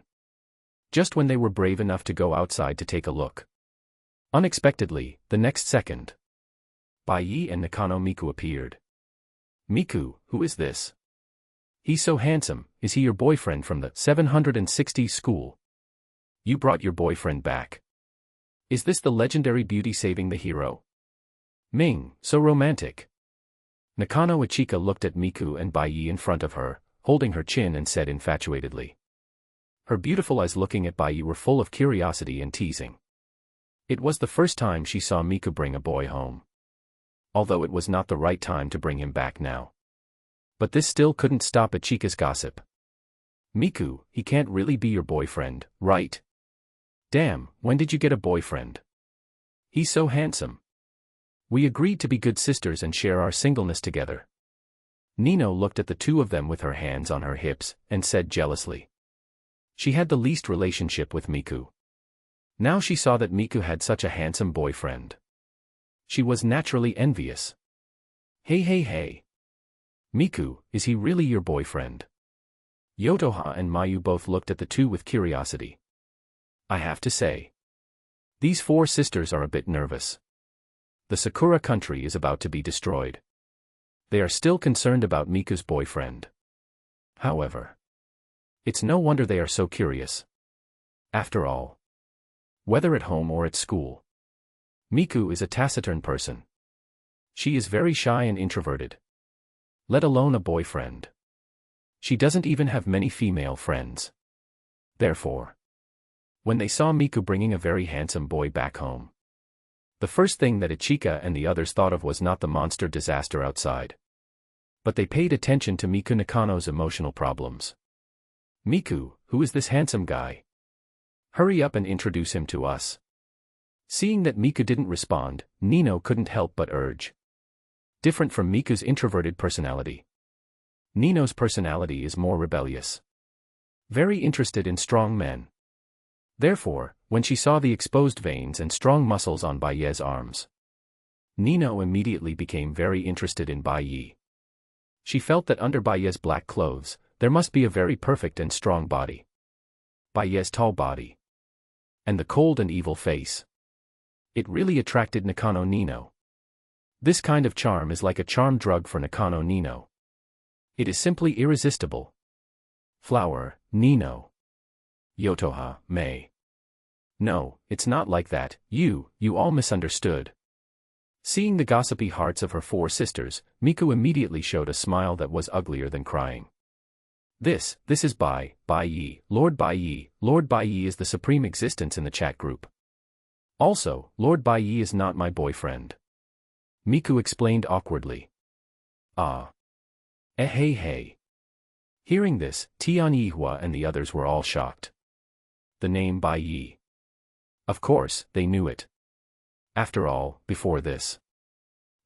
just when they were brave enough to go outside to take a look. Unexpectedly, the next second, Bai Ye and Nakano Miku appeared. Miku, who is this? He's so handsome, is he your boyfriend from the 760 school? You brought your boyfriend back. Is this the legendary beauty saving the hero? Ming, so romantic. Nakano Ichika looked at Miku and Bai Ye in front of her, holding her chin and said infatuatedly. Her beautiful eyes looking at Bai Ye were full of curiosity and teasing. It was the first time she saw Miku bring a boy home. Although it was not the right time to bring him back now. But this still couldn't stop Ichika's gossip. Miku, he can't really be your boyfriend, right? Damn, when did you get a boyfriend? He's so handsome. We agreed to be good sisters and share our singleness together. Nino looked at the two of them with her hands on her hips, and said jealously. She had the least relationship with Miku. Now she saw that Miku had such a handsome boyfriend. She was naturally envious. Hey. Miku, is he really your boyfriend? Yotoha and Mayu both looked at the two with curiosity. I have to say. These four sisters are a bit nervous. The Sakura country is about to be destroyed. They are still concerned about Miku's boyfriend. However, it's no wonder they are so curious. After all, whether at home or at school, Miku is a taciturn person. She is very shy and introverted. Let alone a boyfriend. She doesn't even have many female friends. Therefore, when they saw Miku bringing a very handsome boy back home, the first thing that Ichika and the others thought of was not the monster disaster outside. But they paid attention to Miku Nakano's emotional problems. Miku, who is this handsome guy? Hurry up and introduce him to us. Seeing that Miku didn't respond, Nino couldn't help but urge. Different from Miku's introverted personality, Nino's personality is more rebellious. Very interested in strong men. Therefore, when she saw the exposed veins and strong muscles on Bai Ye's arms, Nino immediately became very interested in Bai Ye. She felt that under Bai Ye's black clothes, there must be a very perfect and strong body. Bai Ye's tall body. And the cold and evil face. It really attracted Nakano Nino. This kind of charm is like a charm drug for Nakano Nino. It is simply irresistible. Flower, Nino. Yotoha, May. No, it's not like that, you all misunderstood. Seeing the gossipy hearts of her four sisters, Miku immediately showed a smile that was uglier than crying. This is Bai Ye, Lord Bai Ye. Lord Bai Ye is the supreme existence in the chat group. Also, Lord Bai Ye is not my boyfriend. Miku explained awkwardly. Ah. Hey. Hearing this, Tian Yihua and the others were all shocked. The name Bai Ye. Of course, they knew it. After all, before this,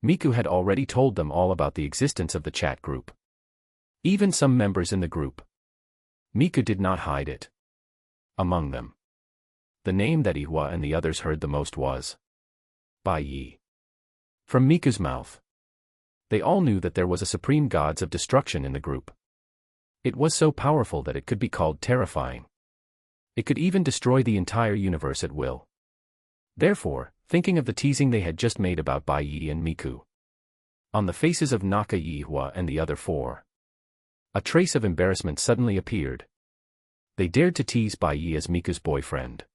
Miku had already told them all about the existence of the chat group. Even some members in the group. Miku did not hide it. Among them, the name that Yihua and the others heard the most was Bai Ye. From Miku's mouth, they all knew that there was a supreme gods of destruction in the group. It was so powerful that it could be called terrifying. It could even destroy the entire universe at will. Therefore, thinking of the teasing they had just made about Bai Ye and Miku, on the faces of Naka Yihua and the other four, a trace of embarrassment suddenly appeared. They dared to tease Bai Ye as Miku's boyfriend.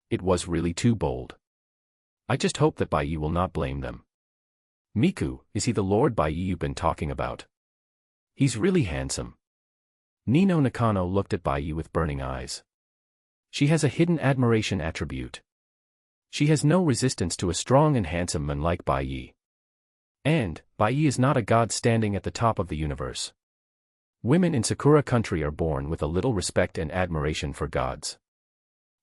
It was really too bold. I just hope that Bai Ye will not blame them. Miku, is he the Lord Bai Ye you've been talking about? He's really handsome. Nino Nakano looked at Bai Ye with burning eyes. She has a hidden admiration attribute. She has no resistance to a strong and handsome man like Bai Ye. And, Bai Ye is not a god standing at the top of the universe. Women in Sakura country are born with a little respect and admiration for gods.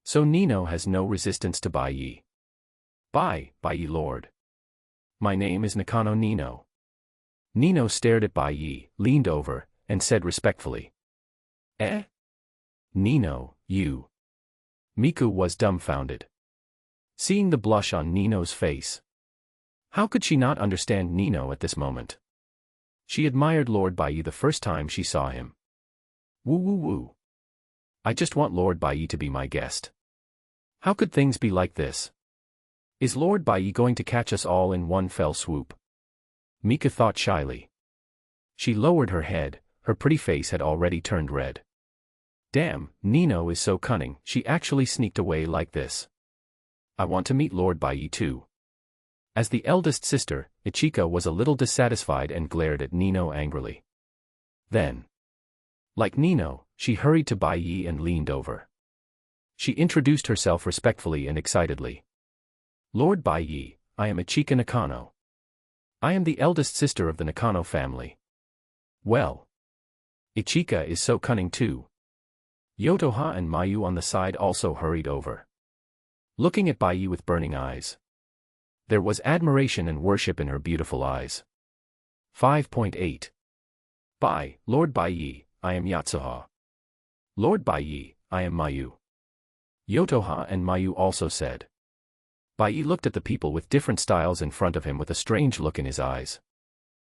So Nino has no resistance to Bai Ye. Bai Ye Lord. My name is Nakano Nino. Nino stared at Bai Ye, leaned over, and said respectfully. Nino, you. Miku was dumbfounded. Seeing the blush on Nino's face. How could she not understand Nino at this moment? She admired Lord Bai Ye the first time she saw him. Woo. I just want Lord Bai Ye to be my guest. How could things be like this? Is Lord Bai Ye going to catch us all in one fell swoop? Mika thought shyly. She lowered her head, her pretty face had already turned red. Damn, Nino is so cunning, she actually sneaked away like this. I want to meet Lord Bai Ye too. As the eldest sister, Ichika was a little dissatisfied and glared at Nino angrily. Then, like Nino, she hurried to Bai Ye and leaned over. She introduced herself respectfully and excitedly. Lord Bai Ye, I am Ichika Nakano. I am the eldest sister of the Nakano family. Well, Ichika is so cunning too. Yotoha and Mayu on the side also hurried over, looking at Bai Ye with burning eyes. There was admiration and worship in her beautiful eyes. 5.8. Lord Bai Ye, I am Yatsuha. Lord Bai Ye, I am Mayu. Yotoha and Mayu also said. Bai Ye looked at the people with different styles in front of him with a strange look in his eyes.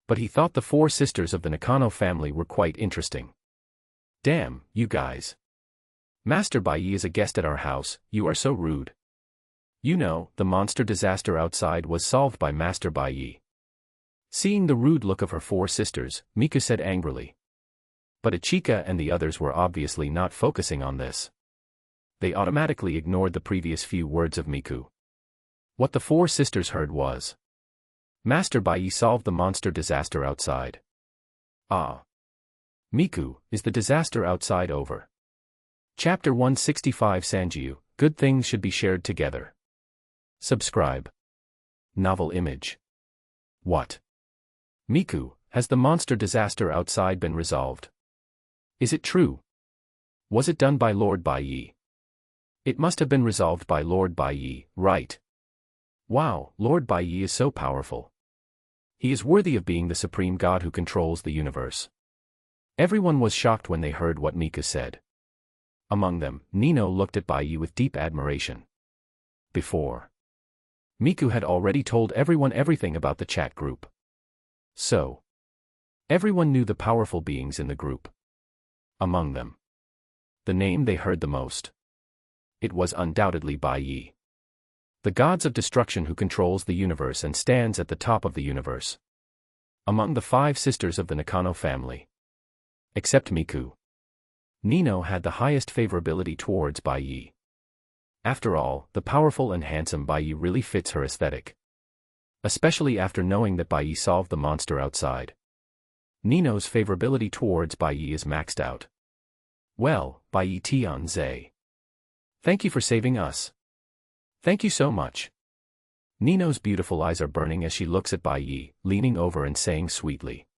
But he thought the four sisters of the Nakano family were quite interesting. Damn, you guys. Master Bai Ye is a guest at our house, you are so rude. You know, the monster disaster outside was solved by Master Bai Ye. Seeing the rude look of her four sisters, Mika said angrily. But Ichika and the others were obviously not focusing on this. They automatically ignored the previous few words of Miku. What the four sisters heard was, Master Bai Ye solved the monster disaster outside. Ah. Miku, is the disaster outside over? Chapter 165 Sanjiu, Good Things Should Be Shared Together. Subscribe. Novel image. What? Miku, has the monster disaster outside been resolved? Is it true? Was it done by Lord Bai Ye? It must have been resolved by Lord Bai Ye, right? Wow, Lord Bai Ye is so powerful. He is worthy of being the supreme god who controls the universe. Everyone was shocked when they heard what Mika said. Among them, Nino looked at Bai Ye with deep admiration. Before, Miku had already told everyone everything about the chat group. So, everyone knew the powerful beings in the group. Among them, the name they heard the most. It was undoubtedly Bai Ye. The gods of destruction who controls the universe and stands at the top of the universe. Among the five sisters of the Nakano family. Except Miku. Nino had the highest favorability towards Bai Ye. After all, the powerful and handsome Bai Ye really fits her aesthetic. Especially after knowing that Bai Ye solved the monster outside. Nino's favorability towards Bai Ye is maxed out. Well, Bai Ye Tianze. Thank you for saving us. Thank you so much. Nino's beautiful eyes are burning as she looks at Bai Ye, leaning over and saying sweetly.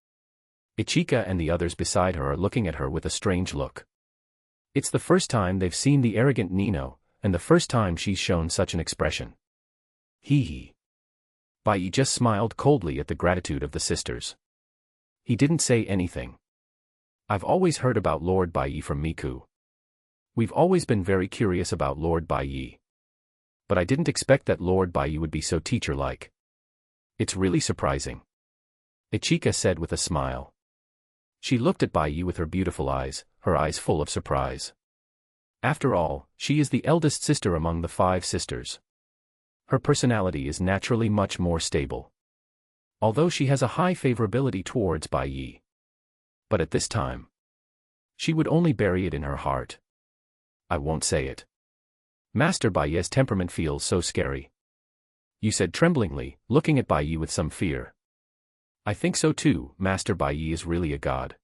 Ichika and the others beside her are looking at her with a strange look. It's the first time they've seen the arrogant Nino, and the first time she's shown such an expression. Hee hee. Bai Ye just smiled coldly at the gratitude of the sisters. He didn't say anything. I've always heard about Lord Bai Ye from Miku. We've always been very curious about Lord Bai Ye. But I didn't expect that Lord Bai Ye would be so teacher-like. It's really surprising. Ichika said with a smile. She looked at Bai Ye with her beautiful eyes, her eyes full of surprise. After all, she is the eldest sister among the five sisters. Her personality is naturally much more stable. Although she has a high favorability towards Bai Ye. But at this time, she would only bury it in her heart. I won't say it. Master Bai Ye's temperament feels so scary. You said tremblingly, looking at Bai Ye with some fear. I think so too, Master Bai Ye is really a god.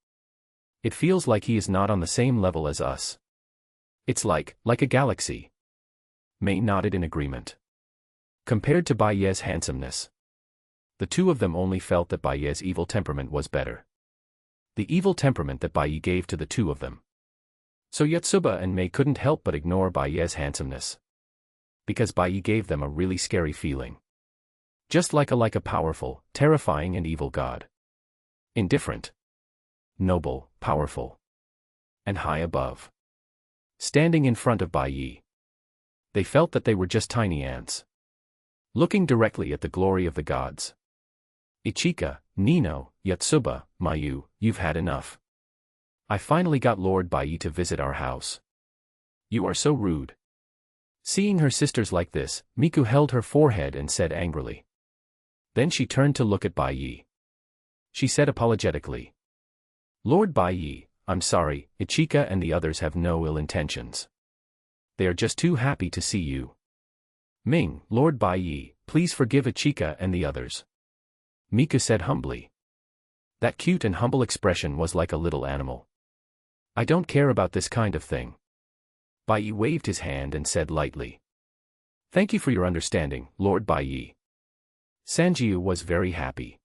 It feels like he is not on the same level as us. It's like a galaxy. Mei nodded in agreement. Compared to Bai Ye's handsomeness, the two of them only felt that Bai Ye's evil temperament was better. The evil temperament that Bai Ye gave to the two of them. So Yotsuba and Mei couldn't help but ignore Bai Ye's handsomeness. Because Bai Ye gave them a really scary feeling. Just like a powerful, terrifying and evil god. Indifferent. Noble, powerful. And high above. Standing in front of Bai Ye. They felt that they were just tiny ants. Looking directly at the glory of the gods. Ichika, Nino, Yotsuba, Mayu, you've had enough. I finally got Lord Bai Ye to visit our house. You are so rude. Seeing her sisters like this, Miku held her forehead and said angrily. Then she turned to look at Bai Ye. She said apologetically. Lord Bai Ye, I'm sorry, Ichika and the others have no ill intentions. They are just too happy to see you. Ming, Lord Bai Ye, please forgive Ichika and the others. Miku said humbly. That cute and humble expression was like a little animal. I don't care about this kind of thing. Bai Ye waved his hand and said lightly. Thank you for your understanding, Lord Bai Ye. Sanjiu was very happy.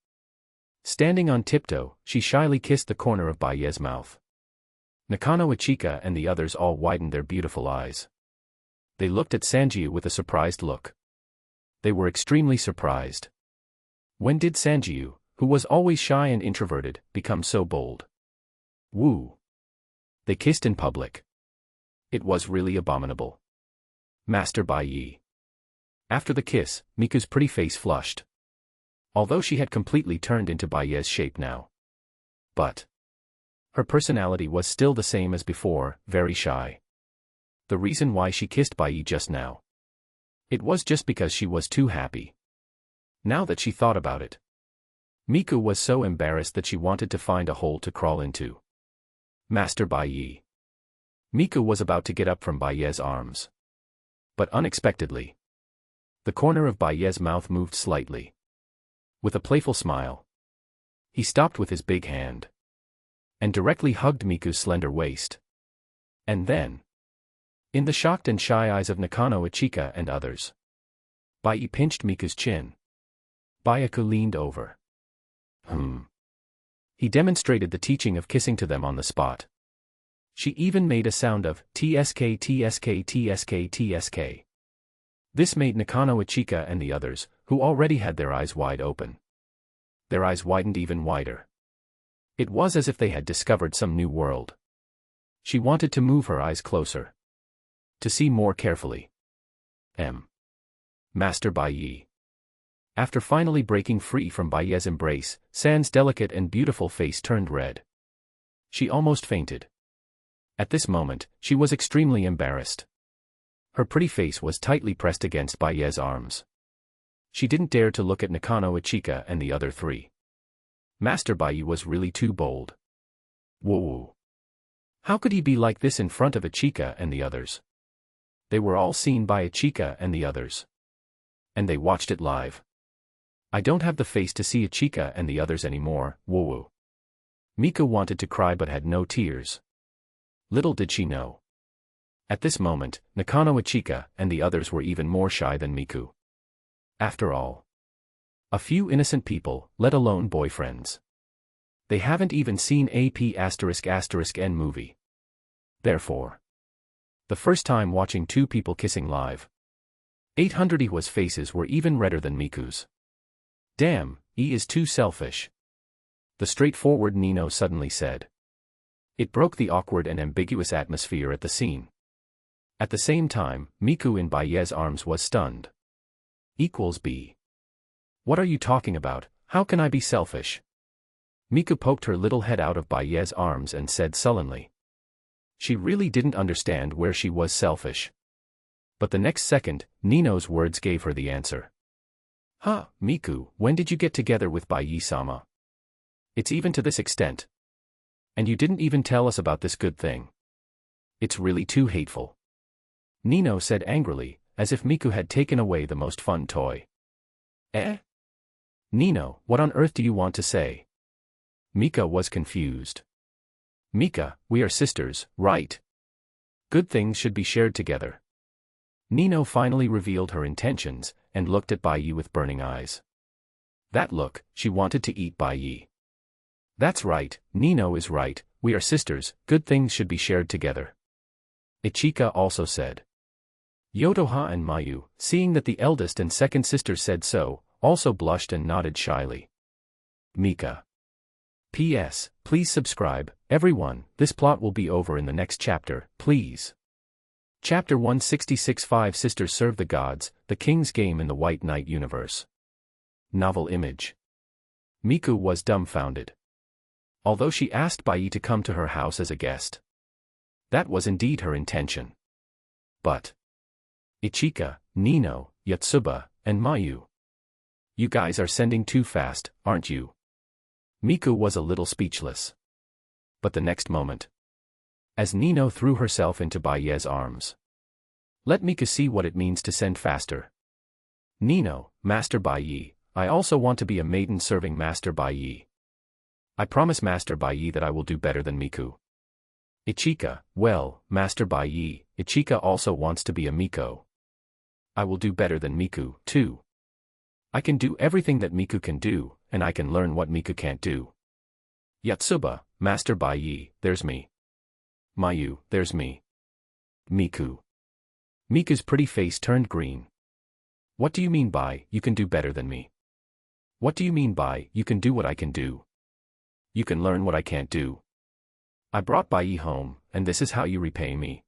Standing on tiptoe, she shyly kissed the corner of Bai Ye's mouth. Nakano Ichika and the others all widened their beautiful eyes. They looked at Sanjiu with a surprised look. They were extremely surprised. When did Sanjiu, who was always shy and introverted, become so bold? Woo! They kissed in public. It was really abominable. Master Bai Ye. After the kiss, Miku's pretty face flushed. Although she had completely turned into Bai Ye's shape now. But her personality was still the same as before, very shy. The reason why she kissed Bai Ye just now. It was just because she was too happy. Now that she thought about it. Miku was so embarrassed that she wanted to find a hole to crawl into. Master Bai Ye. Miku was about to get up from Bai Ye's arms. But unexpectedly, the corner of Bai Ye's mouth moved slightly. With a playful smile, he stopped with his big hand and directly hugged Miku's slender waist. And then, in the shocked and shy eyes of Nakano Ichika and others, Bai Ye pinched Miku's chin. Byaku leaned over. He demonstrated the teaching of kissing to them on the spot. She even made a sound of tsk tsk tsk tsk. This made Nakano Ichika and the others, who already had their eyes wide open. Their eyes widened even wider. It was as if they had discovered some new world. She wanted to move her eyes closer. To see more carefully. Master Bai Ye. After finally breaking free from Bai Ye's embrace, San's delicate and beautiful face turned red. She almost fainted. At this moment, she was extremely embarrassed. Her pretty face was tightly pressed against Bai Ye's arms. She didn't dare to look at Nakano Ichika and the other three. Master Bai Ye was really too bold. Whoa! How could he be like this in front of Ichika and the others? They were all seen by Ichika and the others. And they watched it live. I don't have the face to see Ichika and the others anymore, whoa. Miku wanted to cry but had no tears. Little did she know. At this moment, Nakano Ichika and the others were even more shy than Miku. After all, a few innocent people, let alone boyfriends. They haven't even seen AP***N movie. Therefore, the first time watching two people kissing live. 800 Iwa's faces were even redder than Miku's. Damn, E is too selfish. The straightforward Nino suddenly said. It broke the awkward and ambiguous atmosphere at the scene. At the same time, Miku in Bai Ye's arms was stunned. B. What are you talking about? How can I be selfish? Miku poked her little head out of Bai Ye's arms and said sullenly. She really didn't understand where she was selfish. But the next second, Nino's words gave her the answer. Miku, when did you get together with Bai Ye-sama? It's even to this extent. And you didn't even tell us about this good thing. It's really too hateful. Nino said angrily, as if Miku had taken away the most fun toy. Nino, what on earth do you want to say? Mika was confused. Mika, we are sisters, right? Good things should be shared together. Nino finally revealed her intentions, and looked at Bai Ye with burning eyes. That look, she wanted to eat Bai Ye. That's right, Nino is right, we are sisters, good things should be shared together. Ichika also said. Yotoha and Mayu, seeing that the eldest and second sisters said so, also blushed and nodded shyly. Mika. P.S. Please subscribe, everyone, this plot will be over in the next chapter, please. Chapter 166 5 Sisters Serve the Gods, The King's Game in the White Knight Universe. Novel image. Miku was dumbfounded. Although she asked Bai Ye to come to her house as a guest. That was indeed her intention. but Ichika, Nino, Yotsuba, and Mayu. You guys are sending too fast, aren't you? Miku was a little speechless. But the next moment, as Nino threw herself into Bai Ye's arms. Let Miku see what it means to send faster. Nino, Master Bai Ye, I also want to be a maiden serving Master Bai Ye. I promise Master Bai Ye that I will do better than Miku. Ichika, well, Master Bai Ye, Ichika also wants to be a Miko. I will do better than Miku, too. I can do everything that Miku can do, and I can learn what Miku can't do. Yotsuba, Master Bai Ye, there's me. Mayu, there's me. Miku. Miku's pretty face turned green. What do you mean by, you can do better than me? What do you mean by, you can do what I can do? You can learn what I can't do. I brought Bai Ye home, and this is how you repay me.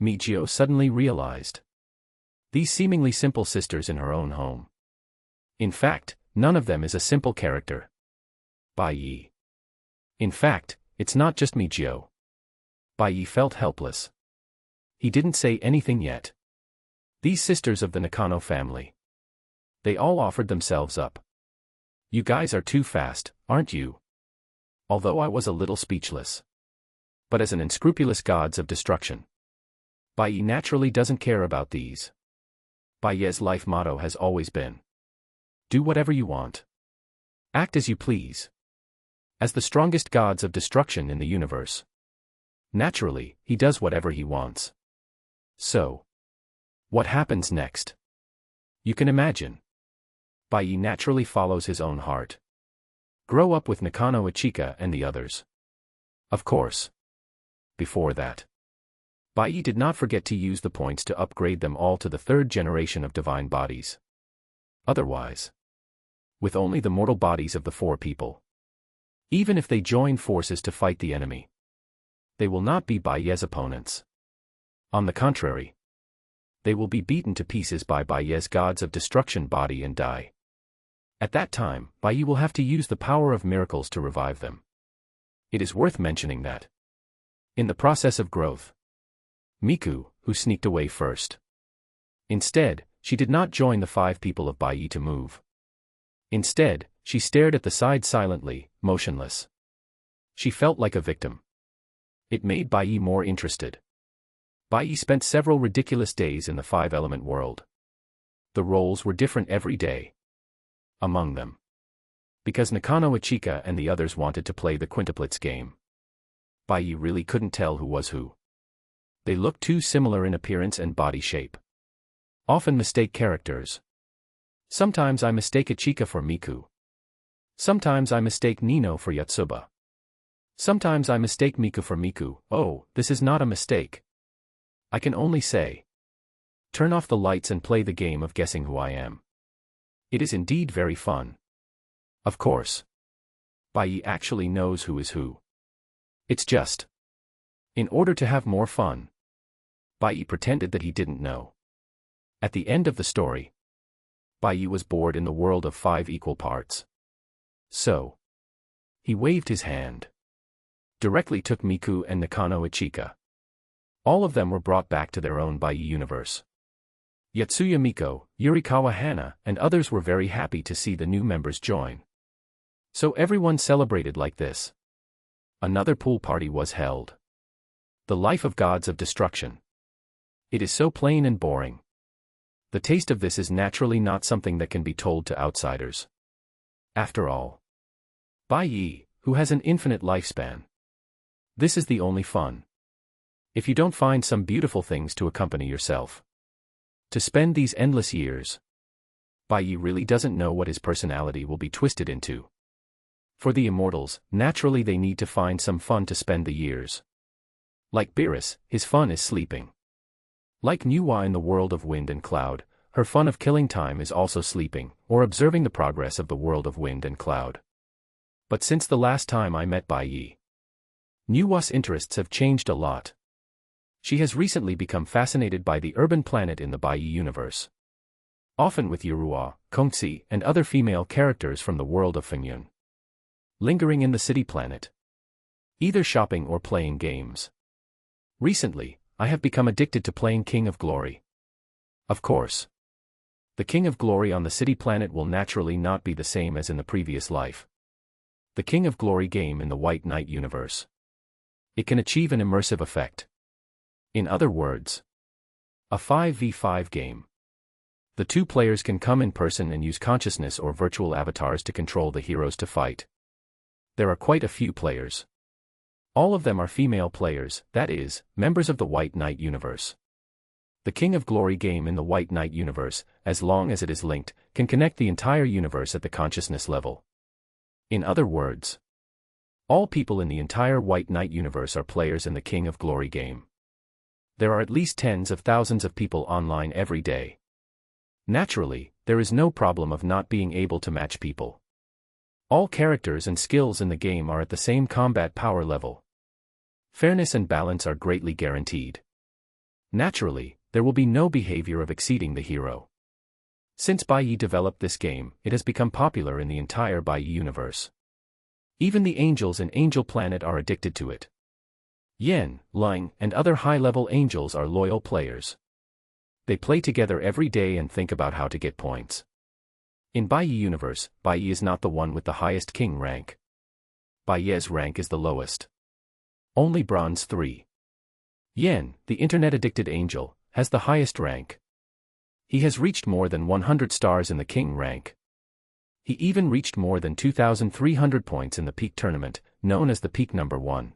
Michio suddenly realized. These seemingly simple sisters in her own home. In fact, none of them is a simple character. Bai Ye. In fact, it's not just Michio. Bai Ye felt helpless. He didn't say anything yet. These sisters of the Nakano family. They all offered themselves up. You guys are too fast, aren't you? Although I was a little speechless. But as an unscrupulous gods of destruction, Bai Ye naturally doesn't care about these. Bai Ye's life motto has always been. Do whatever you want. Act as you please. As the strongest gods of destruction in the universe. Naturally, he does whatever he wants. So, what happens next? You can imagine. Bai Ye naturally follows his own heart. Grow up with Nakano Ichika and the others. Of course. Before that, Bai Ye did not forget to use the points to upgrade them all to the third generation of divine bodies. Otherwise, with only the mortal bodies of the four people, even if they join forces to fight the enemy, they will not be Bai Ye's opponents. On the contrary, they will be beaten to pieces by Bai Ye's gods of destruction body and die. At that time, Bai Ye will have to use the power of miracles to revive them. It is worth mentioning that, in the process of growth, Miku, who sneaked away first. Instead, she did not join the 5 people of Bai Ye to move. Instead, she stared at the side silently, motionless. She felt like a victim. It made Bai Ye more interested. Bai Ye spent several ridiculous days in the 5-element world. The roles were different every day. Among them, because Nakano Ichika and the others wanted to play the quintuplets game, Bai Ye really couldn't tell who was who. They looked too similar in appearance and body shape. Often mistake characters. Sometimes I mistake Ichika for Miku. Sometimes I mistake Nino for Yotsuba. Sometimes I mistake Miku for Miku. Oh, this is not a mistake. I can only say, turn off the lights and play the game of guessing who I am. It is indeed very fun. Of course, Bai Ye actually knows who is who. It's just, in order to have more fun, Bai Ye pretended that he didn't know. At the end of the story, Bai Ye was bored in the world of 5 equal parts. So, he waved his hand. Directly took Miku and Nakano Ichika. All of them were brought back to their own Bai Ye universe. Yatsuya Miko, Yurikawa Hana, and others were very happy to see the new members join. So everyone celebrated like this. Another pool party was held. The life of gods of destruction. It is so plain and boring. The taste of this is naturally not something that can be told to outsiders. After all, Bai Ye, who has an infinite lifespan. This is the only fun. If you don't find some beautiful things to accompany yourself, to spend these endless years, Bai Ye really doesn't know what his personality will be twisted into. For the immortals, naturally they need to find some fun to spend the years. Like Beerus, his fun is sleeping. Like Nuwa in the world of wind and cloud, her fun of killing time is also sleeping, or observing the progress of the world of wind and cloud. But since the last time I met Bai Ye, Nuwa's interests have changed a lot. She has recently become fascinated by the urban planet in the Bai Ye universe. Often with Yurua, Kongzi, and other female characters from the world of Fengyun. Lingering in the city planet. Either shopping or playing games. Recently, I have become addicted to playing King of Glory. Of course. The King of Glory on the city planet will naturally not be the same as in the previous life. The King of Glory game in the White Knight universe. It can achieve an immersive effect. In other words, a 5v5 game. The two players can come in person and use consciousness or virtual avatars to control the heroes to fight. There are quite a few players. All of them are female players, that is, members of the White Knight universe. The King of Glory game in the White Knight universe, as long as it is linked, can connect the entire universe at the consciousness level. In other words, all people in the entire White Knight universe are players in the King of Glory game. There are at least tens of thousands of people online every day. Naturally, there is no problem of not being able to match people. All characters and skills in the game are at the same combat power level. Fairness and balance are greatly guaranteed. Naturally, there will be no behavior of exceeding the hero. Since Bai Ye developed this game, it has become popular in the entire Bai Ye universe. Even the angels in Angel Planet are addicted to it. Yen, Ling, and other high-level angels are loyal players. They play together every day and think about how to get points. In Bai Ye universe, Bai Ye is not the one with the highest king rank. Bai Ye's rank is the lowest. Only Bronze 3. Yen, the internet-addicted angel, has the highest rank. He has reached more than 100 stars in the king rank. He even reached more than 2,300 points in the peak tournament, known as the peak number 1.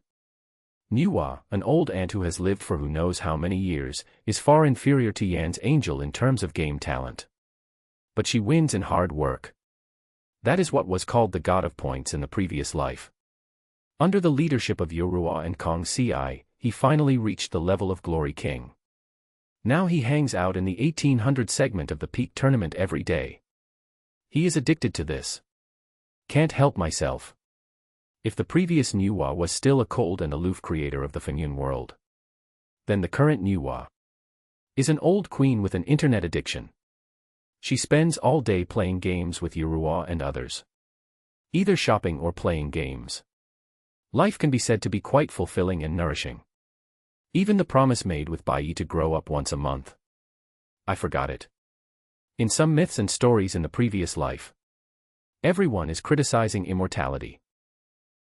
Nuwa, an old aunt who has lived for who knows how many years, is far inferior to Yan's angel in terms of game talent. But she wins in hard work. That is what was called the God of Points in the previous life. Under the leadership of Yorua and Kong Ci, he finally reached the level of Glory King. Now he hangs out in the 1800 segment of the peak tournament every day. He is addicted to this. Can't help myself. If the previous Nuwa was still a cold and aloof creator of the Fenyun world, then the current Nuwa is an old queen with an internet addiction. She spends all day playing games with Yorua and others. Either shopping or playing games. Life can be said to be quite fulfilling and nourishing. Even the promise made with Bai Ye to grow up once a month. I forgot it. In some myths and stories in the previous life, everyone is criticizing immortality.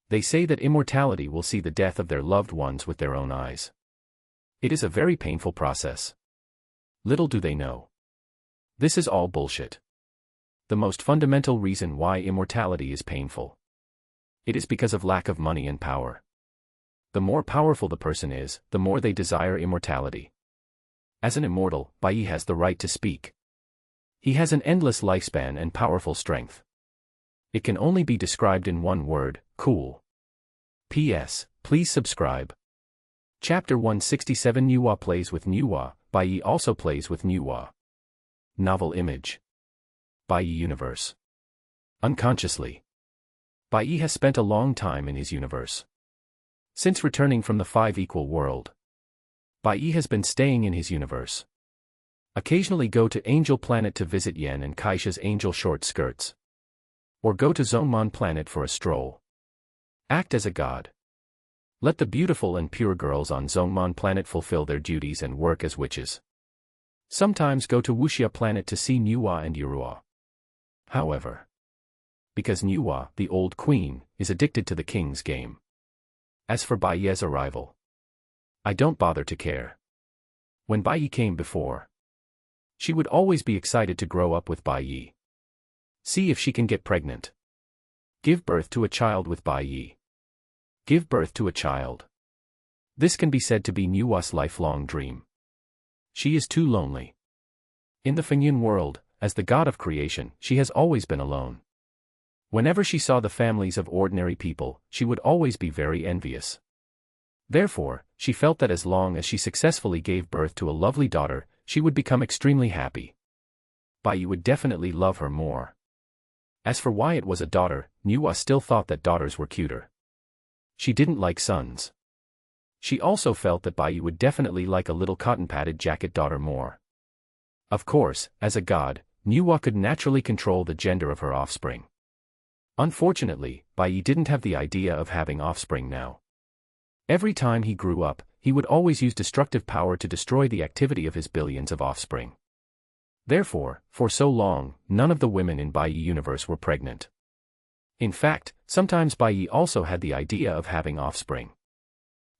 They say that immortality will see the death of their loved ones with their own eyes. It is a very painful process. Little do they know. This is all bullshit. The most fundamental reason why immortality is painful. It is because of lack of money and power. The more powerful the person is, the more they desire immortality. As an immortal, Bai Ye has the right to speak. He has an endless lifespan and powerful strength. It can only be described in one word: cool. P.S. Please subscribe. Chapter 167 Nuwa plays with Nuwa, Bai Ye also plays with Nuwa. Novel image. Bai Ye universe. Unconsciously, Bai Ye has spent a long time in his universe. Since returning from the 5-equal world, Bai Ye has been staying in his universe. Occasionally go to Angel Planet to visit Yen and Keisha's angel short skirts. Or go to Zongmon Planet for a stroll. Act as a god. Let the beautiful and pure girls on Zongmon Planet fulfill their duties and work as witches. Sometimes go to Wuxia Planet to see Nuwa and Yorua. However, because Nuwa, the old queen, is addicted to the king's game. As for Bai Ye's arrival, I don't bother to care. When Bai Ye came before, she would always be excited to grow up with Bai Ye. See if she can get pregnant. Give birth to a child with Bai Ye. Give birth to a child. This can be said to be Nuwa's lifelong dream. She is too lonely. In the Fenyun world, as the god of creation, she has always been alone. Whenever she saw the families of ordinary people, she would always be very envious. Therefore, she felt that as long as she successfully gave birth to a lovely daughter, she would become extremely happy. Bai Ye would definitely love her more. As for why it was a daughter, Nuwa still thought that daughters were cuter. She didn't like sons. She also felt that Bai Ye would definitely like a little cotton-padded jacket daughter more. Of course, as a god, Nuwa could naturally control the gender of her offspring. Unfortunately, Bai Ye didn't have the idea of having offspring now. Every time he grew up, he would always use destructive power to destroy the activity of his billions of offspring. Therefore, for so long, none of the women in Bai Ye universe were pregnant. In fact, sometimes Bai Ye also had the idea of having offspring.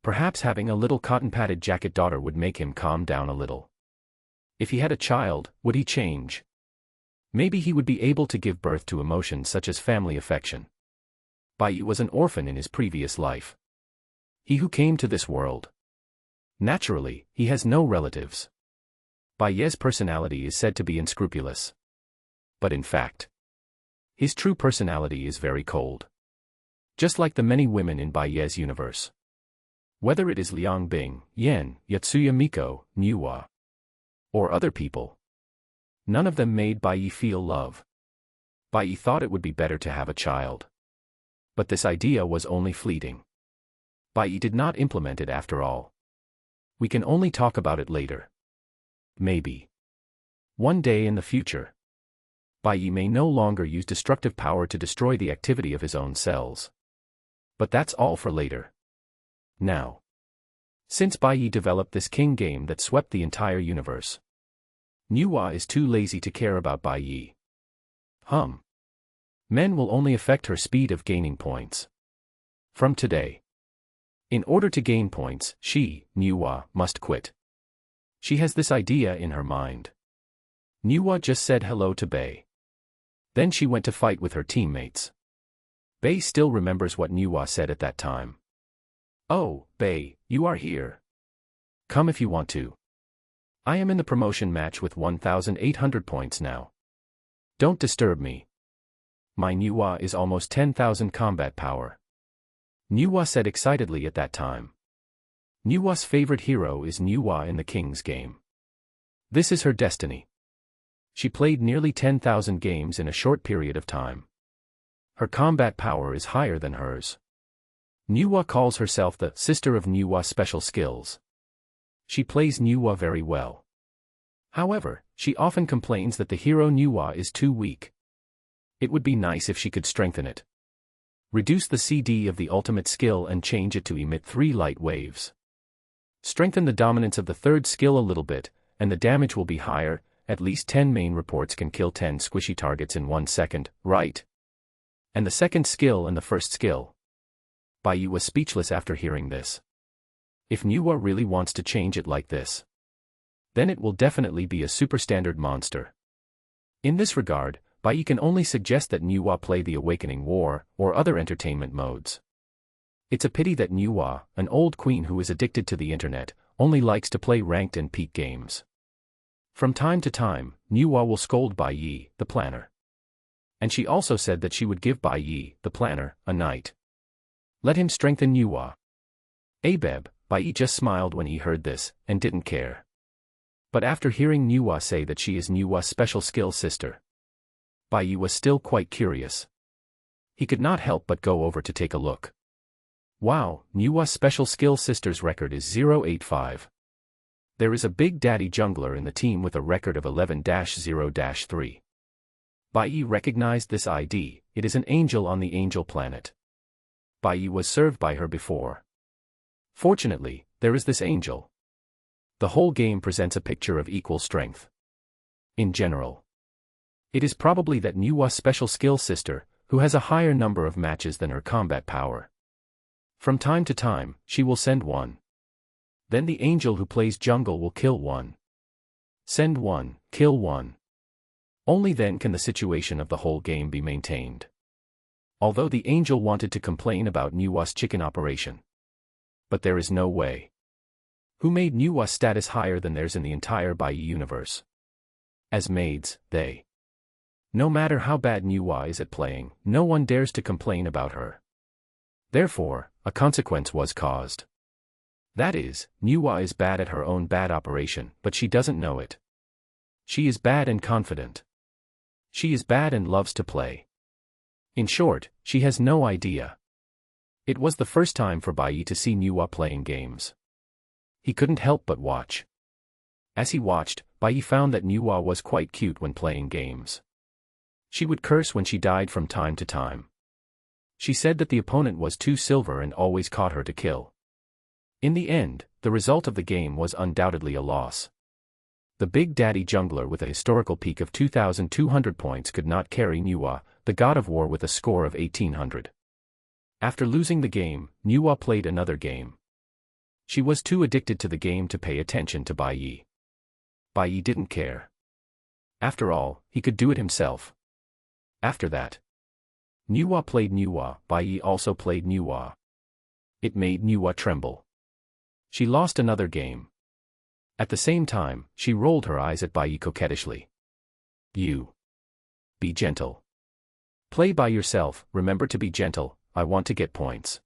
Perhaps having a little cotton-padded jacket daughter would make him calm down a little. If he had a child, would he change? Maybe he would be able to give birth to emotions such as family affection. Bai Ye was an orphan in his previous life. He who came to this world. Naturally, he has no relatives. Bai Ye's personality is said to be unscrupulous. But in fact, his true personality is very cold. Just like the many women in Bai Ye's universe. Whether it is Liang Bing, Yen, Yotsuya Miko, Niwa, or other people. None of them made Bai Ye feel love. Bai Ye thought it would be better to have a child. But this idea was only fleeting. Bai Ye did not implement it after all. We can only talk about it later. Maybe. One day in the future. Bai Ye may no longer use destructive power to destroy the activity of his own cells. But that's all for later. Now. Since Bai Ye developed this king game that swept the entire universe. Niwa is too lazy to care about Bai Ye. Men will only affect her speed of gaining points. From today. In order to gain points, she, Niwa, must quit. She has this idea in her mind. Niwa just said hello to Bai. Then she went to fight with her teammates. Bai still remembers what Niwa said at that time. "Oh, Bai, you are here. Come if you want to. I am in the promotion match with 1,800 points now. Don't disturb me. My Niwa is almost 10,000 combat power." Niwa said excitedly at that time. Niwa's favorite hero is Niwa in the King's game. This is her destiny. She played nearly 10,000 games in a short period of time. Her combat power is higher than hers. Niwa calls herself the sister of Niwa special skills. She plays Niwa very well. However, she often complains that the hero Niwa is too weak. It would be nice if she could strengthen it. Reduce the CD of the ultimate skill and change it to emit 3 light waves. Strengthen the dominance of the third skill a little bit, and the damage will be higher. At least 10 main reports can kill 10 squishy targets in 1 second, right? And the second skill and the first skill. Bai Ye was speechless after hearing this. If Niwa really wants to change it like this, then it will definitely be a superstandard monster. In this regard, Bai Ye can only suggest that Niwa play the Awakening War, or other entertainment modes. It's a pity that Niwa, an old queen who is addicted to the internet, only likes to play ranked and peak games. From time to time, Niwa will scold Bai Ye, the planner. And she also said that she would give Bai Ye, the planner, a night. Let him strengthen Niwa. Abeb, Bai Ye just smiled when he heard this, and didn't care. But after hearing Niwa say that she is Niwa's special skill sister, Bai Ye was still quite curious. He could not help but go over to take a look. Wow, Niwa's special skill sister's record is 085. There is a big daddy jungler in the team with a record of 11-0-3. Bai Ye recognized this ID, it is an angel on the angel planet. Bai Ye was served by her before. Fortunately, there is this angel. The whole game presents a picture of equal strength. In general, it is probably that Niwa's special skill sister, who has a higher number of matches than her combat power. From time to time, she will send one. Then the angel who plays jungle will kill one. Send one, kill one. Only then can the situation of the whole game be maintained. Although the angel wanted to complain about Niwa's chicken operation. But there is no way. Who made Niwa's status higher than theirs in the entire Bai Ye universe? As maids, they. No matter how bad Niwa is at playing, no one dares to complain about her. Therefore, a consequence was caused. That is, Niwa is bad at her own bad operation, but she doesn't know it. She is bad and confident. She is bad and loves to play. In short, she has no idea. It was the first time for Bai Ye to see Niwa playing games. He couldn't help but watch. As he watched, Bai Ye found that Niwa was quite cute when playing games. She would curse when she died from time to time. She said that the opponent was too silver and always caught her to kill. In the end, the result of the game was undoubtedly a loss. The Big Daddy jungler with a historical peak of 2,200 points could not carry Nuwa, the god of war, with a score of 1,800. After losing the game, Nuwa played another game. She was too addicted to the game to pay attention to Bai Ye. Bai Ye didn't care. After all, he could do it himself. After that, Nuwa played Nuwa, Bai Ye also played Nuwa. It made Nuwa tremble. She lost another game. At the same time, she rolled her eyes at Bai Ye coquettishly. You. Be gentle. Play by yourself, remember to be gentle, I want to get points.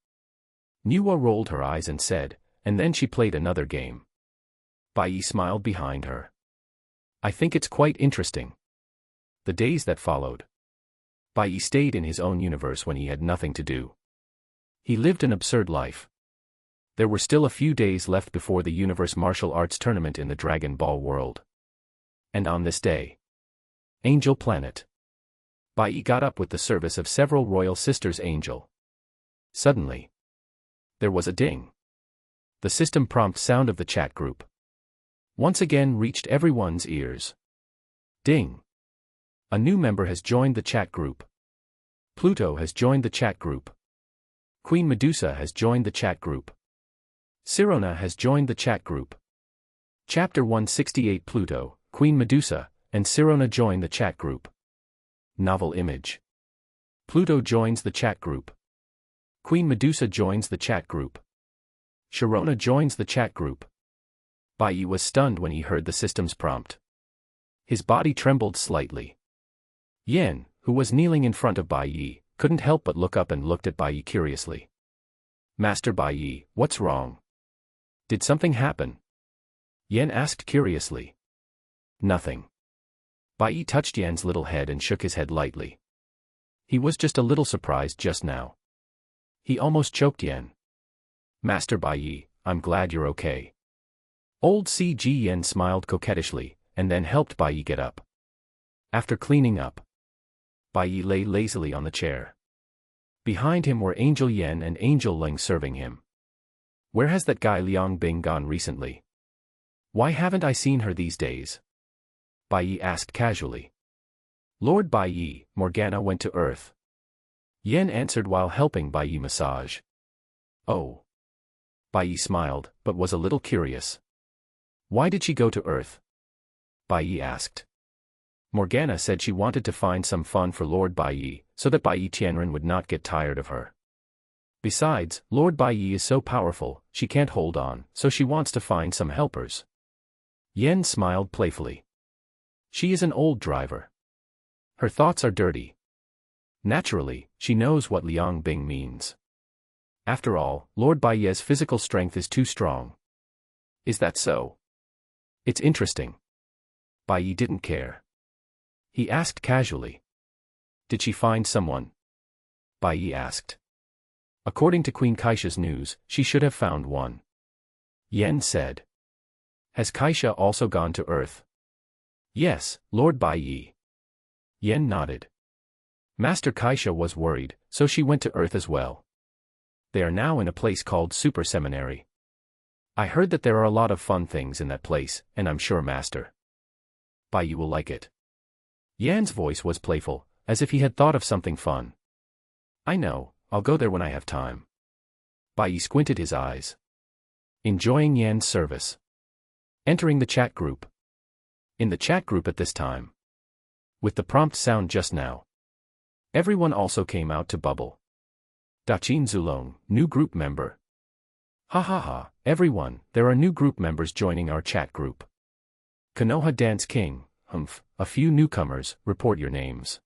Nuwa rolled her eyes and said, and then she played another game. Bai Ye smiled behind her. I think it's quite interesting. The days that followed. Bai Ye stayed in his own universe when he had nothing to do. He lived an absurd life. There were still a few days left before the Universe Martial Arts Tournament in the Dragon Ball world. And on this day, Angel Planet. Bai Ye got up with the service of several royal sisters Angel. Suddenly, there was a ding. The system prompt sound of the chat group once again reached everyone's ears. Ding. A new member has joined the chat group. Pluto has joined the chat group. Queen Medusa has joined the chat group. Sirona has joined the chat group. Chapter 168 Pluto, Queen Medusa, and Sirona join the chat group. Novel image. Pluto joins the chat group. Queen Medusa joins the chat group. Sirona joins the chat group. Bai Ye was stunned when he heard the system's prompt. His body trembled slightly. Yen, who was kneeling in front of Bai Ye, couldn't help but look up and looked at Bai Ye curiously. Master Bai Ye, what's wrong? Did something happen? Yen asked curiously. Nothing. Bai Ye touched Yen's little head and shook his head lightly. He was just a little surprised just now. He almost choked Yen. Master Bai Ye, I'm glad you're okay. Old CG Yen smiled coquettishly, and then helped Bai Ye get up. After cleaning up, Bai Ye lay lazily on the chair. Behind him were Angel Yen and Angel Ling serving him. Where has that guy Liang Bing gone recently? Why haven't I seen her these days? Bai Ye asked casually. Lord Bai Ye, Morgana went to Earth. Yen answered while helping Bai Ye massage. Oh. Bai Ye smiled, but was a little curious. Why did she go to Earth? Bai Ye asked. Morgana said she wanted to find some fun for Lord Bai Ye, so that Bai Ye Tianren would not get tired of her. Besides, Lord Bai Ye is so powerful, she can't hold on, so she wants to find some helpers. Yen smiled playfully. She is an old driver. Her thoughts are dirty. Naturally, she knows what Liang Bing means. After all, Lord Bai Ye's physical strength is too strong. Is that so? It's interesting. Bai Ye didn't care. He asked casually. Did she find someone? Bai Ye asked. According to Queen Keisha's news, she should have found one. Yen said. Has Keisha also gone to Earth? Yes, Lord Bai Ye. Yen nodded. Master Keisha was worried, so she went to Earth as well. They are now in a place called Super Seminary. I heard that there are a lot of fun things in that place, and I'm sure Master Bai Ye will like it. Yan's voice was playful, as if he had thought of something fun. I know, I'll go there when I have time. Bai Ye squinted his eyes. Enjoying Yan's service. Entering the chat group. In the chat group at this time. With the prompt sound just now. Everyone also came out to bubble. Daqin Zulong, new group member. Ha ha ha, everyone, there are new group members joining our chat group. Konoha Dance King, a few newcomers, report your names.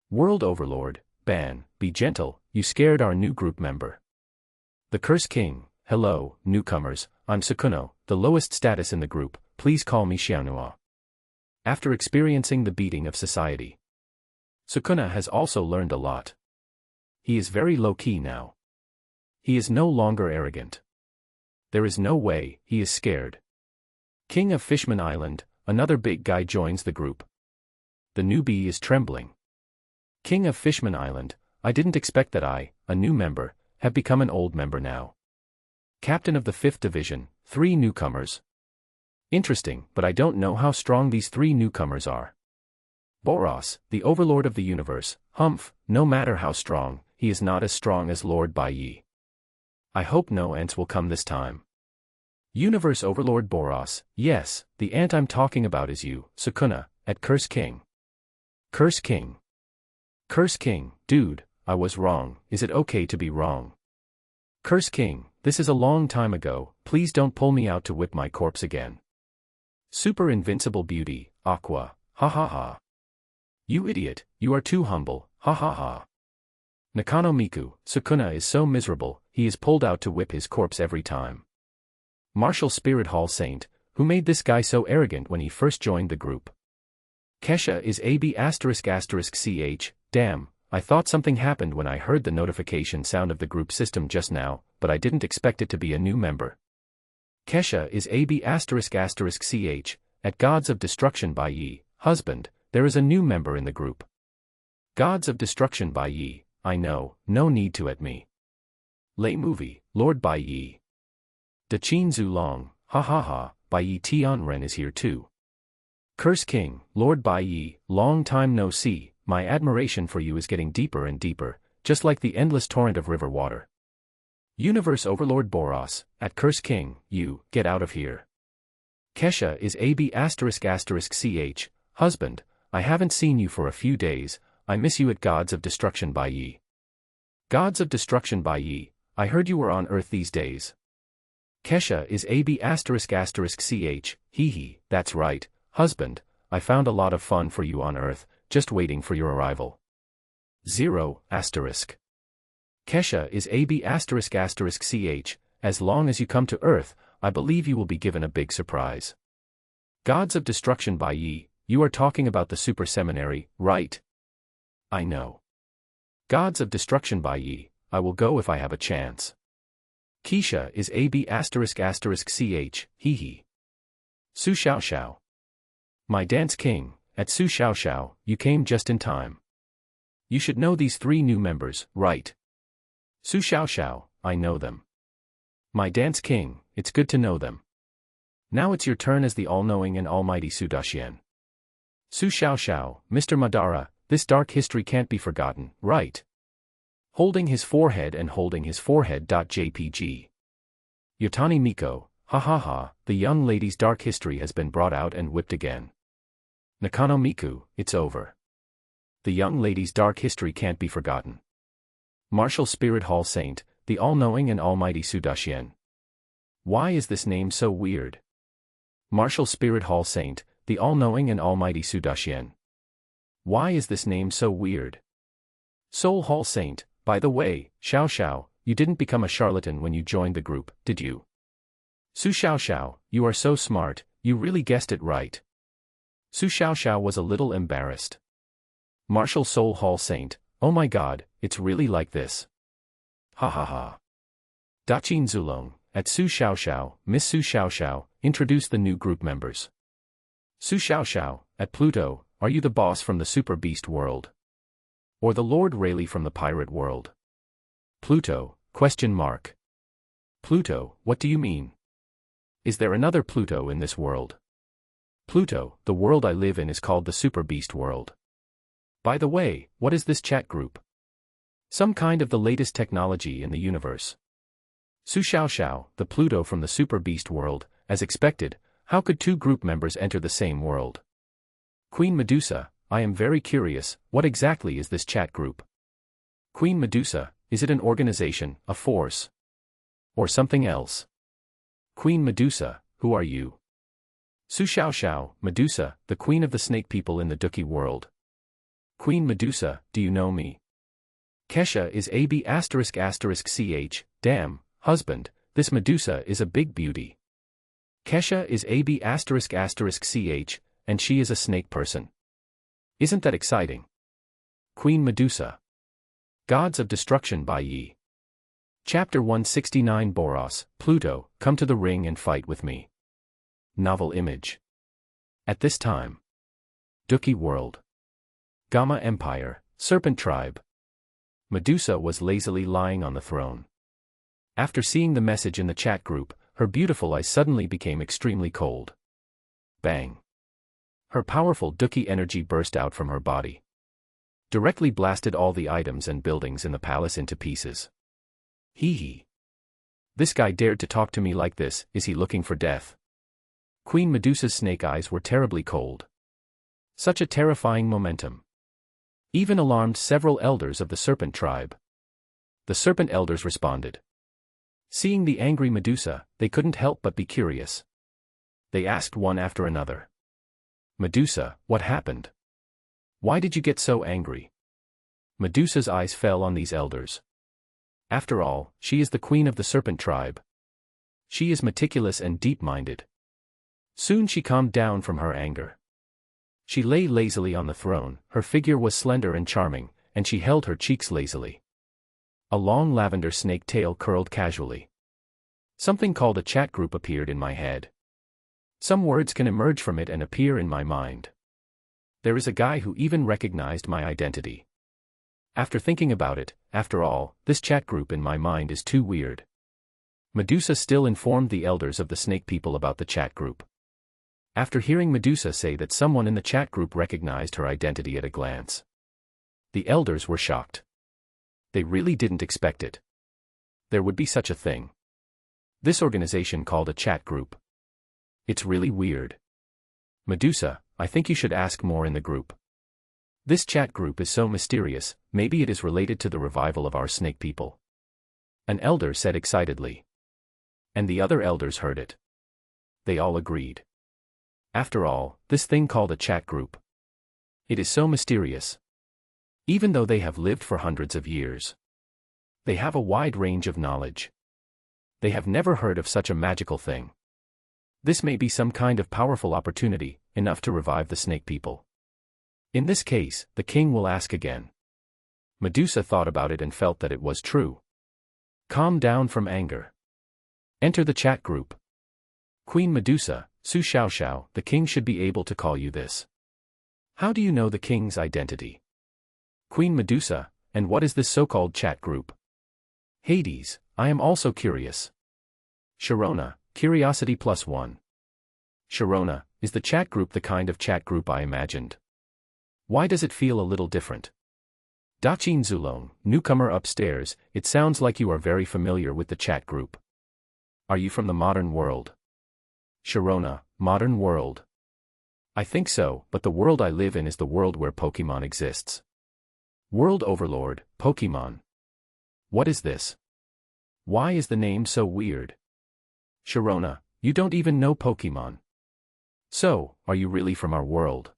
World Overlord, Ban, be gentle, you scared our new group member. The Curse King, hello, newcomers, I'm Sukuno, the lowest status in the group, please call me Xiaonua. After experiencing the beating of society, Sukuna has also learned a lot. He is very low-key now. He is no longer arrogant. There is no way he is scared. King of Fishman Island, another big guy joins the group. The newbie is trembling. King of Fishman Island, I didn't expect that I, a new member, have become an old member now. Captain of the 5th Division, 3 newcomers. Interesting, but I don't know how strong these 3 newcomers are. Boros, the overlord of the universe, humph, no matter how strong, he is not as strong as Lord Bai Ye. I hope no ants will come this time. Universe Overlord Boros, yes, the ant I'm talking about is you, Sukuna, at Curse King. Curse King. Curse King, dude, I was wrong, is it okay to be wrong? Curse King, this is a long time ago, please don't pull me out to whip my corpse again. Super Invincible Beauty, Aqua, ha ha ha. You idiot, you are too humble, ha ha ha. Nakano Miku, Sukuna is so miserable, he is pulled out to whip his corpse every time. Martial Spirit Hall Saint, who made this guy so arrogant when he first joined the group? Keisha is AB***ch, damn, I thought something happened when I heard the notification sound of the group system just now, but I didn't expect it to be a new member. Keisha is AB***ch, at Gods of Destruction Bai Ye, husband, there is a new member in the group. Gods of Destruction Bai Ye, I know, no need to at me. Lay movie, Lord Bai Ye. Daqin Zulong, ha ha ha, Bai Ye Tianren is here too. Curse King, Lord Bai Ye, long time no see, my admiration for you is getting deeper and deeper, just like the endless torrent of river water. Universe Overlord Boros, at Curse King, you, get out of here. Keisha is AB***ch, husband, I haven't seen you for a few days, I miss you at Gods of Destruction Bai Ye. Gods of Destruction Bai Ye, I heard you were on Earth these days. Keisha is AB***ch, hee hee, that's right, husband, I found a lot of fun for you on Earth, just waiting for your arrival. 0***. Keisha is AB***ch, as long as you come to Earth, I believe you will be given a big surprise. Gods of Destruction Bai Ye, you are talking about the Super Seminary, right? I know. Gods of Destruction Bai Ye, I will go if I have a chance. Keisha is AB***ch, hee hee. Su Xiao Xiao. My Dance King, at Su Xiao Xiao, you came just in time. You should know these 3 new members, right? Su Xiao Xiao, I know them. My Dance King, it's good to know them. Now it's your turn as the all-knowing and almighty Su Daxian. Su Xiao Xiao, Mr. Madara, this dark history can't be forgotten, right? Holding his forehead and holding his forehead. JPG. Yotani Miko, ha ha ha, the young lady's dark history has been brought out and whipped again. Nakano Miku, it's over. The young lady's dark history can't be forgotten. Martial Spirit Hall Saint, the all-knowing and almighty Su Daxian. Why is this name so weird? Martial Spirit Hall Saint, the all-knowing and almighty Su Daxian. Why is this name so weird? Soul Hall Saint, by the way, Xiao Xiao, you didn't become a charlatan when you joined the group, did you? Su Xiao Xiao, you are so smart, you really guessed it right. Su Xiao Xiao was a little embarrassed. Martial Soul Hall Saint, oh my god, it's really like this. Ha ha ha. Daqin Zulong, at Su Xiao Xiao, Miss Su Xiao Xiao, introduce the new group members. Su Xiao Xiao, at Pluto, are you the boss from the Super Beast world? Or the Lord Rayleigh from the pirate world? Pluto, question mark. Pluto, what do you mean? Is there another Pluto in this world? Pluto, the world I live in is called the Super Beast world. By the way, what is this chat group? Some kind of the latest technology in the universe. Su Xiao Xiao, the Pluto from the Super Beast world, as expected, how could 2 group members enter the same world? Queen Medusa, I am very curious, what exactly is this chat group? Queen Medusa, is it an organization, a force? Or something else? Queen Medusa, who are you? Su Xiao Xiao, Medusa, the queen of the snake people in the Duki world. Queen Medusa, do you know me? Keisha is AB***ch, damn, husband, this Medusa is a big beauty. Keisha is AB***ch, and she is a snake person. Isn't that exciting? Queen Medusa. Gods of Destruction Bai Ye. Chapter 169 Boros, Pluto, come to the ring and fight with me. Novel image. At this time. Duki world. Gamma Empire, Serpent Tribe. Medusa was lazily lying on the throne. After seeing the message in the chat group, her beautiful eyes suddenly became extremely cold. Bang! Her powerful Daqin energy burst out from her body. Directly blasted all the items and buildings in the palace into pieces. Hee hee. This guy dared to talk to me like this, is he looking for death? Queen Medusa's snake eyes were terribly cold. Such a terrifying momentum. Even alarmed several elders of the serpent tribe. The serpent elders responded. Seeing the angry Medusa, they couldn't help but be curious. They asked one after another. Medusa, what happened? Why did you get so angry? Medusa's eyes fell on these elders. After all, she is the queen of the serpent tribe. She is meticulous and deep-minded. Soon she calmed down from her anger. She lay lazily on the throne, her figure was slender and charming, and she held her cheeks lazily. A long lavender snake tail curled casually. Something called a chat group appeared in my head. Some words can emerge from it and appear in my mind. There is a guy who even recognized my identity. After thinking about it, after all, this chat group in my mind is too weird. Medusa still informed the elders of the snake people about the chat group. After hearing Medusa say that someone in the chat group recognized her identity at a glance, the elders were shocked. They really didn't expect it. There would be such a thing. This organization called a chat group. It's really weird. Medusa, I think you should ask more in the group. This chat group is so mysterious, maybe it is related to the revival of our snake people. An elder said excitedly. And the other elders heard it. They all agreed. After all, this thing called a chat group. It is so mysterious. Even though they have lived for hundreds of years. They have a wide range of knowledge. They have never heard of such a magical thing. This may be some kind of powerful opportunity, enough to revive the snake people. In this case, the king will ask again. Medusa thought about it and felt that it was true. Calm down from anger. Enter the chat group. Queen Medusa, Su Xiaoxiao, the king should be able to call you this. How do you know the king's identity? Queen Medusa, and what is this so-called chat group? Hades, I am also curious. Sharona, curiosity +1. Sharona, is the chat group the kind of chat group I imagined? Why does it feel a little different? Daqin Zulong, newcomer upstairs, it sounds like you are very familiar with the chat group. Are you from the modern world? Sharona, modern world. I think so, but the world I live in is the world where Pokemon exists. World Overlord, Pokemon. What is this? Why is the name so weird? Sharona, you don't even know Pokemon. So, are you really from our world?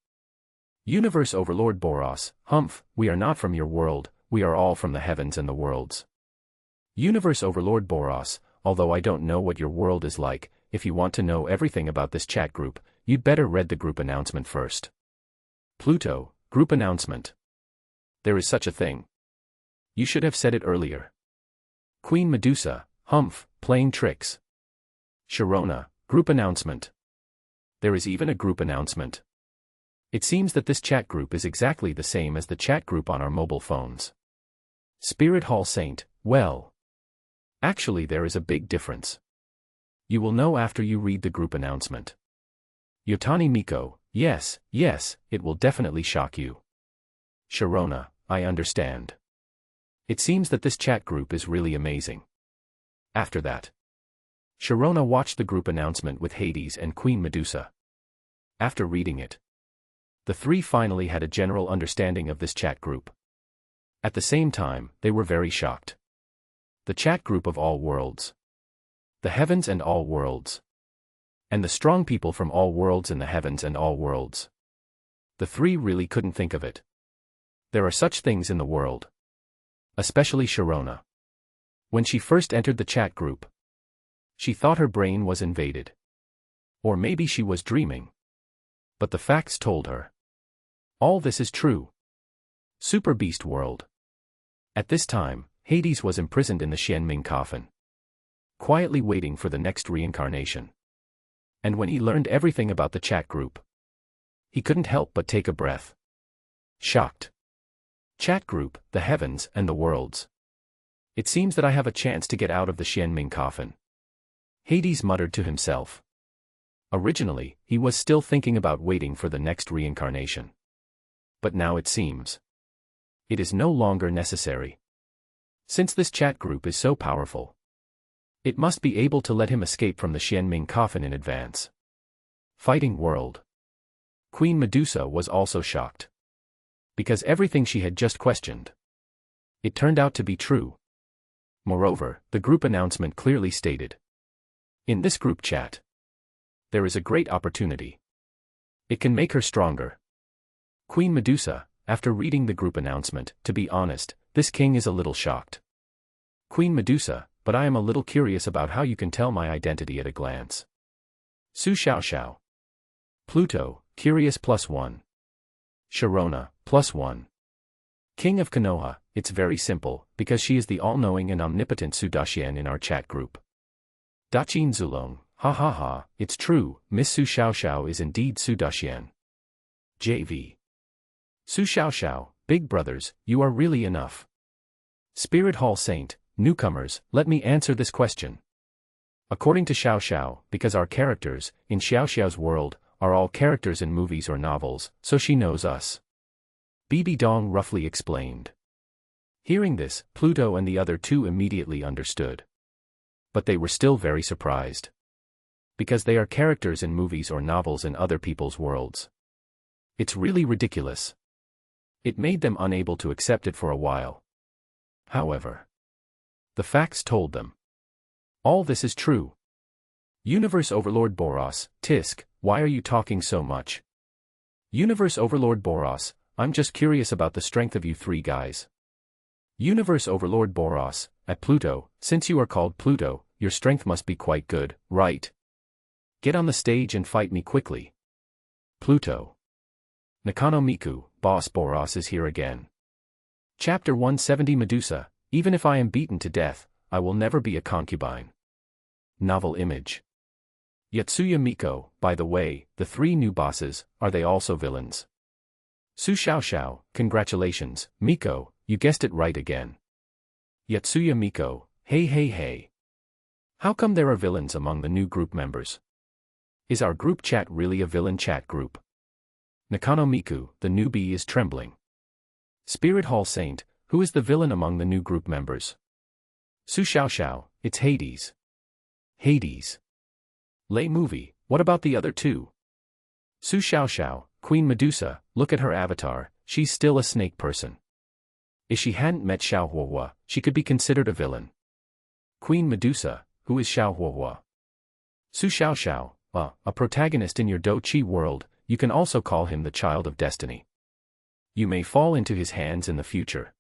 Universe Overlord Boros, Humph, we are not from your world, we are all from the heavens and the worlds. Universe Overlord Boros, although I don't know what your world is like, if you want to know everything about this chat group, you'd better read the group announcement first. Pluto, group announcement. There is such a thing. You should have said it earlier. Queen Medusa, Humph, playing tricks. Sharona, group announcement. There is even a group announcement. It seems that this chat group is exactly the same as the chat group on our mobile phones. Spirit Hall Saint, well. Actually there is a big difference. You will know after you read the group announcement. Yotani Miko, yes, it will definitely shock you. Sharona, I understand. It seems that this chat group is really amazing. After that, Sharona watched the group announcement with Hades and Queen Medusa. After reading it, the three finally had a general understanding of this chat group. At the same time, they were very shocked. The chat group of all worlds. The heavens and all worlds. And the strong people from all worlds in the heavens and all worlds. The three really couldn't think of it. There are such things in the world. Especially Sharona. When she first entered the chat group, she thought her brain was invaded. Or maybe she was dreaming. But the facts told her. All this is true. Super Beast World. At this time, Hades was imprisoned in the Xianming coffin, quietly waiting for the next reincarnation. And when he learned everything about the chat group, he couldn't help but take a breath. Shocked. Chat group, the heavens and the worlds. It seems that I have a chance to get out of the Xianming coffin. Hades muttered to himself. Originally, he was still thinking about waiting for the next reincarnation. But now it seems it is no longer necessary. Since this chat group is so powerful, it must be able to let him escape from the Xianming coffin in advance. Fighting world. Queen Medusa was also shocked. Because everything she had just questioned, it turned out to be true. Moreover, the group announcement clearly stated, in this group chat, there is a great opportunity. It can make her stronger. Queen Medusa, after reading the group announcement, to be honest, this king is a little shocked. Queen Medusa, but I am a little curious about how you can tell my identity at a glance. Su Xiao. Pluto, curious +1. Sharona, +1. King of Konoha, it's very simple, because she is the all-knowing and omnipotent Sudaxian in our chat group. Daqin Zulong, ha ha ha, it's true, Miss Su Xiao is indeed Sudaxian. JV. Su Xiao, big brothers, you are really enough. Spirit Hall Saint, newcomers, let me answer this question. According to Xiao, because our characters, in Xiao's world, are all characters in movies or novels, so she knows us. Bibi Dong roughly explained. Hearing this, Pluto and the other two immediately understood. But they were still very surprised. Because they are characters in movies or novels in other people's worlds. It's really ridiculous. It made them unable to accept it for a while. However, the facts told them. All this is true. Universe Overlord Boros, Tisk, why are you talking so much? Universe Overlord Boros, I'm just curious about the strength of you three guys. Universe Overlord Boros, at Pluto, since you are called Pluto, your strength must be quite good, right? Get on the stage and fight me quickly. Pluto. Nakano Miku, Boss Boros is here again. Chapter 170 Medusa, even if I am beaten to death, I will never be a concubine. Novel image. Yotsuya Miko, by the way, the three new bosses, are they also villains? Su Xiao, congratulations, Miko, you guessed it right again. Yotsuya Miko, hey. How come there are villains among the new group members? Is our group chat really a villain chat group? Nakano Miku, the newbie is trembling. Spirit Hall Saint, who is the villain among the new group members? Su Xiao, it's Hades. Hades. Lay movie, what about the other two? Su Xiao, Queen Medusa, look at her avatar, she's still a snake person. If she hadn't met Xiao Huohua, she could be considered a villain. Queen Medusa, who is Xiao Huohua? Su Xiao, a protagonist in your Do Chi world, you can also call him the Child of Destiny. You may fall into his hands in the future.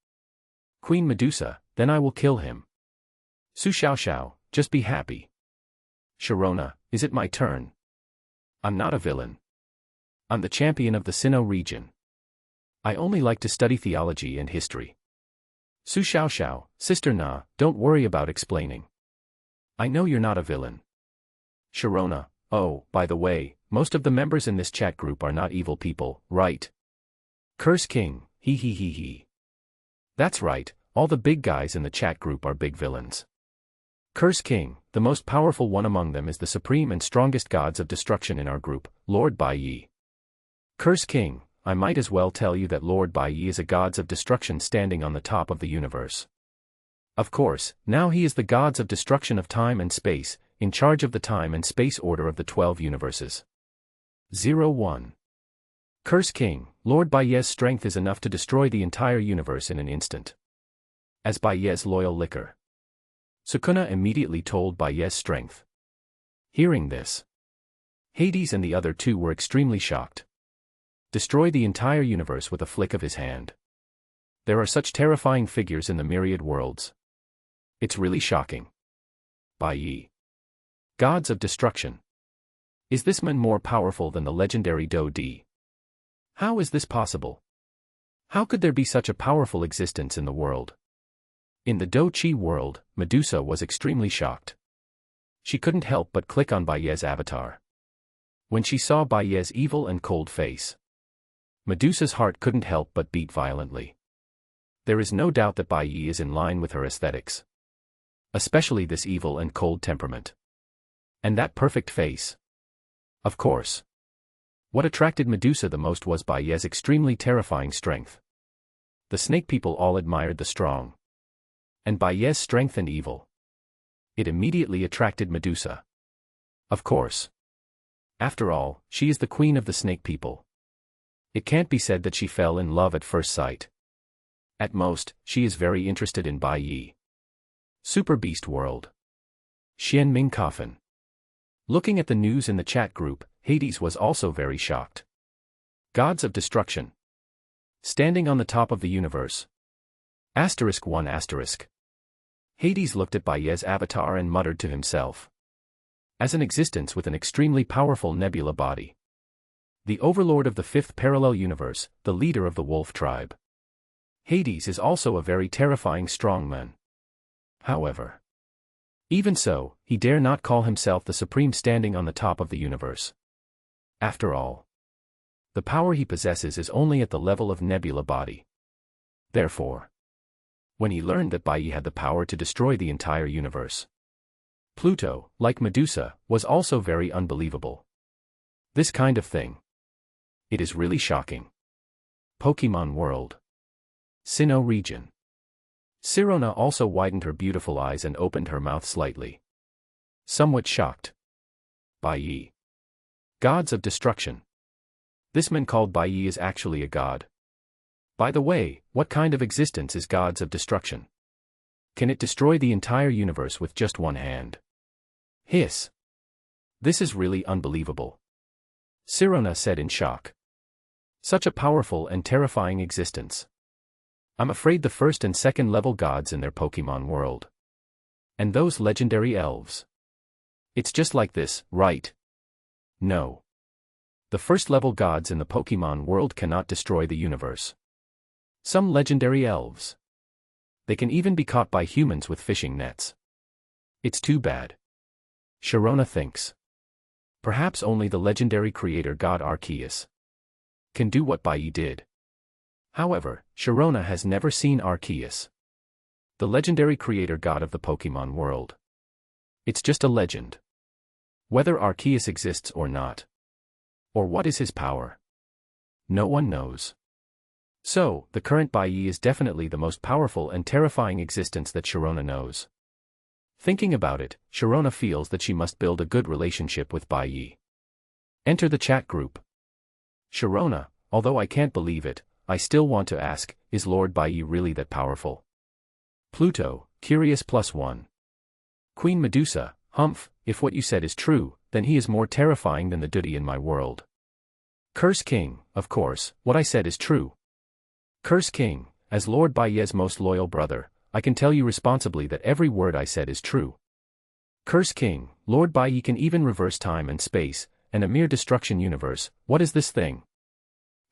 Queen Medusa, then I will kill him. Su Xiao, just be happy. Sharona, is it my turn? I'm not a villain. I'm the champion of the Sinnoh region. I only like to study theology and history. Su Xiao, Sister Na, don't worry about explaining. I know you're not a villain. Sharona, oh, by the way, most of the members in this chat group are not evil people, right? Curse King, he. That's right, all the big guys in the chat group are big villains. Curse King, the most powerful one among them is the supreme and strongest gods of destruction in our group, Lord Bai Ye. Curse King, I might as well tell you that Lord Bai Ye is a gods of destruction standing on the top of the universe. Of course, now he is the gods of destruction of time and space, in charge of the time and space order of the 12 universes. 01. Curse King, Lord Bai Ye's strength is enough to destroy the entire universe in an instant. As Bai Ye's loyal liquor. Sukuna immediately told Bai Ye's strength. Hearing this, Hades and the other two were extremely shocked. Destroy the entire universe with a flick of his hand. There are such terrifying figures in the myriad worlds. It's really shocking. Bai Ye. Gods of destruction. Is this man more powerful than the legendary Do Di? How is this possible? How could there be such a powerful existence in the world? In the Do Chi world, Medusa was extremely shocked. She couldn't help but click on Bai Ye's avatar. When she saw Bai Ye's evil and cold face, Medusa's heart couldn't help but beat violently. There is no doubt that Bai Ye is in line with her aesthetics. Especially this evil and cold temperament. And that perfect face. Of course. What attracted Medusa the most was Bai Ye's extremely terrifying strength. The snake people all admired the strong. And Bai Ye's strength and evil. It immediately attracted Medusa. Of course. After all, she is the queen of the snake people. It can't be said that she fell in love at first sight. At most, she is very interested in Bai Ye. Super Beast World. Xian Ming Coffin. Looking at the news in the chat group, Hades was also very shocked. Gods of Destruction. Standing on the top of the universe. *1*. Hades looked at Bai Ye's avatar and muttered to himself. As an existence with an extremely powerful nebula body. The overlord of the fifth parallel universe, the leader of the wolf tribe. Hades is also a very terrifying strongman. However, even so, he dare not call himself the supreme standing on the top of the universe. After all, the power he possesses is only at the level of nebula body. Therefore, when he learned that Bai Ye had the power to destroy the entire universe, Pluto, like Medusa, was also very unbelievable. This kind of thing. It is really shocking. Pokemon World. Sinnoh region. Sirona also widened her beautiful eyes and opened her mouth slightly. Somewhat shocked. Bai Ye. Gods of Destruction. This man called Bai Ye is actually a god. By the way, what kind of existence is Gods of Destruction? Can it destroy the entire universe with just one hand? Hiss. This is really unbelievable. Sirona said in shock. Such a powerful and terrifying existence. I'm afraid the first and second level gods in their Pokemon world. And those legendary elves. It's just like this, right? No. The first level gods in the Pokemon world cannot destroy the universe. Some legendary elves. They can even be caught by humans with fishing nets. It's too bad. Sharona thinks. Perhaps only the legendary creator god Arceus can do what Bai Ye did. However, Sharona has never seen Arceus, the legendary creator god of the Pokemon world. It's just a legend. Whether Arceus exists or not, or what is his power, no one knows. So, the current Bai Ye is definitely the most powerful and terrifying existence that Sharona knows. Thinking about it, Sharona feels that she must build a good relationship with Bai Ye. Enter the chat group. Sharona, although I can't believe it, I still want to ask, is Lord Bai Ye really that powerful? Pluto, curious +1. Queen Medusa, humph, if what you said is true, then he is more terrifying than the duty in my world. Curse King, of course, what I said is true. Curse King, as Lord Bai Ye's most loyal brother, I can tell you responsibly that every word I said is true. Curse King, Lord Bai Ye can even reverse time and space, and a mere destruction universe, what is this thing?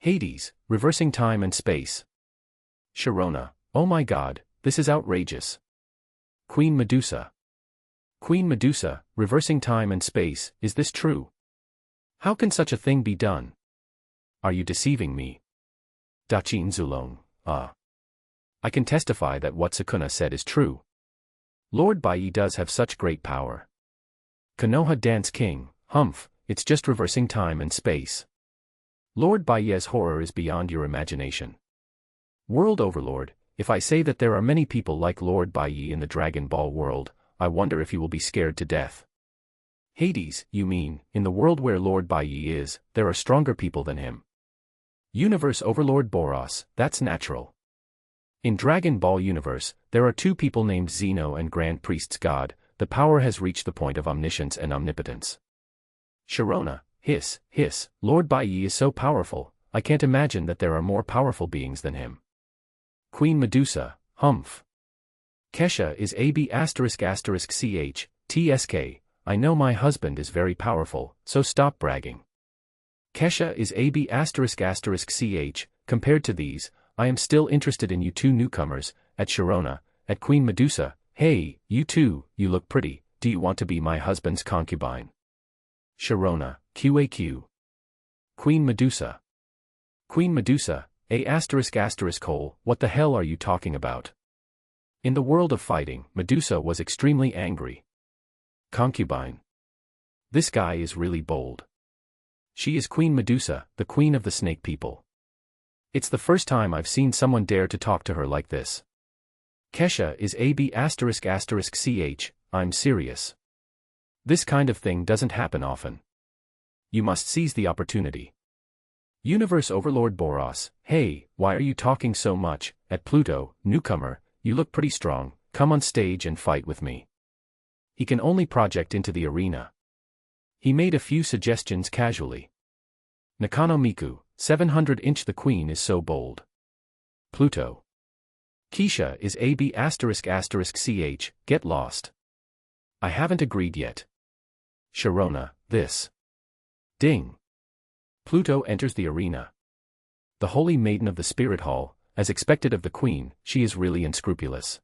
Hades, reversing time and space. Sharona, oh my god, this is outrageous. Queen Medusa. Queen Medusa, reversing time and space, is this true? How can such a thing be done? Are you deceiving me? Daqin Zulong, I can testify that what Sukuna said is true. Lord Bai Ye does have such great power. Konoha Dance King, humph, it's just reversing time and space. Lord Bai Ye's horror is beyond your imagination. World Overlord, if I say that there are many people like Lord Bai Ye in the Dragon Ball world, I wonder if he will be scared to death. Hades, you mean, in the world where Lord Bai Ye is, there are stronger people than him. Universe Overlord Boros, that's natural. In Dragon Ball universe, there are two people named Xeno and Grand Priest's God, the power has reached the point of omniscience and omnipotence. Sharona, hiss, Lord Bai Ye is so powerful, I can't imagine that there are more powerful beings than him. Queen Medusa, humph. Keisha is AB***CH, TSK, I know my husband is very powerful, so stop bragging. Keisha is AB***CH, compared to these, I am still interested in you two newcomers, at Sharona, at Queen Medusa, hey, you two, you look pretty, do you want to be my husband's concubine? Sharona, QAQ. Queen Medusa. Queen Medusa, Hole, what the hell are you talking about? In the world of fighting, Medusa was extremely angry. Concubine. This guy is really bold. She is Queen Medusa, the queen of the snake people. It's the first time I've seen someone dare to talk to her like this. Keisha is ch, I'm serious. This kind of thing doesn't happen often. You must seize the opportunity. Universe Overlord Boros, hey, why are you talking so much? At Pluto, newcomer, you look pretty strong, come on stage and fight with me. He can only project into the arena. He made a few suggestions casually. Nakano Miku, 700-inch, the queen is so bold. Pluto. Keisha is ch, get lost. I haven't agreed yet. Sharona, this. Ding. Pluto enters the arena. The holy maiden of the spirit hall, as expected of the queen, she is really unscrupulous.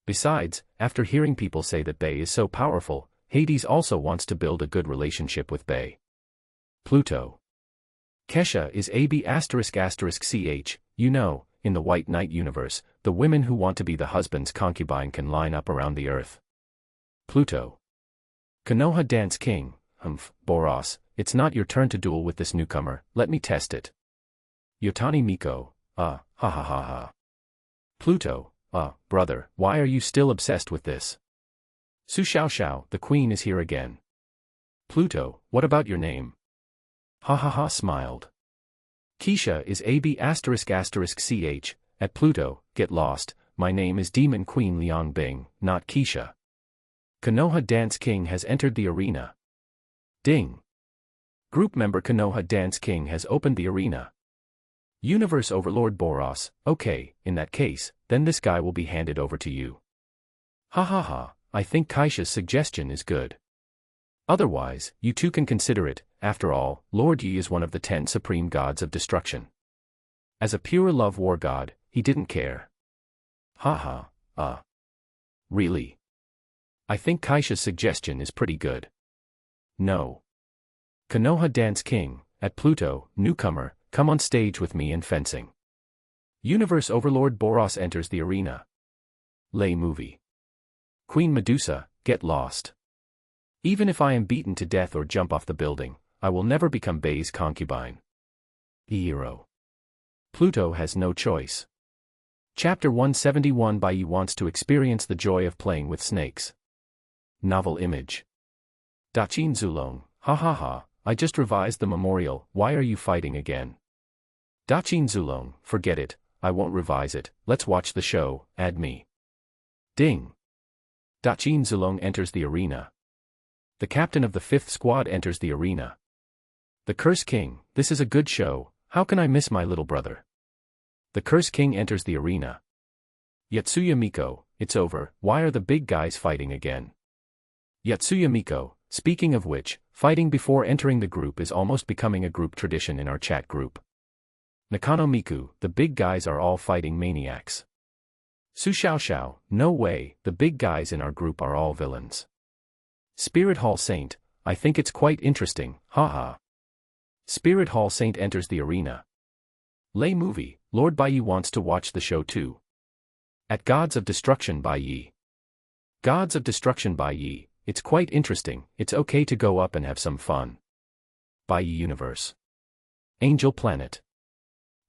Besides, after hearing people say that Bai is so powerful, Hades also wants to build a good relationship with Bai. Pluto. Keisha is ch, you know, in the White Knight universe, the women who want to be the husband's concubine can line up around the earth. Pluto. Konoha Dance King, Boros, it's not your turn to duel with this newcomer, let me test it. Yotani Miko, ha ha ha ha. Pluto, brother, why are you still obsessed with this? Su Xiao Xiao, the queen is here again. Pluto, what about your name? Ha ha ha, smiled. Keisha is ch, at Pluto, get lost, my name is Demon Queen Liang Bing, not Keisha. Konoha Dance King has entered the arena. Ding. Group member Konoha Dance King has opened the arena. Universe Overlord Boros, okay, in that case, then this guy will be handed over to you. Ha ha ha, I think Keisha's suggestion is good. Otherwise, you two can consider it, after all, Lord Yi is one of the 10 supreme gods of destruction. As a pure love war god, he didn't care. Ha ha, really? I think Keisha's suggestion is pretty good. No. Konoha Dance King, at Pluto, newcomer, come on stage with me in fencing. Universe Overlord Boros enters the arena. Lay movie. Queen Medusa, get lost. Even if I am beaten to death or jump off the building, I will never become Bai's concubine. Hero. Pluto has no choice. Chapter 171. Bai Ye wants to experience the joy of playing with snakes. Novel image. Daqin Zulong, ha ha ha, I just revised the memorial, why are you fighting again? Daqin Zulong, forget it, I won't revise it, let's watch the show, add me. Ding. Daqin Zulong enters the arena. The captain of the 5th squad enters the arena. The Curse King, this is a good show, how can I miss my little brother? The Curse King enters the arena. Yotani Miko, it's over, why are the big guys fighting again? Yotani Miko, speaking of which, fighting before entering the group is almost becoming a group tradition in our chat group. Nakano Miku, the big guys are all fighting maniacs. Su Xiao Xiao, no way, the big guys in our group are all villains. Spirit Hall Saint, I think it's quite interesting, haha. Spirit Hall Saint enters the arena. Lay movie, Lord Bai Ye wants to watch the show too. At Gods of Destruction Bai Ye. Gods of Destruction Bai Ye, it's quite interesting, it's okay to go up and have some fun. Bai Ye Universe. Angel Planet.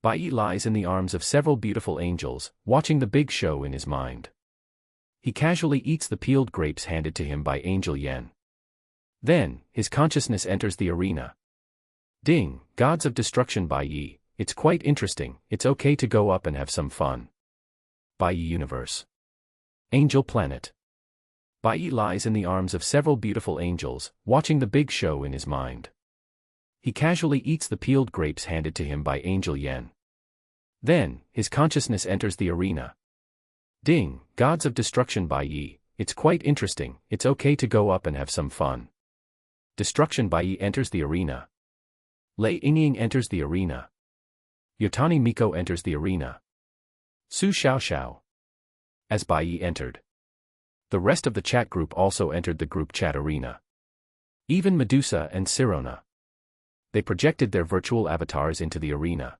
Bai Ye lies in the arms of several beautiful angels, watching the big show in his mind. He casually eats the peeled grapes handed to him by Angel Yen. Then, his consciousness enters the arena. Ding, Gods of Destruction Bai Ye, it's quite interesting, it's okay to go up and have some fun. Bai Ye Universe. Angel Planet. Bai Ye lies in the arms of several beautiful angels, watching the big show in his mind. He casually eats the peeled grapes handed to him by Angel Yen. Then, his consciousness enters the arena. Ding, Gods of Destruction Bai Ye, it's quite interesting, it's okay to go up and have some fun. Destruction Bai Ye enters the arena. Lei Yingying enters the arena. Yotani Miko enters the arena. Su Xiao Xiao. As Bai Ye entered, the rest of the chat group also entered the group chat arena. Even Medusa and Sirona. They projected their virtual avatars into the arena.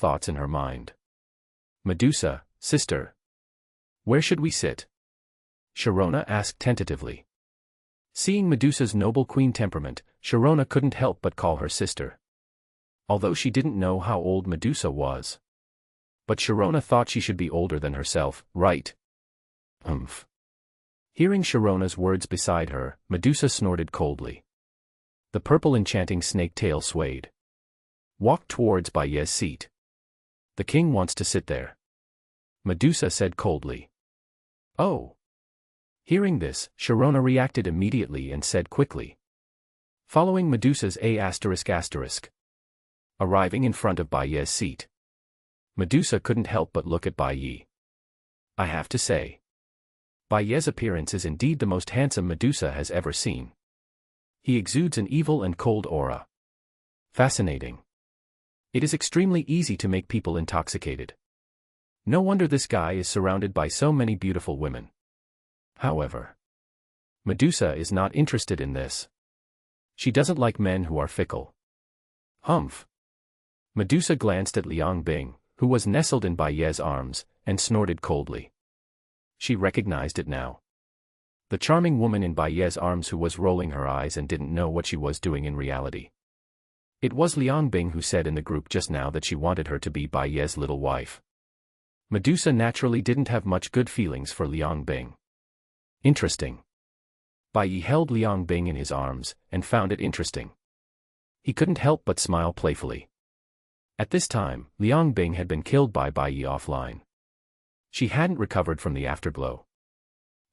thoughts in her mind. Medusa, sister. Where should we sit? Sharona asked tentatively. Seeing Medusa's noble queen temperament, Sharona couldn't help but call her sister. Although she didn't know how old Medusa was. But Sharona thought she should be older than herself, right? Humph. Hearing Sharona's words beside her, Medusa snorted coldly. The purple enchanting snake tail swayed. Walked towards Bai Ye's seat. The king wants to sit there. Medusa said coldly. Oh. Hearing this, Sharona reacted immediately and said quickly. Following Medusa's ***. Arriving in front of Bai Ye's seat. Medusa couldn't help but look at Bai Ye. I have to say. Bai Ye's appearance is indeed the most handsome Medusa has ever seen. He exudes an evil and cold aura. Fascinating. It is extremely easy to make people intoxicated. No wonder this guy is surrounded by so many beautiful women. However, Medusa is not interested in this. She doesn't like men who are fickle. Humph. Medusa glanced at Liang Bing, who was nestled in Bai Ye's arms, and snorted coldly. She recognized it now. The charming woman in Bai Ye's arms who was rolling her eyes and didn't know what she was doing in reality. It was Liang Bing who said in the group just now that she wanted her to be Bai Ye's little wife. Medusa naturally didn't have much good feelings for Liang Bing. Interesting. Bai Ye held Liang Bing in his arms, and found it interesting. He couldn't help but smile playfully. At this time, Liang Bing had been killed by Bai Ye offline. She hadn't recovered from the afterglow.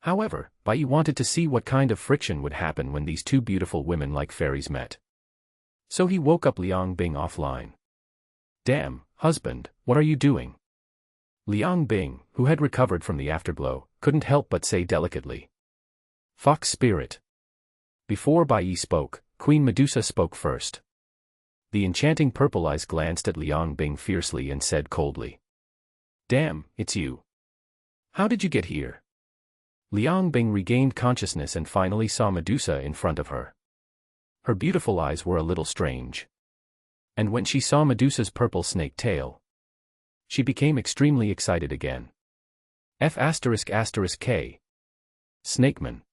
However, Bai Ye wanted to see what kind of friction would happen when these two beautiful women like fairies met. So he woke up Liang Bing offline. "Damn, husband, what are you doing?" Liang Bing, who had recovered from the afterglow, couldn't help but say delicately. "Fox spirit." Before Bai Ye spoke, Queen Medusa spoke first. The enchanting purple eyes glanced at Liang Bing fiercely and said coldly. "Damn, it's you. How did you get here?" Liang Bing regained consciousness and finally saw Medusa in front of her. Her beautiful eyes were a little strange. And when she saw Medusa's purple snake tail, she became extremely excited again. F***K. Snakeman.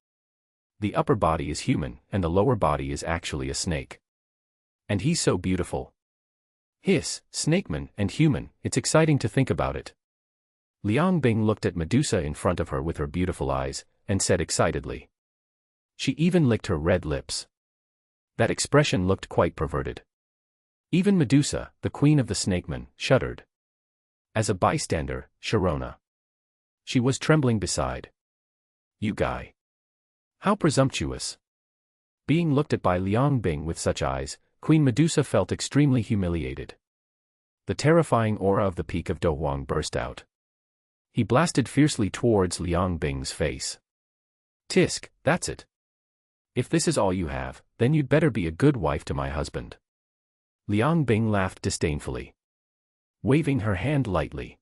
The upper body is human, and the lower body is actually a snake. And he's so beautiful. Hiss, snakeman and human, it's exciting to think about it. Liang Bing looked at Medusa in front of her with her beautiful eyes, and said excitedly. She even licked her red lips. That expression looked quite perverted. Even Medusa, the queen of the snakemen, shuddered. As a bystander, Sharona. She was trembling beside. "You guy. How presumptuous." Being looked at by Liang Bing with such eyes, Queen Medusa felt extremely humiliated. The terrifying aura of the Peak of Do Huang burst out. He blasted fiercely towards Liang Bing's face. "Tisk, that's it. If this is all you have, then you'd better be a good wife to my husband." Liang Bing laughed disdainfully, waving her hand lightly.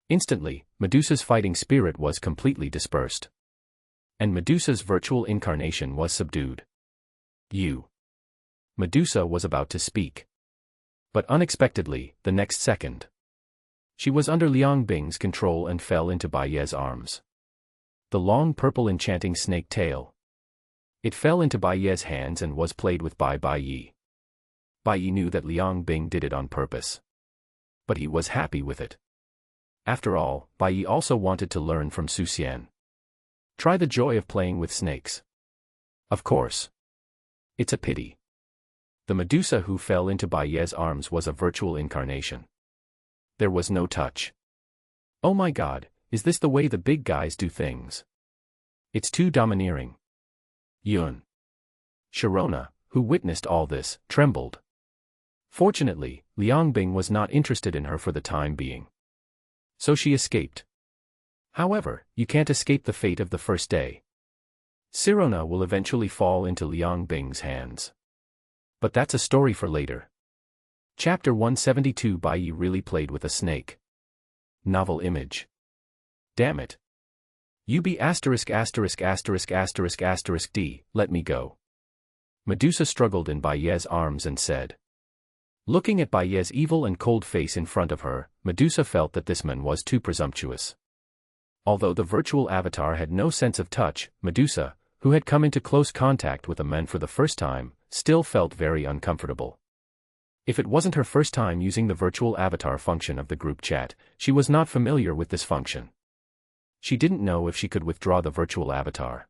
Instantly, Medusa's fighting spirit was completely dispersed. And Medusa's virtual incarnation was subdued. "You." Medusa was about to speak. But unexpectedly, the next second, she was under Liang Bing's control and fell into Bai Ye's arms. The long purple enchanting snake tail. It fell into Bai Ye's hands and was played with by Bai Ye. Bai Ye knew that Liang Bing did it on purpose. But he was happy with it. After all, Bai Ye also wanted to learn from Su Xian. Try the joy of playing with snakes. Of course. It's a pity. The Medusa who fell into Bai Ye's arms was a virtual incarnation. There was no touch. Oh my god, is this the way the big guys do things? It's too domineering. Yun. Sharona, who witnessed all this, trembled. Fortunately, Liang Bing was not interested in her for the time being. So she escaped. However, you can't escape the fate of the first day. Sirona will eventually fall into Liang Bing's hands. But that's a story for later. Chapter 172. Bai Ye really played with a snake. Novel image. Damn it. UB****************, D, let me go. Medusa struggled in Bai Ye's arms and said. Looking at Bai Ye's evil and cold face in front of her, Medusa felt that this man was too presumptuous. Although the virtual avatar had no sense of touch, Medusa, who had come into close contact with a man for the first time, still felt very uncomfortable. If it wasn't her first time using the virtual avatar function of the group chat, she was not familiar with this function. She didn't know if she could withdraw the virtual avatar.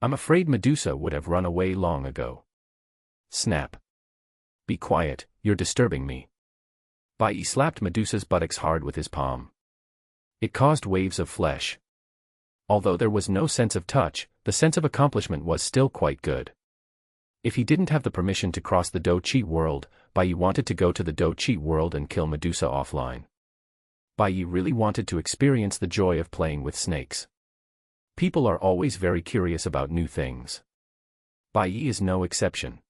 I'm afraid Medusa would have run away long ago. Snap. Be quiet, you're disturbing me. Bai Ye slapped Medusa's buttocks hard with his palm. It caused waves of flesh. Although there was no sense of touch, the sense of accomplishment was still quite good. If he didn't have the permission to cross the Do Chi world, Bai Ye wanted to go to the Do Chi world and kill Medusa offline. Bai Ye really wanted to experience the joy of playing with snakes. People are always very curious about new things. Bai Ye is no exception.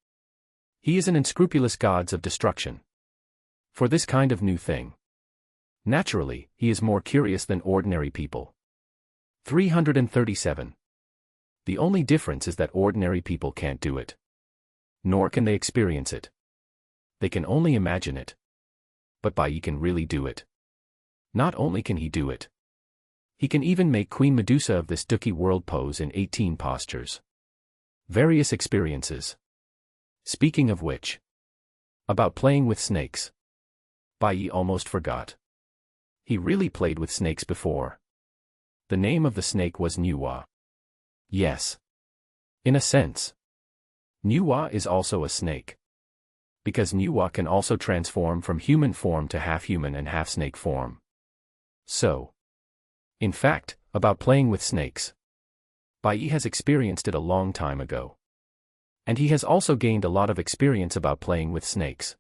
He is an unscrupulous god of destruction. For this kind of new thing. Naturally, he is more curious than ordinary people. 337. The only difference is that ordinary people can't do it. Nor can they experience it. They can only imagine it. But Bai Ye can really do it. Not only can he do it. He can even make Queen Medusa of this Daqin world pose in 18 postures. Various experiences. Speaking of which. About playing with snakes. Bai Ye almost forgot. He really played with snakes before. The name of the snake was Nuwa. Yes. In a sense. Nuwa is also a snake. Because Nuwa can also transform from human form to half-human and half-snake form. So, in fact, about playing with snakes. Bai Ye has experienced it a long time ago. And he has also gained a lot of experience about playing with snakes.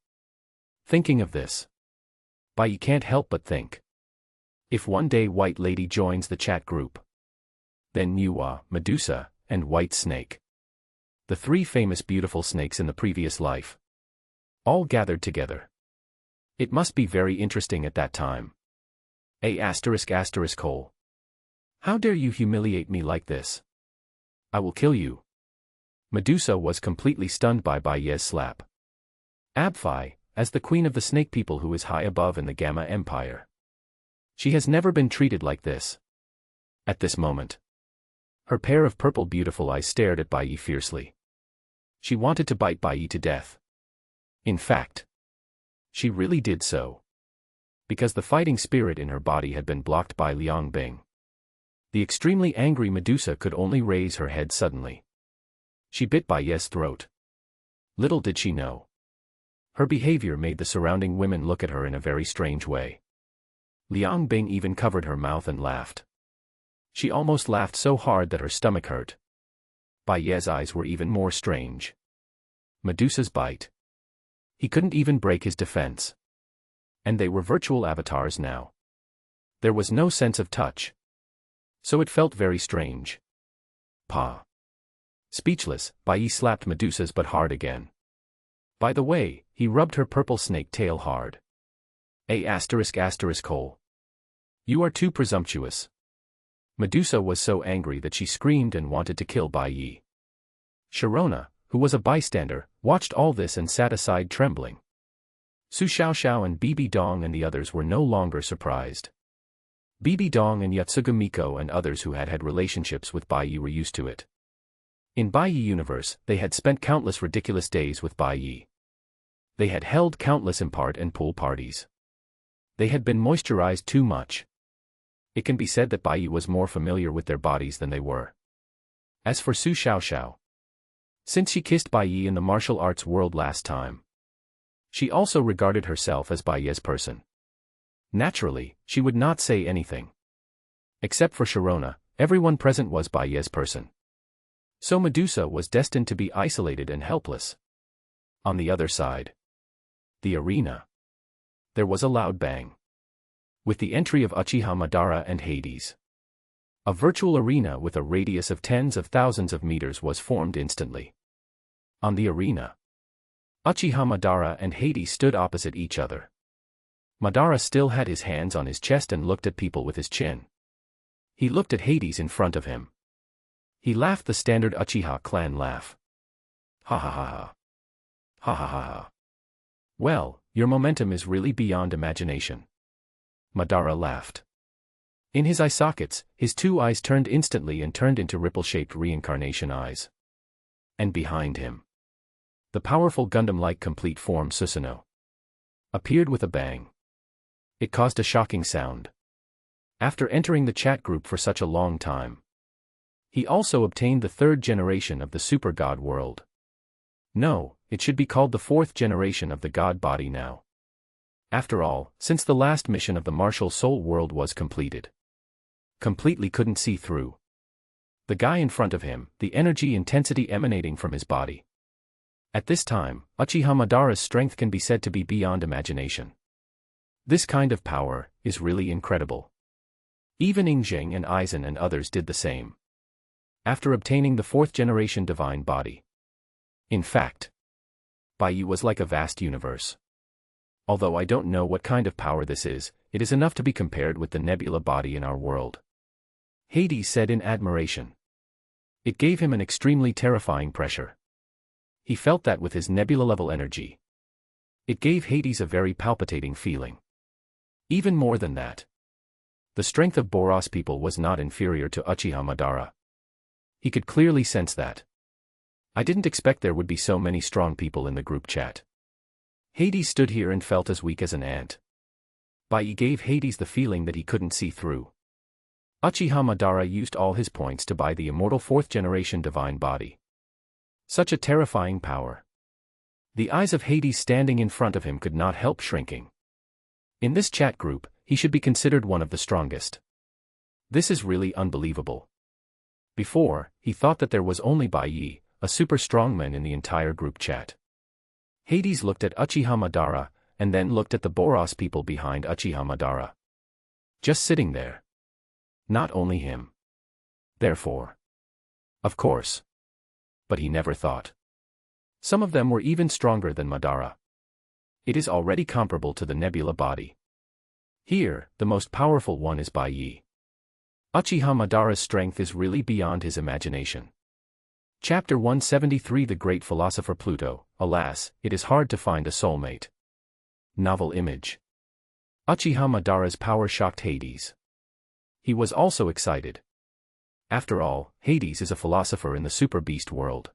Thinking of this, Bai Ye can't help but think. If one day White Lady joins the chat group, then Nuwa, Medusa, and White Snake, the three famous beautiful snakes in the previous life, all gathered together. It must be very interesting at that time. Hole. How dare you humiliate me like this? I will kill you. Medusa was completely stunned by Bai Ye's slap. Abphi, as the queen of the snake people who is high above in the Gamma Empire. She has never been treated like this. At this moment, her pair of purple beautiful eyes stared at Bai Ye fiercely. She wanted to bite Bai Ye to death. In fact, she really did so. Because the fighting spirit in her body had been blocked by Liang Bing. The extremely angry Medusa could only raise her head suddenly. She bit Bai Ye's throat. Little did she know. Her behavior made the surrounding women look at her in a very strange way. Liang Bing even covered her mouth and laughed. She almost laughed so hard that her stomach hurt. Bai Ye's eyes were even more strange. Medusa's bite. He couldn't even break his defense. And they were virtual avatars now. There was no sense of touch. So it felt very strange. Pa. Speechless, Bai Ye slapped Medusa's butt hard again. By the way, he rubbed her purple snake tail hard. Hole. You are too presumptuous. Medusa was so angry that she screamed and wanted to kill Bai Ye. Sharona, who was a bystander, watched all this and sat aside trembling. Su Xiaoxiao and Bibi Dong and the others were no longer surprised. Bibi Dong and Yotsuga Miko and others who had had relationships with Bai Ye were used to it. In Bai Ye universe, they had spent countless ridiculous days with Bai Ye. They had held countless impart and pool parties. They had been moisturized too much. It can be said that Bai Ye was more familiar with their bodies than they were. As for Su Xiaoxiao, since she kissed Bai Ye in the martial arts world last time, she also regarded herself as Bai Ye's person. Naturally, she would not say anything. Except for Sharona, everyone present was Bai Ye's person. So Medusa was destined to be isolated and helpless. On the other side, the arena. There was a loud bang. With the entry of Uchiha Madara and Hades. A virtual arena with a radius of tens of thousands of meters was formed instantly. On the arena, Uchiha Madara and Hades stood opposite each other. Madara still had his hands on his chest and looked at people with his chin. He looked at Hades in front of him. He laughed the standard Uchiha clan laugh. Ha ha ha ha. Ha ha ha ha. Well, your momentum is really beyond imagination. Madara laughed. In his eye sockets, his two eyes turned instantly and turned into ripple-shaped reincarnation eyes. And behind him, the powerful Gundam-like complete form Susanoo appeared with a bang. It caused a shocking sound. After entering the chat group for such a long time, he also obtained the third generation of the super god world. No, it should be called the fourth generation of the god body now. After all, since the last mission of the martial soul world was completed. Completely couldn't see through. The guy in front of him, the energy intensity emanating from his body. At this time, Uchiha Madara's strength can be said to be beyond imagination. This kind of power is really incredible. Even Ingzheng and Aizen and others did the same. After obtaining the fourth generation divine body. In fact, Bai Ye was like a vast universe. Although I don't know what kind of power this is, it is enough to be compared with the nebula body in our world. Hades said in admiration. It gave him an extremely terrifying pressure. He felt that with his nebula-level energy. It gave Hades a very palpitating feeling. Even more than that. The strength of Boros people was not inferior to Uchiha Madara. He could clearly sense that. I didn't expect there would be so many strong people in the group chat. Hades stood here and felt as weak as an ant. Bai Ye gave Hades the feeling that he couldn't see through. Uchiha Madara used all his points to buy the immortal fourth generation divine body. Such a terrifying power. The eyes of Hades standing in front of him could not help shrinking. In this chat group, he should be considered one of the strongest. This is really unbelievable. Before, he thought that there was only Bai Ye, a super strongman in the entire group chat. Hades looked at Uchiha Madara, and then looked at the Boros people behind Uchiha Madara. Just sitting there. Not only him. Therefore. Of course. But he never thought. Some of them were even stronger than Madara. It is already comparable to the nebula body. Here, the most powerful one is Bai Ye. Uchiha Madara's strength is really beyond his imagination. Chapter 173 The Great Philosopher Pluto. Alas, it is hard to find a soulmate. Novel image. Uchiha Madara's power shocked Hades. He was also excited. After all, Hades is a philosopher in the Super Beast world.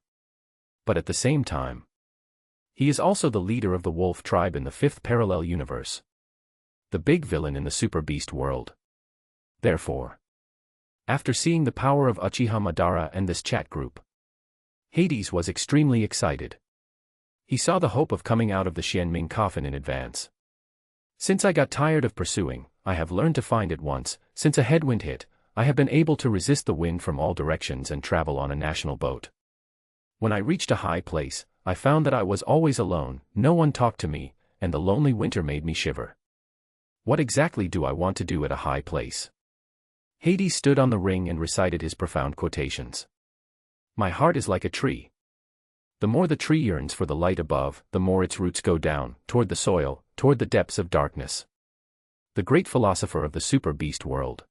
But at the same time, he is also the leader of the wolf tribe in the 5th parallel universe. The big villain in the Super Beast world. Therefore, after seeing the power of Uchiha Madara and this chat group, Hades was extremely excited. He saw the hope of coming out of the Xianming coffin in advance. Since I got tired of pursuing, I have learned to find it once. Since a headwind hit, I have been able to resist the wind from all directions and travel on a national boat. When I reached a high place, I found that I was always alone, no one talked to me, and the lonely winter made me shiver. What exactly do I want to do at a high place? Hades stood on the ring and recited his profound quotations. My heart is like a tree. The more the tree yearns for the light above, the more its roots go down, toward the soil, toward the depths of darkness. The great philosopher of the Super Beast world.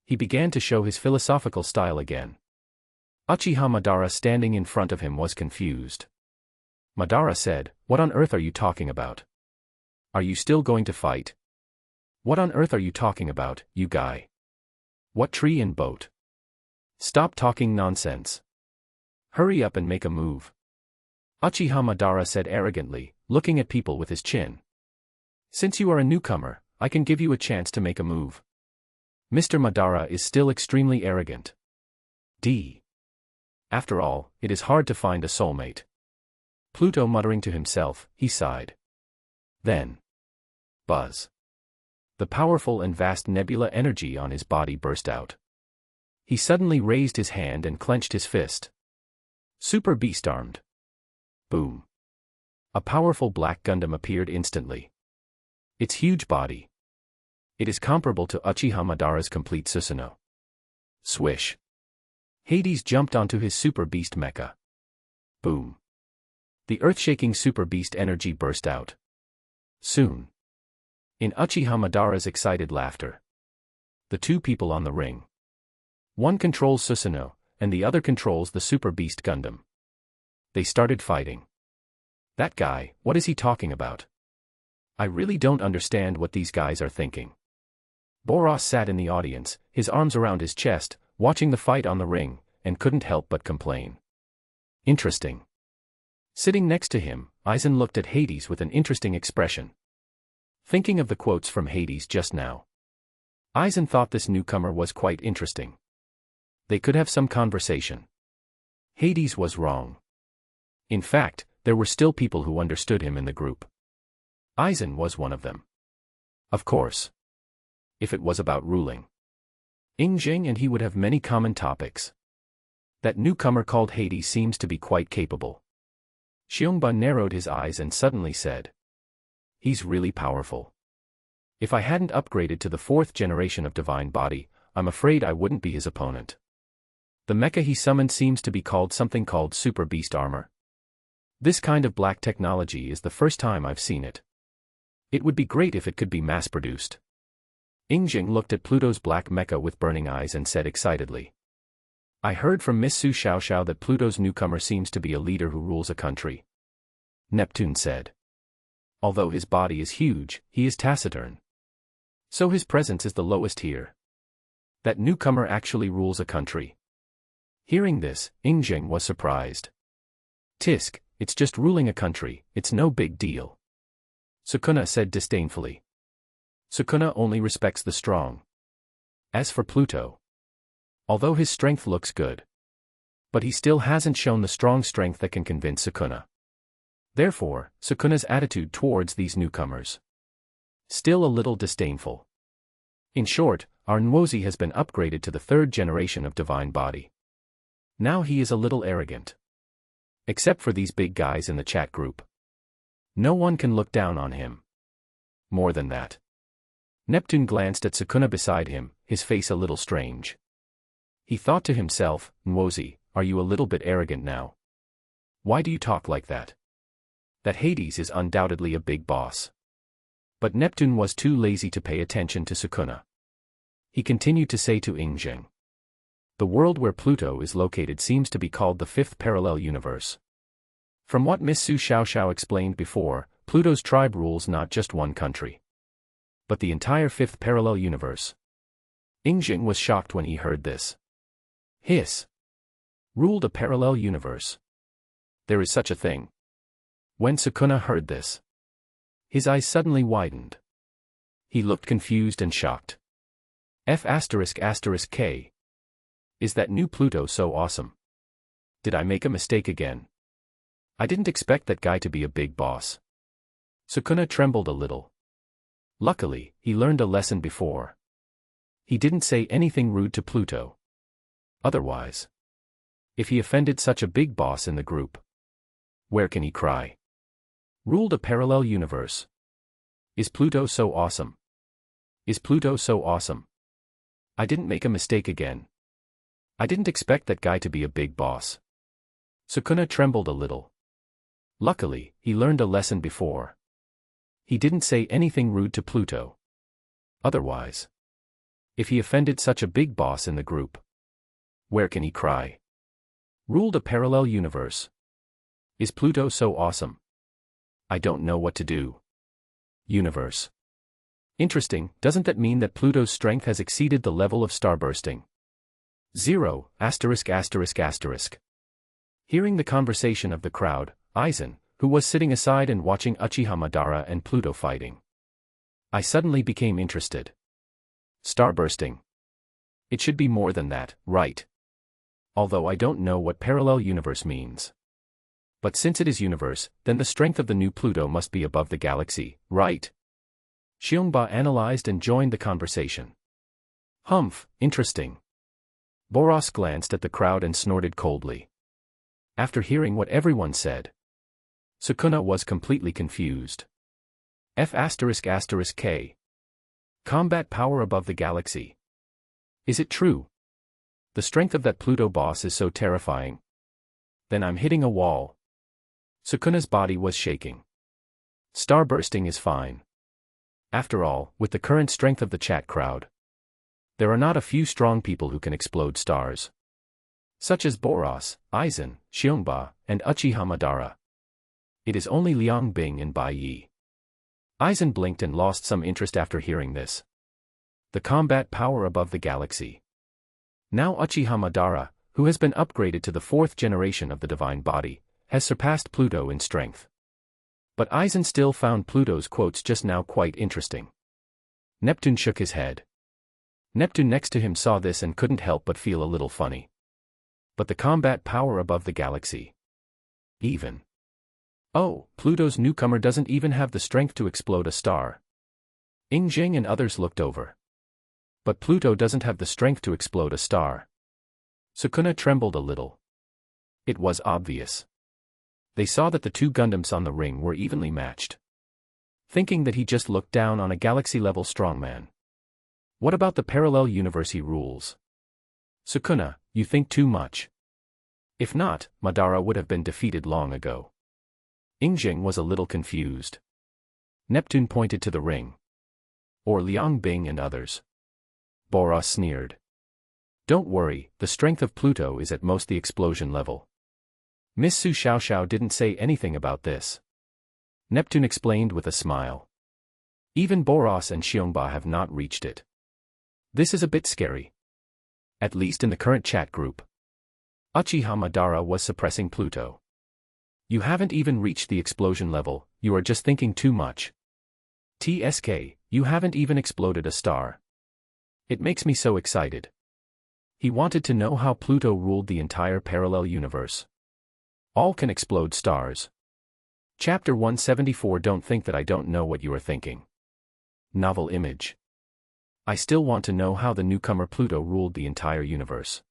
He began to show his philosophical style again. Uchiha Madara standing in front of him was confused. Madara said, "What on earth are you talking about? Are you still going to fight? What on earth are you talking about, you guy? What tree and boat? Stop talking nonsense. Hurry up and make a move." Uchiha Madara said arrogantly, looking at people with his chin. "Since you are a newcomer, I can give you a chance to make a move." Mr. Madara is still extremely arrogant. After all, it is hard to find a soulmate. Pluto muttering to himself, he sighed. Then. Buzz. The powerful and vast nebula energy on his body burst out. He suddenly raised his hand and clenched his fist. Super Beast armed. Boom. A powerful black Gundam appeared instantly. Its huge body. It is comparable to Uchiha Madara's complete Susanoo. Swish. Hades jumped onto his Super Beast mecha. Boom. The earth-shaking Super Beast energy burst out. Soon. In Uchiha Madara's excited laughter. The two people on the ring. One controls Susanoo, and the other controls the Super Beast Gundam. They started fighting. That guy, what is he talking about? I really don't understand what these guys are thinking. Boros sat in the audience, his arms around his chest, watching the fight on the ring, and couldn't help but complain. Interesting. Sitting next to him, Aizen looked at Hades with an interesting expression. Thinking of the quotes from Hades just now, Aizen thought this newcomer was quite interesting. They could have some conversation. Hades was wrong. In fact, there were still people who understood him in the group. Aizen was one of them. Of course. If it was about ruling, Ingjing and he would have many common topics. That newcomer called Hades seems to be quite capable. Xiongba narrowed his eyes and suddenly said, "He's really powerful. If I hadn't upgraded to the 4th generation of Divine Body, I'm afraid I wouldn't be his opponent. The mecha he summoned seems to be called something called Super Beast Armor. This kind of black technology is the first time I've seen it. It would be great if it could be mass-produced." Ingjing looked at Pluto's black mecha with burning eyes and said excitedly, "I heard from Miss Su Xiaoxiao that Pluto's newcomer seems to be a leader who rules a country." Neptune said. "Although his body is huge, he is taciturn. So his presence is the lowest here. That newcomer actually rules a country." Hearing this, Ingjing was surprised. "Tisk, it's just ruling a country, it's no big deal." Sukuna said disdainfully. Sukuna only respects the strong. As for Pluto, although his strength looks good, but he still hasn't shown the strong strength that can convince Sukuna. Therefore, Sukuna's attitude towards these newcomers. Still a little disdainful. In short, our Nwozi has been upgraded to the 3rd generation of divine body. Now he is a little arrogant. Except for these big guys in the chat group. No one can look down on him. More than that. Neptune glanced at Sukuna beside him, his face a little strange. He thought to himself, Nwozi, are you a little bit arrogant now? Why do you talk like that? That Hades is undoubtedly a big boss. But Neptune was too lazy to pay attention to Sukuna. He continued to say to Ingzheng. The world where Pluto is located seems to be called the 5th parallel universe. From what Miss Su Xiaoxiao explained before, Pluto's tribe rules not just one country, but the entire 5th parallel universe. Ingzheng was shocked when he heard this. Hiss. Ruled a parallel universe. There is such a thing. When Sukuna heard this, his eyes suddenly widened. He looked confused and shocked. F***K. Is that new Pluto so awesome? Did I make a mistake again? I didn't expect that guy to be a big boss. Sukuna trembled a little. Luckily, he learned a lesson before. He didn't say anything rude to Pluto. Otherwise, if he offended such a big boss in the group, where can he cry? Ruled a parallel universe. Is Pluto so awesome? Is Pluto so awesome? I didn't make a mistake again. I didn't expect that guy to be a big boss. Sukuna trembled a little. Luckily, he learned a lesson before. He didn't say anything rude to Pluto. Otherwise, if he offended such a big boss in the group, where can he cry? Ruled a parallel universe. Is Pluto so awesome? I don't know what to do. Universe. Interesting, doesn't that mean that Pluto's strength has exceeded the level of starbursting? 0, *****. Hearing the conversation of the crowd, Aizen, who was sitting aside and watching Uchiha Madara and Pluto fighting, I suddenly became interested. Starbursting. It should be more than that, right? Although I don't know what parallel universe means. But since it is universe, then the strength of the new Pluto must be above the galaxy, right? Xiongba analyzed and joined the conversation. Humph, interesting. Boros glanced at the crowd and snorted coldly. After hearing what everyone said, Sukuna was completely confused. F***K. Combat power above the galaxy. Is it true? The strength of that Pluto boss is so terrifying. Then I'm hitting a wall. Sukuna's body was shaking. Starbursting is fine. After all, with the current strength of the chat crowd, there are not a few strong people who can explode stars. Such as Boros, Aizen, Xiongba, and Uchiha Madara. It is only Liang Bing and Bai Ye. Aizen blinked and lost some interest after hearing this. The combat power above the galaxy. Now Uchiha Madara, who has been upgraded to the 4th generation of the divine body, has surpassed Pluto in strength. But Aizen still found Pluto's quotes just now quite interesting. Neptune shook his head. Neptune next to him saw this and couldn't help but feel a little funny. But the combat power above the galaxy. Even. Oh, Pluto's newcomer doesn't even have the strength to explode a star. Ingzheng and others looked over. But Pluto doesn't have the strength to explode a star. Sukuna trembled a little. It was obvious. They saw that the two Gundams on the ring were evenly matched. Thinking that he just looked down on a galaxy-level strongman. What about the parallel universe he rules? Sukuna, you think too much. If not, Madara would have been defeated long ago. Ingzheng was a little confused. Neptune pointed to the ring. Or Liang Bing and others. Boros sneered. Don't worry, the strength of Pluto is at most the explosion level. Miss Su Xiaoxiao didn't say anything about this. Neptune explained with a smile. Even Boros and Xiongba have not reached it. This is a bit scary. At least in the current chat group. Uchiha Madara was suppressing Pluto. You haven't even reached the explosion level, you are just thinking too much. TSK, you haven't even exploded a star. It makes me so excited. He wanted to know how Pluto ruled the entire parallel universe. All can explode stars. Chapter 174. Don't think that I don't know what you are thinking. Novel image. I still want to know how the newcomer Pluto ruled the entire universe.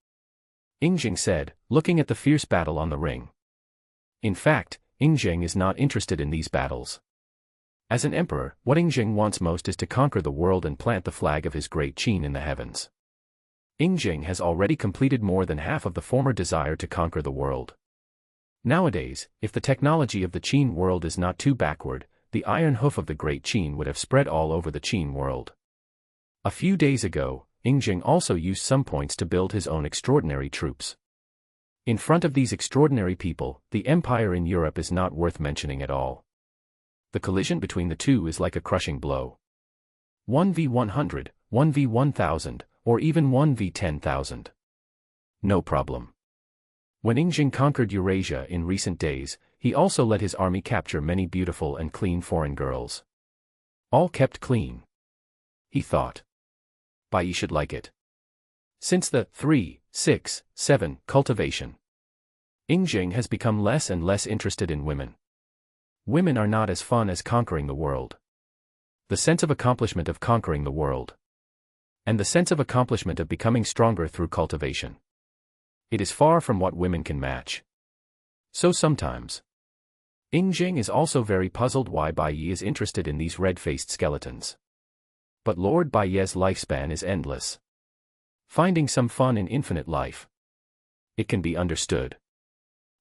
Ingjing said, looking at the fierce battle on the ring. In fact, Ingjing is not interested in these battles. As an emperor, what Ingjing wants most is to conquer the world and plant the flag of his great Qin in the heavens. Ingjing has already completed more than half of the former desire to conquer the world. Nowadays, if the technology of the Qin world is not too backward, the iron hoof of the great Qin would have spread all over the Qin world. A few days ago, Ingjing also used some points to build his own extraordinary troops. In front of these extraordinary people, the empire in Europe is not worth mentioning at all. The collision between the two is like a crushing blow. 1v100, 1v1000, or even 1v10,000. No problem. When Ingjing conquered Eurasia in recent days, he also let his army capture many beautiful and clean foreign girls. All kept clean. He thought. Bai Ye should like it. Since the 3, 6, 7 cultivation, Ingjing has become less and less interested in women. Women are not as fun as conquering the world. The sense of accomplishment of conquering the world. And the sense of accomplishment of becoming stronger through cultivation. It is far from what women can match. So sometimes, Ingjing is also very puzzled why Bai Ye is interested in these red-faced skeletons. But Lord Bai Ye's lifespan is endless. Finding some fun in infinite life. It can be understood.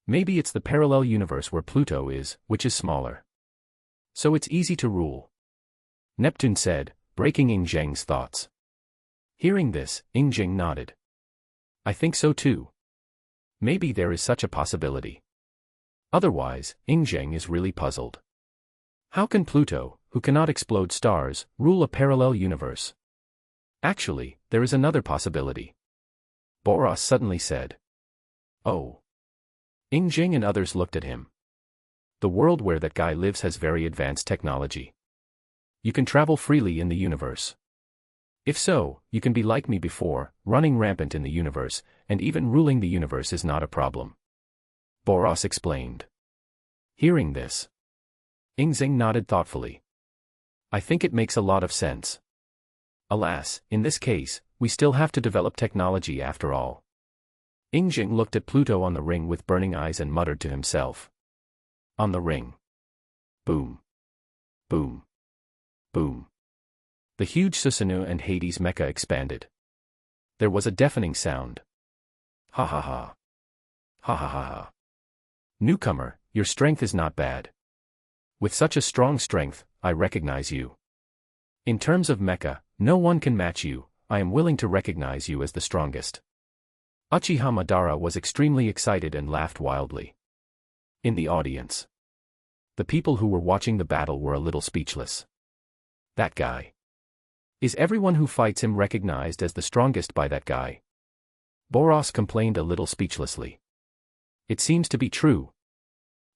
Maybe it's the parallel universe where Pluto is, which is smaller. So it's easy to rule. Neptune said, breaking Ingjing's thoughts. Hearing this, Ingjing nodded. I think so too. Maybe there is such a possibility. Otherwise, Ingjing is really puzzled. How can Pluto, who cannot explode stars, rule a parallel universe? Actually, there is another possibility. Boros suddenly said. Oh. Ingjing and others looked at him. The world where that guy lives has very advanced technology. You can travel freely in the universe. If so, you can be like me before, running rampant in the universe, and even ruling the universe is not a problem. Boros explained. Hearing this, Ingjing nodded thoughtfully. I think it makes a lot of sense. Alas, in this case, we still have to develop technology after all. Ingjing looked at Pluto on the ring with burning eyes and muttered to himself. On the ring. Boom. Boom. Boom. The huge Susanoo and Hades mecha expanded. There was a deafening sound. Ha ha ha. Ha ha ha ha. Newcomer, your strength is not bad. With such a strong strength, I recognize you. In terms of mecha, no one can match you. I am willing to recognize you as the strongest. Uchiha Madara was extremely excited and laughed wildly. In the audience, the people who were watching the battle were a little speechless. That guy. Is everyone who fights him recognized as the strongest by that guy? Boros complained a little speechlessly. It seems to be true.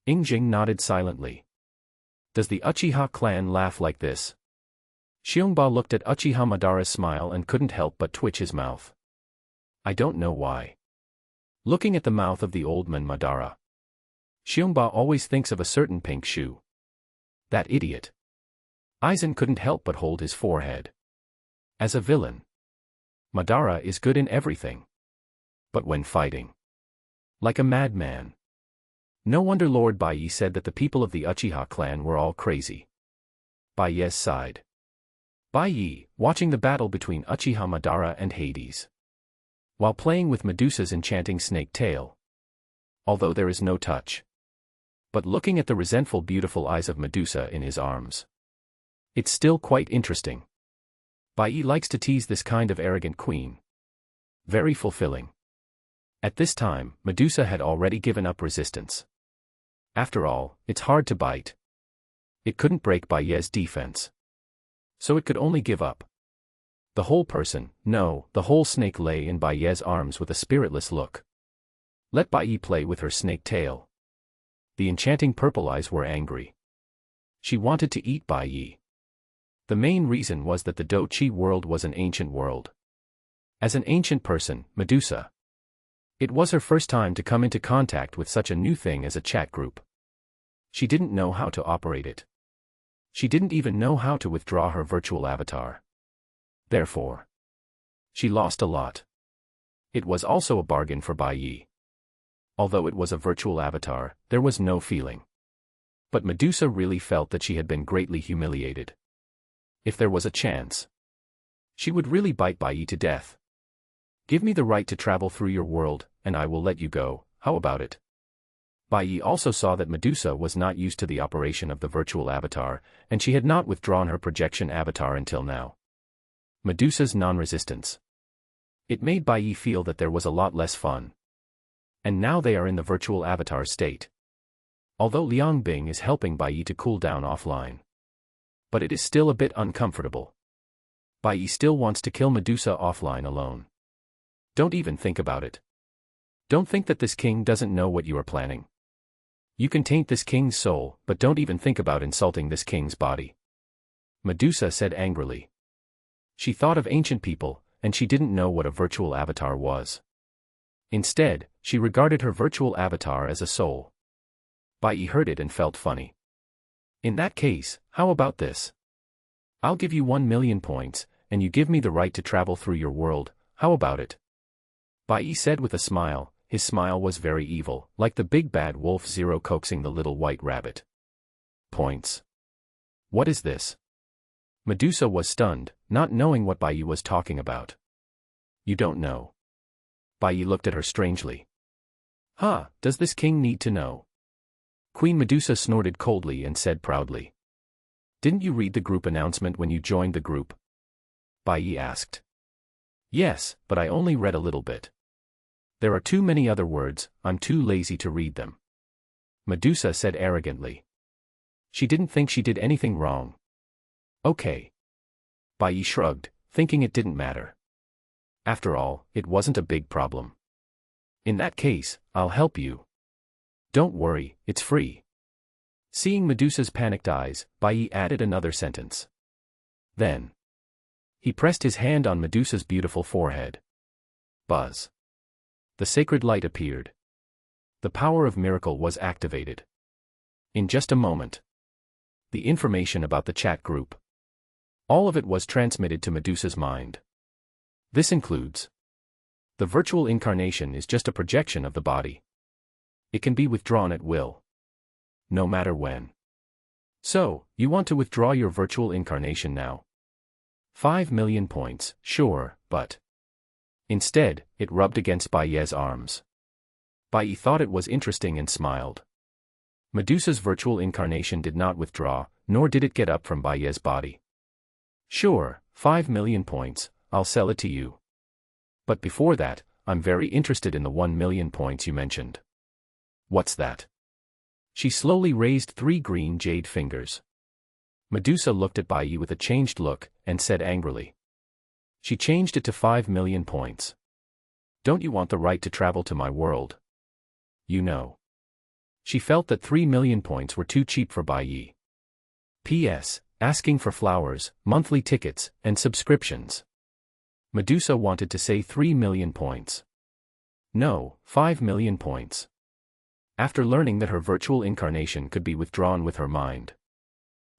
Ingjing nodded silently. Does the Uchiha clan laugh like this? Xiongba looked at Uchiha Madara's smile and couldn't help but twitch his mouth. I don't know why. Looking at the mouth of the old man Madara, Xiongba always thinks of a certain pink shoe. That idiot. Aizen couldn't help but hold his forehead. As a villain, Madara is good in everything. But when fighting, like a madman. No wonder Lord Bai Ye said that the people of the Uchiha clan were all crazy. Bai Ye's sighed. Bai Ye, watching the battle between Uchiha Madara and Hades, while playing with Medusa's enchanting snake tail. Although there is no touch. But looking at the resentful beautiful eyes of Medusa in his arms, it's still quite interesting. Bai Ye likes to tease this kind of arrogant queen. Very fulfilling. At this time, Medusa had already given up resistance. After all, it's hard to bite. It couldn't break Bai Ye's defense. So it could only give up. The whole person, no, the whole snake lay in Bai Ye's arms with a spiritless look. Let Bai Ye play with her snake tail. The enchanting purple eyes were angry. She wanted to eat Bai Ye. The main reason was that the Do-Chi world was an ancient world. As an ancient person, Medusa, it was her first time to come into contact with such a new thing as a chat group. She didn't know how to operate it. She didn't even know how to withdraw her virtual avatar. Therefore, she lost a lot. It was also a bargain for Bai Ye. Although it was a virtual avatar, there was no feeling. But Medusa really felt that she had been greatly humiliated. If there was a chance, she would really bite Bai Ye to death. Give me the right to travel through your world, and I will let you go, how about it? Bai Ye also saw that Medusa was not used to the operation of the virtual avatar, and she had not withdrawn her projection avatar until now. Medusa's non-resistance. It made Bai Ye feel that there was a lot less fun. And now they are in the virtual avatar state. Although Liang Bing is helping Bai Ye to cool down offline. But it is still a bit uncomfortable. Bai Ye still wants to kill Medusa offline alone. Don't even think about it. Don't think that this king doesn't know what you are planning. You can taint this king's soul, but don't even think about insulting this king's body. Medusa said angrily. She thought of ancient people, and she didn't know what a virtual avatar was. Instead, she regarded her virtual avatar as a soul. Bai Ye heard it and felt funny. In that case, how about this? I'll give you 1,000,000 points, and you give me the right to travel through your world, how about it? Bai Ye said with a smile. His smile was very evil, like the big bad wolf Zero coaxing the little white rabbit. Points. What is this? Medusa was stunned, not knowing what Bai Ye was talking about. You don't know. Bai Ye looked at her strangely. Huh, does this king need to know? Queen Medusa snorted coldly and said proudly. Didn't you read the group announcement when you joined the group? Bai Ye asked. Yes, but I only read a little bit. There are too many other words, I'm too lazy to read them. Medusa said arrogantly. She didn't think she did anything wrong. Okay. Bai Ye shrugged, thinking it didn't matter. After all, it wasn't a big problem. In that case, I'll help you. Don't worry, it's free. Seeing Medusa's panicked eyes, Bai Ye added another sentence. Then he pressed his hand on Medusa's beautiful forehead. Buzz. The sacred light appeared. The power of miracle was activated. In just a moment. The information about the chat group. All of it was transmitted to Medusa's mind. This includes. The virtual incarnation is just a projection of the body. It can be withdrawn at will. No matter when. So, you want to withdraw your virtual incarnation now? 5,000,000 points, sure, but. Instead, it rubbed against Bai Ye's arms. Bai Ye thought it was interesting and smiled. Medusa's virtual incarnation did not withdraw, nor did it get up from Bai Ye's body. Sure, 5,000,000 points, I'll sell it to you. But before that, I'm very interested in the 1,000,000 points you mentioned. What's that? She slowly raised 3 green jade fingers. Medusa looked at Bai Ye with a changed look, and said angrily. She changed it to 5,000,000 points. Don't you want the right to travel to my world? You know. She felt that 3,000,000 points were too cheap for Bai Ye. P.S. Asking for flowers, monthly tickets, and subscriptions. Medusa wanted to say 3,000,000 points. No, 5,000,000 points. After learning that her virtual incarnation could be withdrawn with her mind.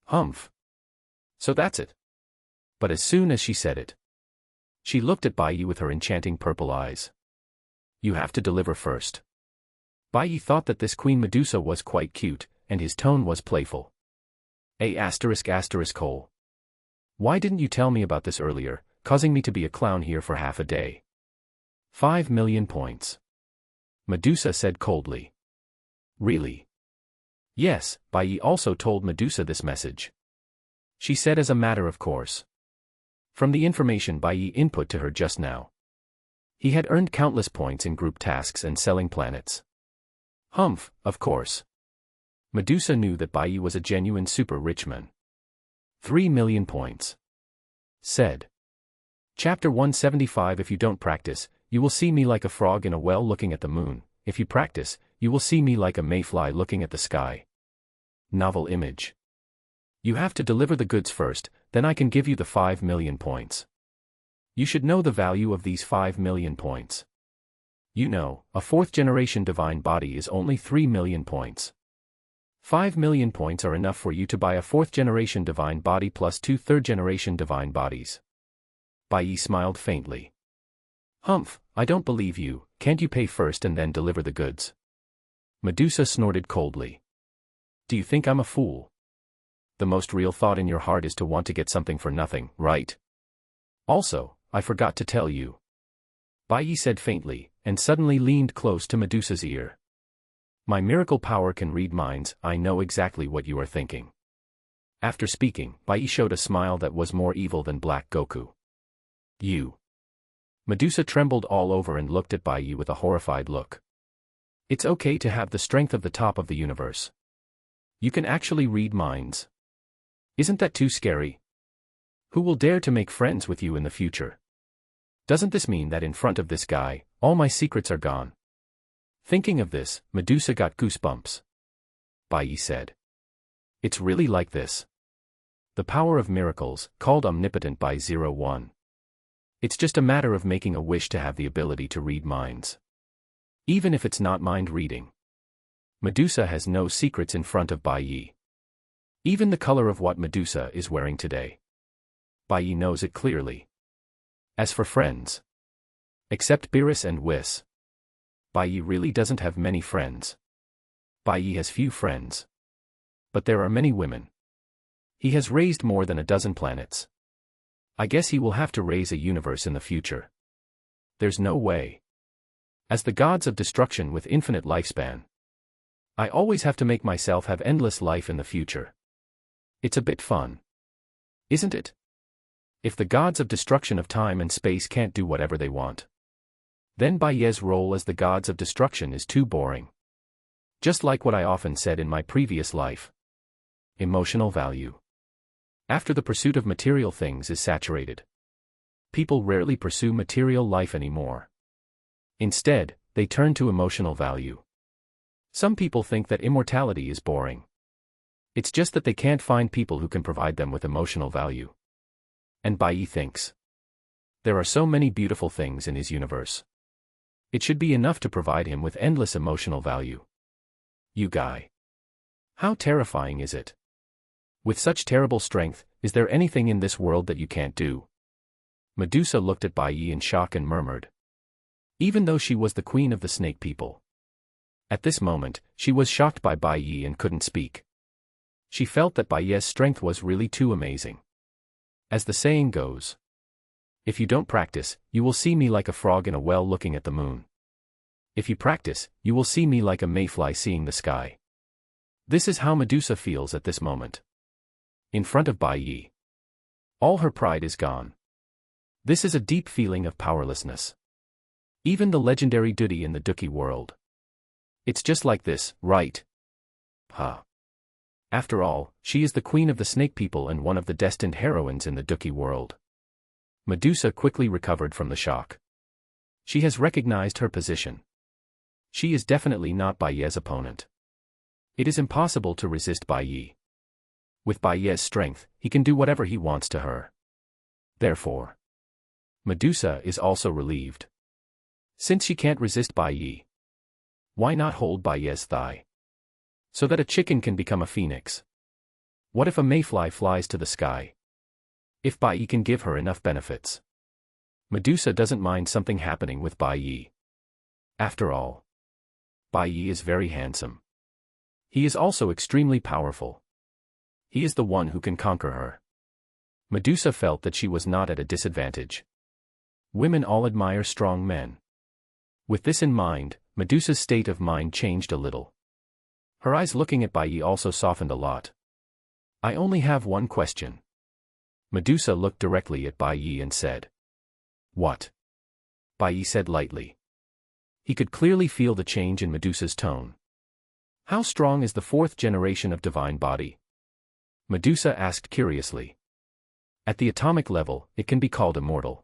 Humph. So that's it. But as soon as she said it, she looked at Bai Ye with her enchanting purple eyes. You have to deliver first. Bai Ye thought that this Queen Medusa was quite cute, and his tone was playful. ****. Why didn't you tell me about this earlier, causing me to be a clown here for half a day? 5,000,000 points. Medusa said coldly. Really? Yes, Bai Ye also told Medusa this message. She said as a matter of course. From the information Bai Ye input to her just now. He had earned countless points in group tasks and selling planets. Humph, of course. Medusa knew that Bai Ye was a genuine super rich man. 3,000,000 points. Said. Chapter 175. If you don't practice, you will see me like a frog in a well looking at the moon. If you practice, you will see me like a mayfly looking at the sky. Novel image. You have to deliver the goods first, then I can give you the 5,000,000 points. You should know the value of these 5,000,000 points. You know, a 4th generation divine body is only 3,000,000 points. 5 million points are enough for you to buy a 4th-generation divine body plus 2 3rd-generation divine bodies. Bai Ye smiled faintly. Humph, I don't believe you, can't you pay first and then deliver the goods? Medusa snorted coldly. Do you think I'm a fool? The most real thought in your heart is to want to get something for nothing, right? Also, I forgot to tell you. Bai Ye said faintly, and suddenly leaned close to Medusa's ear. My miracle power can read minds, I know exactly what you are thinking. After speaking, Bai Ye showed a smile that was more evil than Black Goku. You. Medusa trembled all over and looked at Bai Ye with a horrified look. It's okay to have the strength of the top of the universe. You can actually read minds. Isn't that too scary? Who will dare to make friends with you in the future? Doesn't this mean that in front of this guy, all my secrets are gone? Thinking of this, Medusa got goosebumps. Bai Ye said. It's really like this. The power of miracles, called omnipotent by 01. It's just a matter of making a wish to have the ability to read minds. Even if it's not mind reading. Medusa has no secrets in front of Bai Ye. Even the color of what Medusa is wearing today. Bai Ye knows it clearly. As for friends. Except Beerus and Whis. Bai Ye really doesn't have many friends. Bai Ye has few friends. But there are many women. He has raised more than a dozen planets. I guess he will have to raise a universe in the future. There's no way. As the gods of destruction with infinite lifespan. I always have to make myself have endless life in the future. It's a bit fun. Isn't it? If the gods of destruction of time and space can't do whatever they want. Then Bai Ye's role as the gods of destruction is too boring. Just like what I often said in my previous life. Emotional value. After the pursuit of material things is saturated. People rarely pursue material life anymore. Instead, they turn to emotional value. Some people think that immortality is boring. It's just that they can't find people who can provide them with emotional value. And Bai Ye thinks. There are so many beautiful things in his universe. It should be enough to provide him with endless emotional value. You guy. How terrifying is it? With such terrible strength, is there anything in this world that you can't do? Medusa looked at Bai Ye in shock and murmured. Even though she was the queen of the snake people. At this moment, she was shocked by Bai Ye and couldn't speak. She felt that Bai Ye's strength was really too amazing. As the saying goes. If you don't practice, you will see me like a frog in a well looking at the moon. If you practice, you will see me like a mayfly seeing the sky. This is how Medusa feels at this moment. In front of Bai Ye. All her pride is gone. This is a deep feeling of powerlessness. Even the legendary Duty in the Dookie world. It's just like this, right? Huh. After all, she is the queen of the snake people and one of the destined heroines in the Dookie world. Medusa quickly recovered from the shock. She has recognized her position. She is definitely not Bai Ye's opponent. It is impossible to resist Bai Ye. With Bai Ye's strength, he can do whatever he wants to her. Therefore, Medusa is also relieved. Since she can't resist Bai Ye, why not hold Bai Ye's thigh? So that a chicken can become a phoenix. What if a mayfly flies to the sky? If Bai Ye can give her enough benefits. Medusa doesn't mind something happening with Bai Ye. After all, Bai Ye is very handsome. He is also extremely powerful. He is the one who can conquer her. Medusa felt that she was not at a disadvantage. Women all admire strong men. With this in mind, Medusa's state of mind changed a little. Her eyes looking at Bai Ye also softened a lot. I only have one question. Medusa looked directly at Bai Ye and said. What? Bai Ye said lightly. He could clearly feel the change in Medusa's tone. How strong is the 4th generation of divine body? Medusa asked curiously. At the atomic level, it can be called immortal.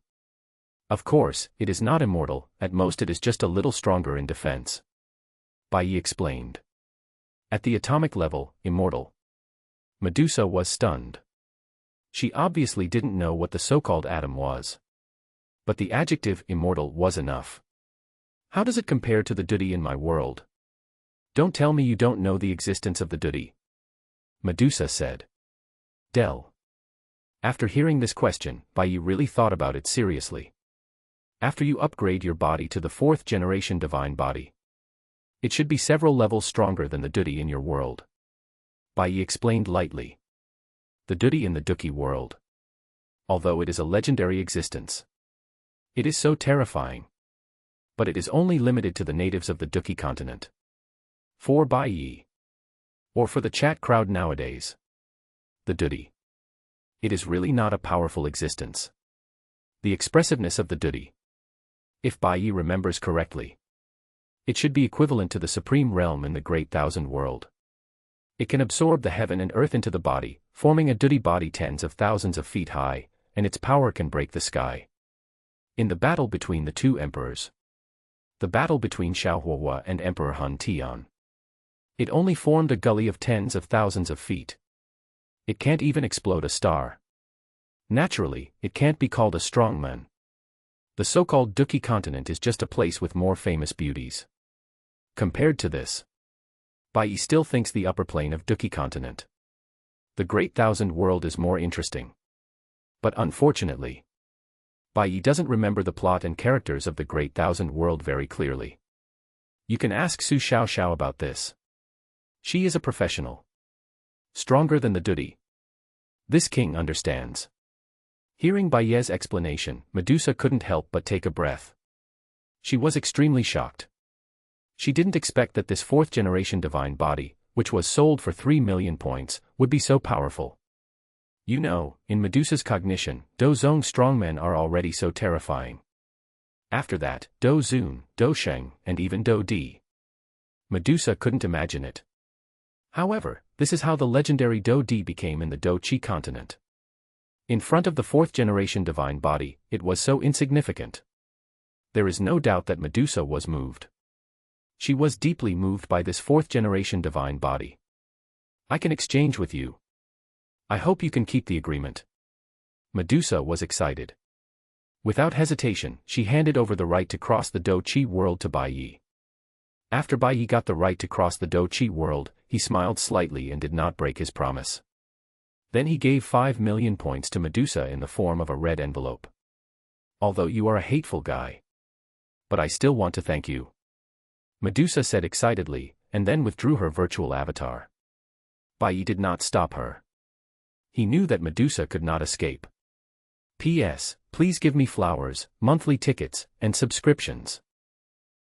Of course, it is not immortal, at most it is just a little stronger in defense. Bai Ye explained. At the atomic level, immortal. Medusa was stunned. She obviously didn't know what the so-called atom was. But the adjective immortal was enough. How does it compare to the Duty in my world? Don't tell me you don't know the existence of the duty. Medusa said. Del. After hearing this question, Bai Ye really thought about it seriously. After you upgrade your body to the 4th generation divine body, it should be several levels stronger than the duty in your world. Bai Ye explained lightly. The duty in the Duki world, although it is a legendary existence, it is so terrifying. But it is only limited to the natives of the Duki continent. For Bai Ye, or for the chat crowd nowadays, the duty, it is really not a powerful existence. The expressiveness of the duty, if Bai Ye remembers correctly, it should be equivalent to the supreme realm in the Great Thousand World. It can absorb the heaven and earth into the body, forming a duty body tens of thousands of feet high, and its power can break the sky. In the battle between the two emperors, the battle between Xiao Huohua and Emperor Hun Tian, it only formed a gully of tens of thousands of feet. It can't even explode a star. Naturally, it can't be called a strongman. The so-called Duki continent is just a place with more famous beauties. Compared to this, Bai Ye still thinks the upper plane of Duki continent, the Great Thousand World, is more interesting. But unfortunately, Bai Ye doesn't remember the plot and characters of the Great Thousand World very clearly. You can ask Su Xiao about this. She is a professional. Stronger than the duty. This king understands. Hearing Bai Ye's explanation, Medusa couldn't help but take a breath. She was extremely shocked. She didn't expect that this 4th generation divine body, which was sold for 3 million points, would be so powerful. You know, in Medusa's cognition, Do Zong strongmen are already so terrifying. After that, Do Zun, Do Sheng, and even Do Di. Medusa couldn't imagine it. However, this is how the legendary Do Di became in the Do Chi continent. In front of the 4th generation divine body, it was so insignificant. There is no doubt that Medusa was moved. She was deeply moved by this 4th generation divine body. I can exchange with you. I hope you can keep the agreement. Medusa was excited. Without hesitation, she handed over the right to cross the Do Chi world to Bai Ye. After Bai Ye got the right to cross the Do Chi world, he smiled slightly and did not break his promise. Then he gave 5 million points to Medusa in the form of a red envelope. Although you are a hateful guy, but I still want to thank you, Medusa said excitedly, and then withdrew her virtual avatar. Bai Ye did not stop her. He knew that Medusa could not escape. P.S. Please give me flowers, monthly tickets, and subscriptions.